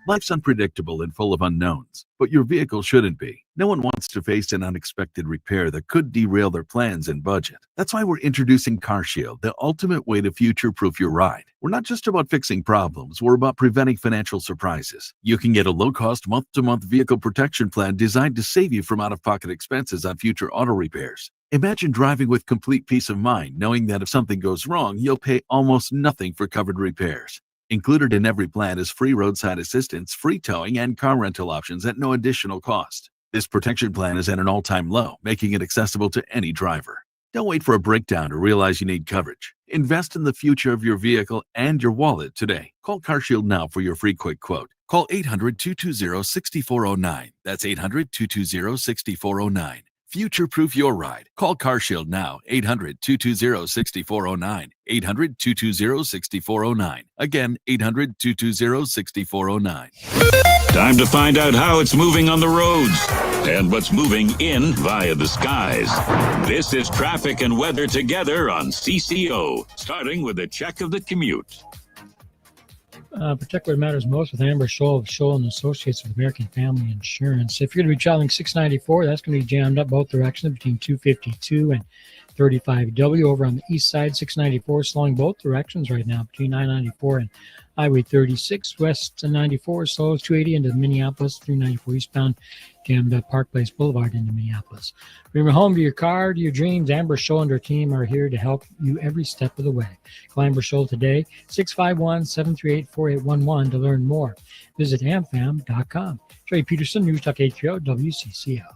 Life's unpredictable and full of unknowns, but your vehicle shouldn't be. No one wants to face an unexpected repair that could derail their plans and budget. That's why we're introducing CarShield, the ultimate way to future-proof your ride. We're not just about fixing problems, we're about preventing financial surprises. You can get a low-cost month-to-month vehicle protection plan designed to save you from out-of-pocket expenses on future auto repairs. Imagine driving with complete peace of mind, knowing that if something goes wrong, you'll pay almost nothing for covered repairs. Included in every plan is free roadside assistance, free towing, and car rental options at no additional cost. This protection plan is at an all-time low, making it accessible to any driver. Don't wait for a breakdown to realize you need coverage. Invest in the future of your vehicle and your wallet today. Call CarShield now for your free quick quote. Call 800-220-6409. That's 800-220-6409. Future-proof your ride. Call CarShield now, 800-220-6409, 800-220-6409. Again, 800-220-6409. Time to find out how it's moving on the roads and what's moving in via the skies. This is traffic and weather together on CCO, starting with a check of the commute. Particularly matters most with Amber Scholl of Scholl and Associates with American Family Insurance. If you're going to be traveling 694, that's going to be jammed up both directions between 252 and 35W. Over on the east side, 694 slowing both directions right now between 994 and Highway 36. West 94 slows 280 into Minneapolis, 394 eastbound, jammed up Park Place Boulevard into Minneapolis. From your home to your car to your dreams, Amber Scholl and her team are here to help you every step of the way. Call Amber Scholl today, 651-738-4811 to learn more. Visit amfam.com. Trey Peterson, News Talk 830 WCCO.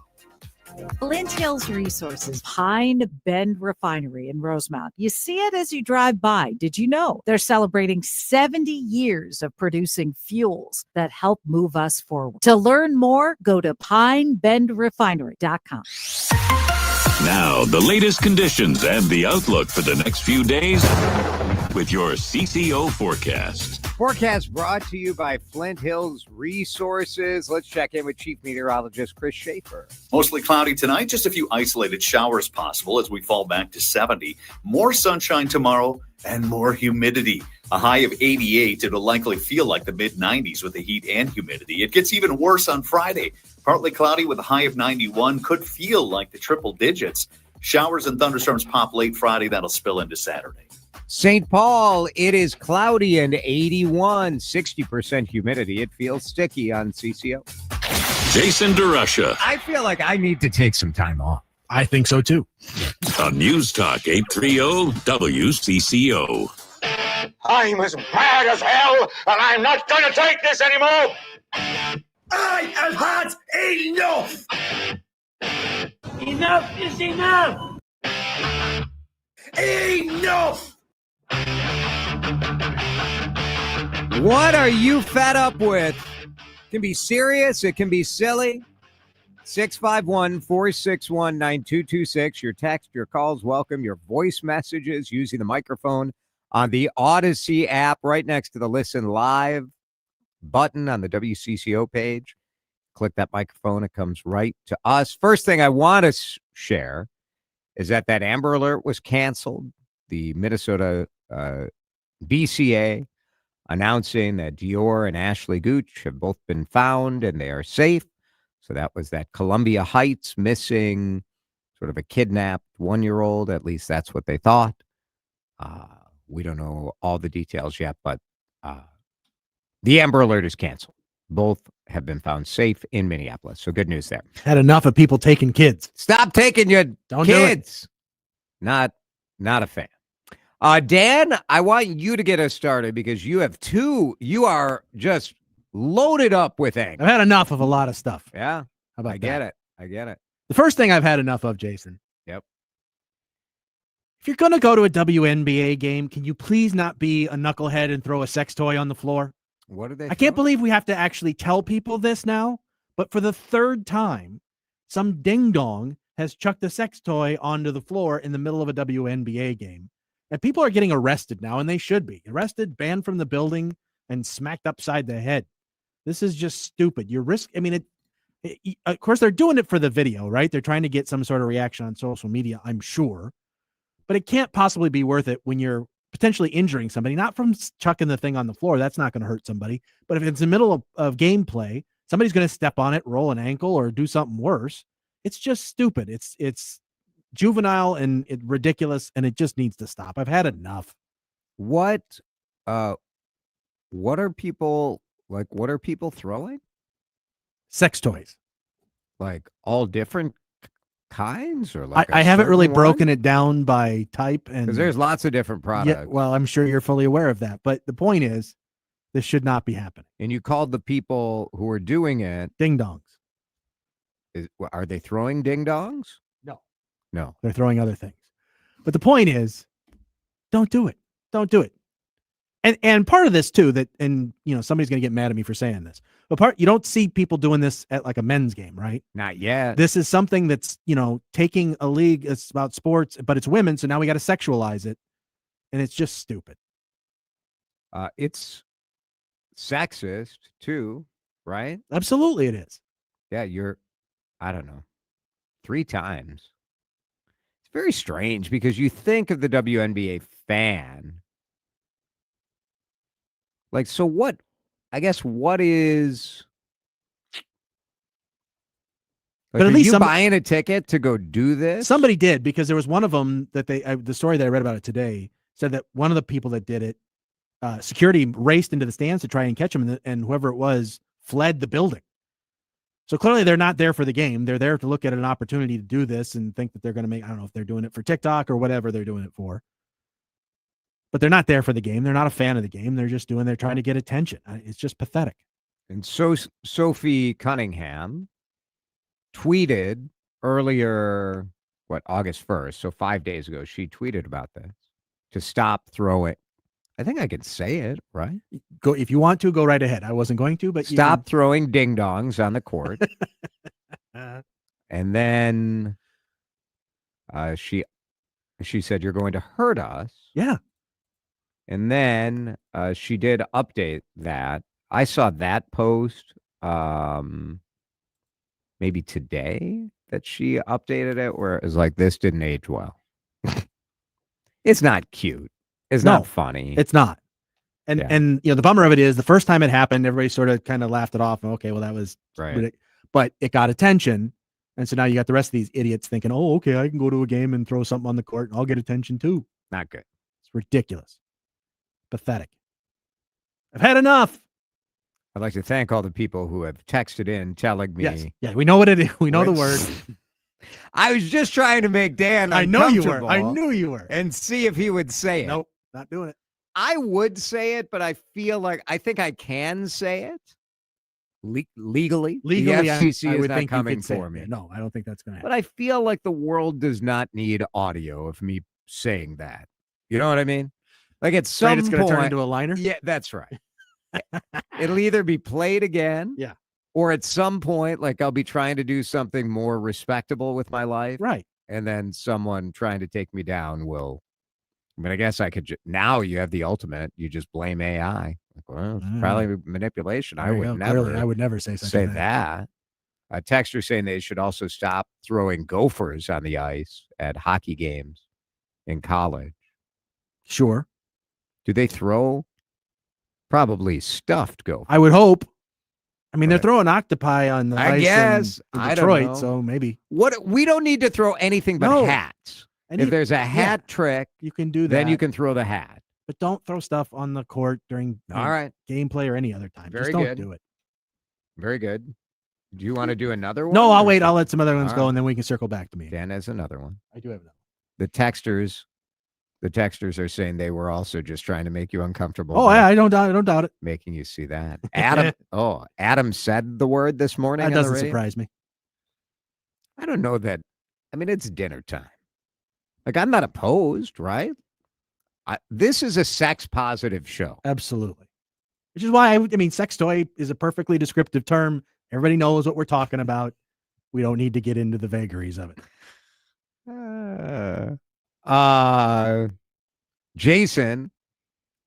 Flint Hills Resources, Pine Bend Refinery in Rosemount. You see it as you drive by. Did you know they're celebrating 70 years of producing fuels that help move us forward? To learn more, go to pinebendrefinery.com. Now, the latest conditions and the outlook for the next few days with your CCO forecast. Forecast brought to you by Flint Hills Resources. Let's check in with Chief Meteorologist Chris Schaefer. Mostly cloudy tonight, just a few isolated showers possible as we fall back to 70. More sunshine tomorrow and more humidity. A high of 88. It'll likely feel like the mid-90s with the heat and humidity. It gets even worse on Friday. Partly cloudy with a high of 91. Could feel like the triple digits. Showers and thunderstorms pop late Friday. That'll spill into Saturday. St. Paul, it is cloudy and 81, 60% humidity. It feels sticky on CCO. Jason DeRusha. I feel like I need to take some time off. I think so too. On News Talk 830 WCCO. I'm as mad as hell, and I'm not going to take this anymore. I have had enough. Enough is enough. Enough. What are you fed up with? It can be serious. It can be silly. 651-461-9226. Your text, your calls, welcome. Your voice messages using the microphone on the Odyssey app right next to the Listen Live button on the WCCO page. Click that microphone. It comes right to us. First thing I want to share is that Amber Alert was canceled. The Minnesota BCA announcing that Dior and Ashley Gooch have both been found and they are safe. So that was that Columbia Heights missing, sort of a kidnapped 1-year-old. At least that's what they thought. We don't know all the details yet, but the Amber Alert is canceled. Both have been found safe in Minneapolis. So good news there. Had enough of people taking kids. Stop taking your Don't kids. Not a fan. Dan, I want you to get us started because you have two. You are just loaded up with anger. I've had enough of a lot of stuff. Yeah. How about I get it. I get it. The first thing I've had enough of, Jason. Yep. If you're going to go to a WNBA game, can you please not be a knucklehead and throw a sex toy on the floor? What are they? I can't believe we have to actually tell people this now, but for the third time, some ding-dong has chucked a sex toy onto the floor in the middle of a WNBA game. And people are getting arrested now, and they should be. Arrested, banned from the building, and smacked upside the head. This is just stupid. Of course, they're doing it for the video, right? They're trying to get some sort of reaction on social media, I'm sure. But it can't possibly be worth it when you're potentially injuring somebody, not from chucking the thing on the floor. That's not going to hurt somebody. But if it's in the middle of gameplay, somebody's going to step on it, roll an ankle, or do something worse. It's just stupid. It's juvenile and ridiculous, and it just needs to stop. I've had enough. What are people throwing? Sex toys. Like all different kinds, or like I haven't really broken it down by type, and because there's lots of different products. Yeah, well, I'm sure you're fully aware of that, but the point is, this should not be happening. And you called the people who are doing it ding dongs. Are they throwing ding dongs? No, they're throwing other things. But the point is, don't do it. Don't do it. And part of this too, somebody's going to get mad at me for saying this, but you don't see people doing this at like a men's game, right? Not yet. This is something that's, taking a league. It's about sports, but it's women. So now we got to sexualize it. And it's just stupid. It's sexist too, right? Absolutely it is. Yeah. I don't know, 3 times. It's very strange because you think of the WNBA fan. Like, so what, I guess, what is, like, but at least you buying a ticket to go do this? Somebody did, because there was one of them that the story that I read about it today said that one of the people that did it, security raced into the stands to try and catch him, and whoever it was fled the building. So clearly they're not there for the game. They're there to look at an opportunity to do this and think that they're going to I don't know if they're doing it for TikTok or whatever they're doing it for. But they're not there for the game. They're not a fan of the game. They're trying to get attention. It's just pathetic. And so Sophie Cunningham tweeted earlier, August 1st, so 5 days ago, she tweeted about this, to stop throwing. I think I can say it, right? Go if you want to, go right ahead. I wasn't going to, but stop throwing ding dongs on the court. And then she said, "You're going to hurt us." Yeah. And then she did update that. I saw that post maybe today that she updated it, where it was like, "This didn't age well." It's not cute. It's not funny. It's not. And the bummer of it is, the first time it happened, everybody sort of kind of laughed it off. Okay, well, that was right. But it got attention. And so now you got the rest of these idiots thinking, oh, okay, I can go to a game and throw something on the court and I'll get attention too. Not good. It's ridiculous. Pathetic. I've had enough. I'd like to thank all the people who have texted in telling me. Yes. Yeah, we know what it is. We know the word. I was just trying to make Dan I know you were. I knew you were. And see if he would say it. Nope, not doing it. I would say it, but I think I can say it legally. Legally, the FCC I is would not think coming you could say for it. me. No, I don't think that's going to happen. But I feel like the world does not need audio of me saying that. You know what I mean? Like at some point, it's going to turn into a liner. Yeah, that's right. It'll either be played again. Yeah. Or at some point, like I'll be trying to do something more respectable with my life. Right. And then someone trying to take me down will. I mean, I guess I could. Now you have the ultimate. You just blame AI. Like, well, it's probably manipulation. I would never. Clearly, I would never say that. A texter saying they should also stop throwing gophers on the ice at hockey games in college. Sure. Do they throw? Probably stuffed gophers. I would hope. I mean, they're throwing octopi on the ice guess. in I Detroit, don't know. so maybe. We don't need to throw anything but hats. If there's a hat trick, you can do that. Then you can throw the hat. But don't throw stuff on the court during gameplay or any other time. Very Just don't good. do it. Very good. Do you want to do another one? No, I'll wait. I'll let some other ones go, and then we can circle back to me. Dan has another one. I do have another. The texters The texters are saying they were also just trying to make you uncomfortable. Oh, I don't doubt it. Making you see that. Adam said the word this morning. That on the doesn't radio. surprise me. I don't know that. I mean, it's dinner time. Like, I'm not opposed, right? This is a sex positive show. Absolutely. Which is why, I mean, sex toy is a perfectly descriptive term. Everybody knows what we're talking about. We don't need to get into the vagaries of it. Jason,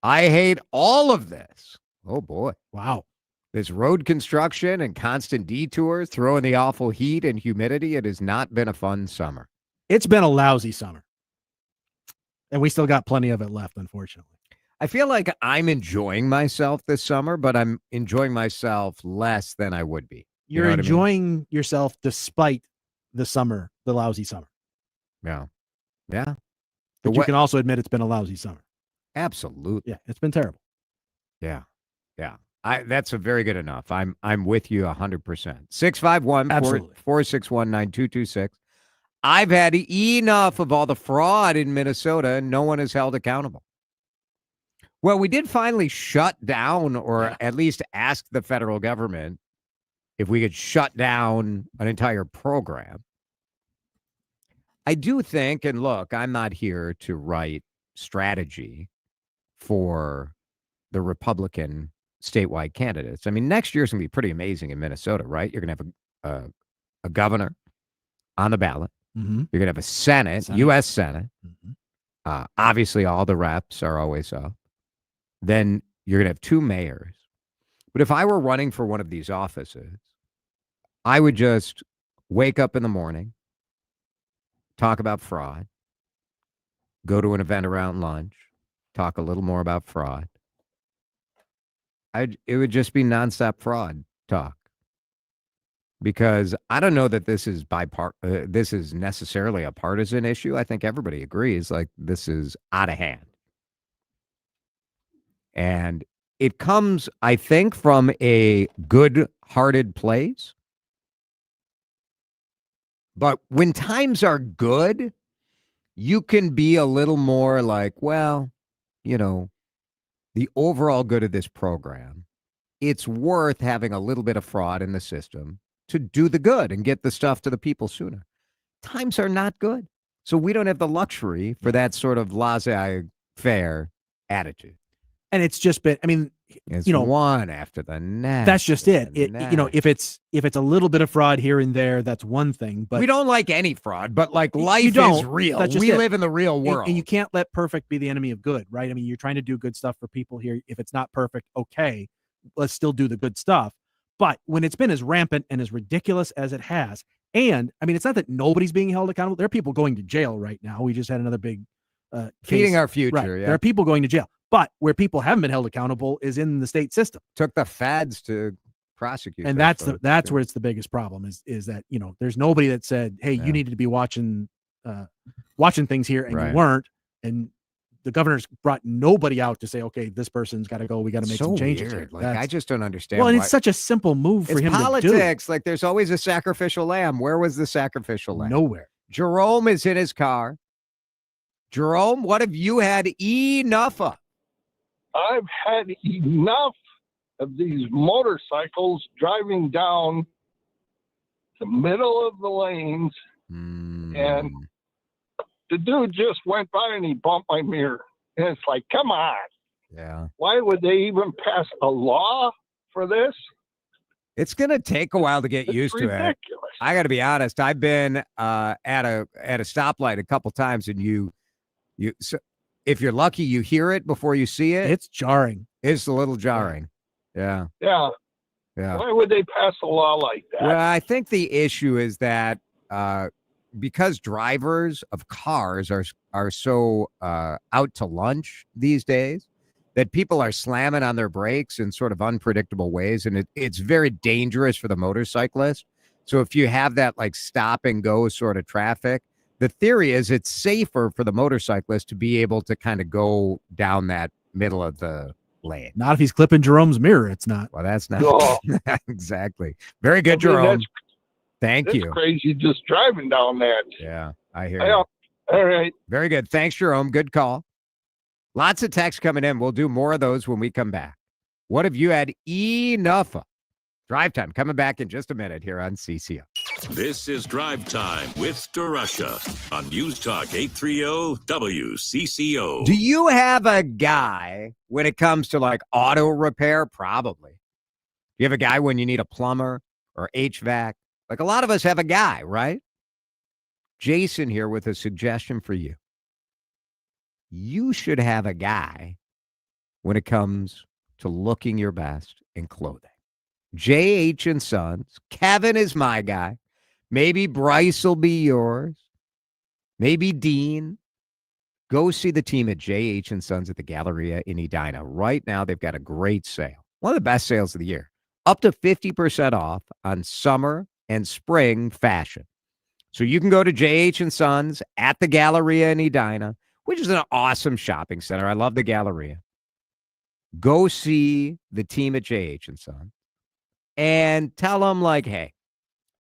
I hate all of this. Oh, boy. Wow. This road construction and constant detours, throwing the awful heat and humidity. It has not been a fun summer. It's been a lousy summer. And we still got plenty of it left, unfortunately. I feel like I'm enjoying myself this summer, but I'm enjoying myself less than I would be. You're enjoying yourself despite the summer, the lousy summer. Yeah. Yeah. But you can also admit it's been a lousy summer. Absolutely. Yeah, it's been terrible. Yeah. Yeah. That's a very good enough. I'm with you 100%. 651-461-9226. I've had enough of all the fraud in Minnesota, and no one is held accountable. Well, we did finally shut down, or at least ask the federal government if we could shut down an entire program. I do think, and look, I'm not here to write strategy for the Republican statewide candidates. I mean, next year's going to be pretty amazing in Minnesota, right? You're going to have a governor on the ballot. Mm-hmm. You're going to have a Senate, U.S. Senate. Mm-hmm. Obviously, all the reps are always up. Then you're going to have 2 mayors. But if I were running for one of these offices, I would just wake up in the morning, talk about fraud, go to an event around lunch, talk a little more about fraud. It would just be nonstop fraud talk. Because I don't know that this is this is necessarily a partisan issue. I think everybody agrees like this is out of hand. And it comes, I think, from a good-hearted place. But when times are good, you can be a little more like, well, you know, the overall good of this program, it's worth having a little bit of fraud in the system to do the good and get the stuff to the people sooner. Times are not good. So we don't have the luxury for that sort of laissez-faire attitude. And it's just been, I mean, it's one after the next. That's just it. If it's a little bit of fraud here and there, that's one thing. But we don't like any fraud, but like life is real. We live in the real world. And you can't let perfect be the enemy of good, right? I mean, you're trying to do good stuff for people here. If it's not perfect, okay, let's still do the good stuff. But when it's been as rampant and as ridiculous as it has, and I mean, it's not that nobody's being held accountable. There are people going to jail right now. We just had another big feeding our future. Right. Yeah. There are people going to jail. But where people haven't been held accountable is in the state system. Took the feds to prosecute. And that's where it's the biggest problem is that, you know, there's nobody that said, hey, you needed to be watching things here and you weren't. And the governor's brought nobody out to say, okay, this person's got to go. We got to make some changes. Weird. Like, I just don't understand. Well, and it's such a simple move for him politics. to do. Like there's always a sacrificial lamb. Where was the sacrificial lamb? Nowhere. Jerome is in his car. Jerome, what have you had enough of? I've had enough of these motorcycles driving down the middle of the lanes, and the dude just went by and he bumped my mirror. And it's like, come on. Yeah. Why would they even pass a law for this? It's going to take a while to get used to it. I got to be honest. I've been at a stoplight a couple times, and so if you're lucky, you hear it before you see it. It's jarring. It's a little jarring. Yeah. Yeah. Yeah. Why would they pass a law like that? Well, I think the issue is that because drivers of cars are so out to lunch these days, that people are slamming on their brakes in sort of unpredictable ways, and it's very dangerous for the motorcyclist. So if you have that like stop and go sort of traffic, the theory is it's safer for the motorcyclist to be able to kind of go down that middle of the lane. Not if he's clipping Jerome's mirror. It's not. Well, that's not exactly. Very good, Jerome. Thank you. It's crazy just driving down that. Yeah, I hear you. All right. Very good. Thanks, Jerome. Good call. Lots of texts coming in. We'll do more of those when we come back. What have you had enough of? Drive Time coming back in just a minute here on CCO. This is Drive Time with DeRUSH on News Talk 830 WCCO. Do you have a guy when it comes to like auto repair? Probably. Do you have a guy when you need a plumber or HVAC? Like a lot of us have a guy, right? Jason here with a suggestion for you. You should have a guy when it comes to looking your best in clothing. J.H. and Sons. Kevin is my guy. Maybe Bryce will be yours. Maybe Dean. Go see the team at J.H. and Sons at the Galleria in Edina. Right now, they've got a great sale. One of the best sales of the year. Up to 50% off on summer and spring fashion. So you can go to J.H. and Sons at the Galleria in Edina, which is an awesome shopping center. I love the Galleria. Go see the team at J.H. and Sons and tell them like, hey,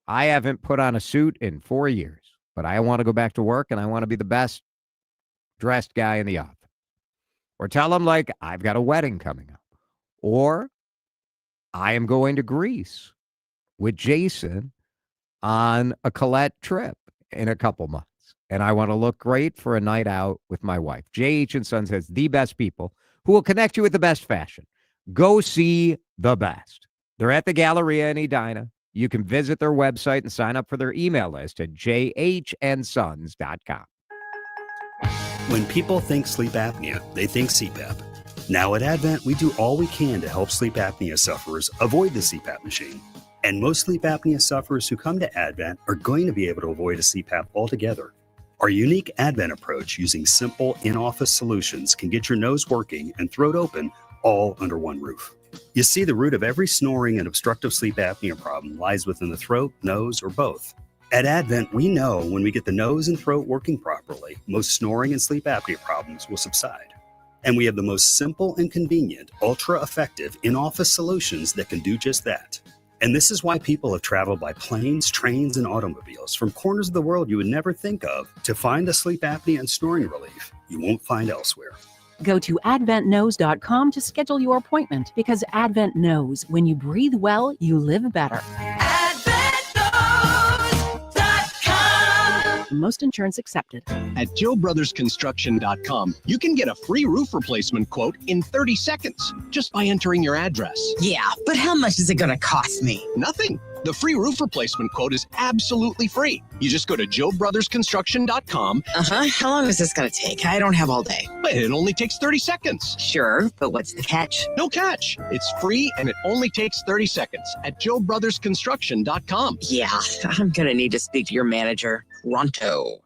I haven't put on a suit in 4 years, but I want to go back to work and I want to be the best dressed guy in the office. Or tell them like, I've got a wedding coming up. Or I am going to Greece with Jason on a Colette trip in a couple months. And I want to look great for a night out with my wife. J.H. and Sons has the best people who will connect you with the best fashion. Go see the best. They're at the Galleria in Edina. You can visit their website and sign up for their email list at jhandsons.com. When people think sleep apnea, they think CPAP. Now at Advent, we do all we can to help sleep apnea sufferers avoid the CPAP machine. And most sleep apnea sufferers who come to Advent are going to be able to avoid a CPAP altogether. Our unique Advent approach using simple in-office solutions can get your nose working and throat open all under one roof. You see, the root of every snoring and obstructive sleep apnea problem lies within the throat, nose, or both. At Advent, we know when we get the nose and throat working properly, most snoring and sleep apnea problems will subside. And we have the most simple and convenient, ultra-effective in-office solutions that can do just that. And this is why people have traveled by planes, trains, and automobiles from corners of the world you would never think of to find the sleep apnea and snoring relief you won't find elsewhere. Go to adventknows.com to schedule your appointment because Advent knows when you breathe well, you live better. Most insurance accepted. At JoeBrothersConstruction.com, you can get a free roof replacement quote in 30 seconds just by entering your address. Yeah, but how much is it going to cost me? Nothing. The free roof replacement quote is absolutely free. You just go to JoeBrothersConstruction.com. How long is this going to take? I don't have all day. It only takes 30 seconds. Sure, but what's the catch? No catch. It's free and it only takes 30 seconds at JoeBrothersConstruction.com. Yeah, I'm going to need to speak to your manager, Ronto.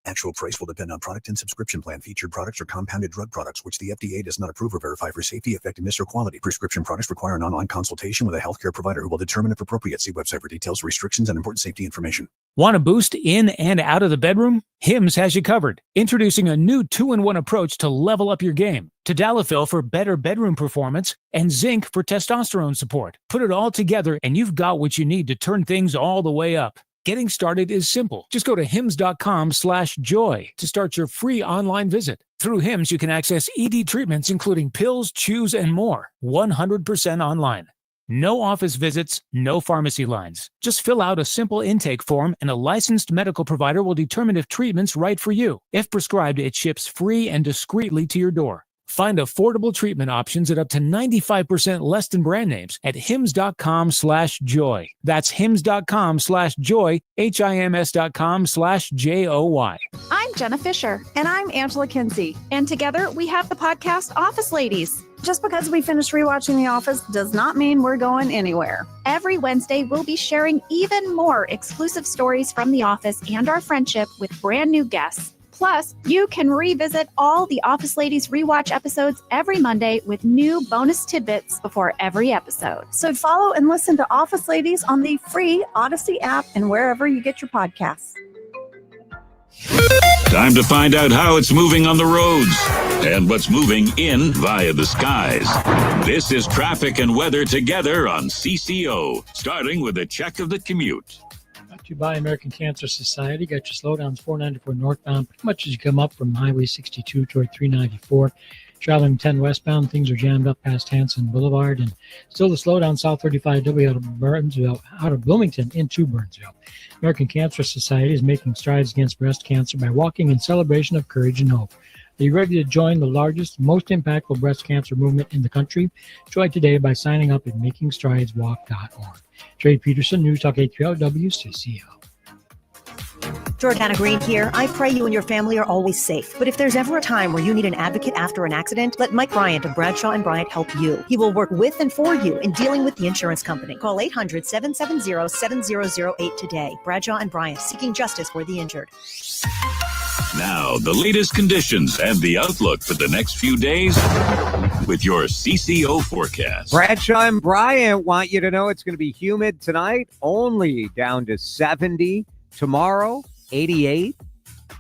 Actual price will depend on product and subscription plan. Featured products are compounded drug products, which the FDA does not approve or verify for safety, effectiveness, or quality. Prescription products require an online consultation with a healthcare provider who will determine if appropriate. See website for details, restrictions, and important safety information. Want a boost in and out of the bedroom? Hims has you covered. Introducing a new 2-in-1 approach to level up your game. Tadalafil for better bedroom performance and zinc for testosterone support. Put it all together and you've got what you need to turn things all the way up. Getting started is simple. Just go to hims.com/joy to start your free online visit. Through Hims, you can access ED treatments, including pills, chews, and more, 100% online. No office visits, no pharmacy lines. Just fill out a simple intake form and a licensed medical provider will determine if treatment's right for you. If prescribed, it ships free and discreetly to your door. Find affordable treatment options at up to 95% less than brand names at hims.com/joy. That's hims.com/joy, HIMS.com/JOY. I'm Jenna Fisher. And I'm Angela Kinsey. And together we have the podcast Office Ladies. Just because we finished rewatching The Office does not mean we're going anywhere. Every Wednesday, we'll be sharing even more exclusive stories from The Office and our friendship with brand new guests. Plus, you can revisit all the Office Ladies rewatch episodes every Monday with new bonus tidbits before every episode. So follow and listen to Office Ladies on the free Odyssey app and wherever you get your podcasts. Time to find out how it's moving on the roads and what's moving in via the skies. This is traffic and weather together on CCO, starting with a check of the commute. to you by American Cancer Society. Got your slowdowns 494 northbound, pretty much as you come up from Highway 62 toward 394. Traveling 10 westbound, things are jammed up past Hanson Boulevard, and still the slowdown South 35W out of Bloomington into Burnsville. American Cancer Society is making strides against breast cancer by walking in celebration of courage and hope. Are you ready to join the largest, most impactful breast cancer movement in the country? Join today by signing up at makingstrideswalk.org. Trey Peterson, News Talk 830 WCCO. Jordana Green here. I pray you and your family are always safe. But if there's ever a time where you need an advocate after an accident, let Mike Bryant of Bradshaw & Bryant help you. He will work with and for you in dealing with the insurance company. Call 800-770-7008 today. Bradshaw & Bryant, seeking justice for the injured. Now, the latest conditions and the outlook for the next few days with your CCO forecast. Bradshaw and Bryant want you to know it's going to be humid tonight, only down to 70. Tomorrow, 88.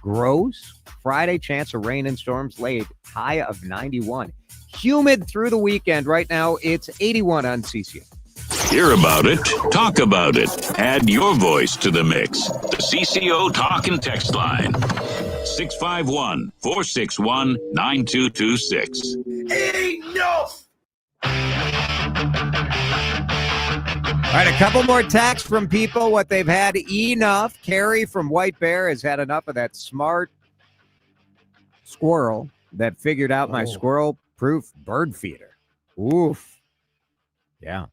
Gross. Friday, chance of rain and storms late. High of 91. Humid through the weekend. Right now, it's 81 on CCO. Hear about it. Talk about it. Add your voice to the mix. The CCO Talk and Text line. 651-461-9226. Enough! All right, a couple more texts from people. What they've had enough. Carrie from White Bear has had enough of that smart squirrel that figured out my squirrel-proof bird feeder. Oof. Yeah.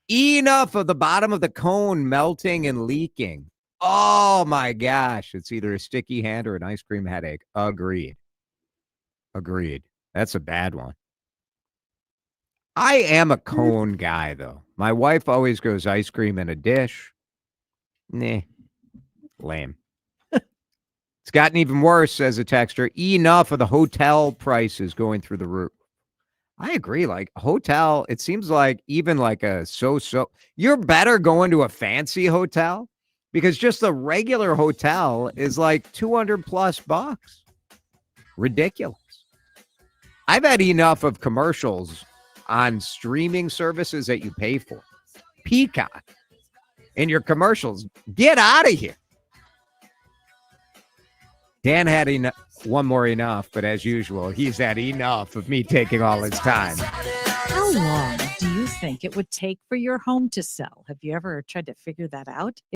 Enough of the bottom of the cone melting and leaking. Oh, my gosh. It's either a sticky hand or an ice cream headache. Agreed. That's a bad one. I am a cone guy, though. My wife always goes ice cream in a dish. Nah. Lame. It's gotten even worse, says a texter. Enough of the hotel prices going through the roof. I agree. Like hotel, it seems like even like a so-so. You're better going to a fancy hotel because just a regular hotel is like $200+ Ridiculous. I've had enough of commercials on streaming services that you pay for. Peacock in your commercials. Get out of here. Dan had one more enough, but as usual, he's had enough of me taking all his time. How long do you think it would take for your home to sell? Have you ever tried to figure that out?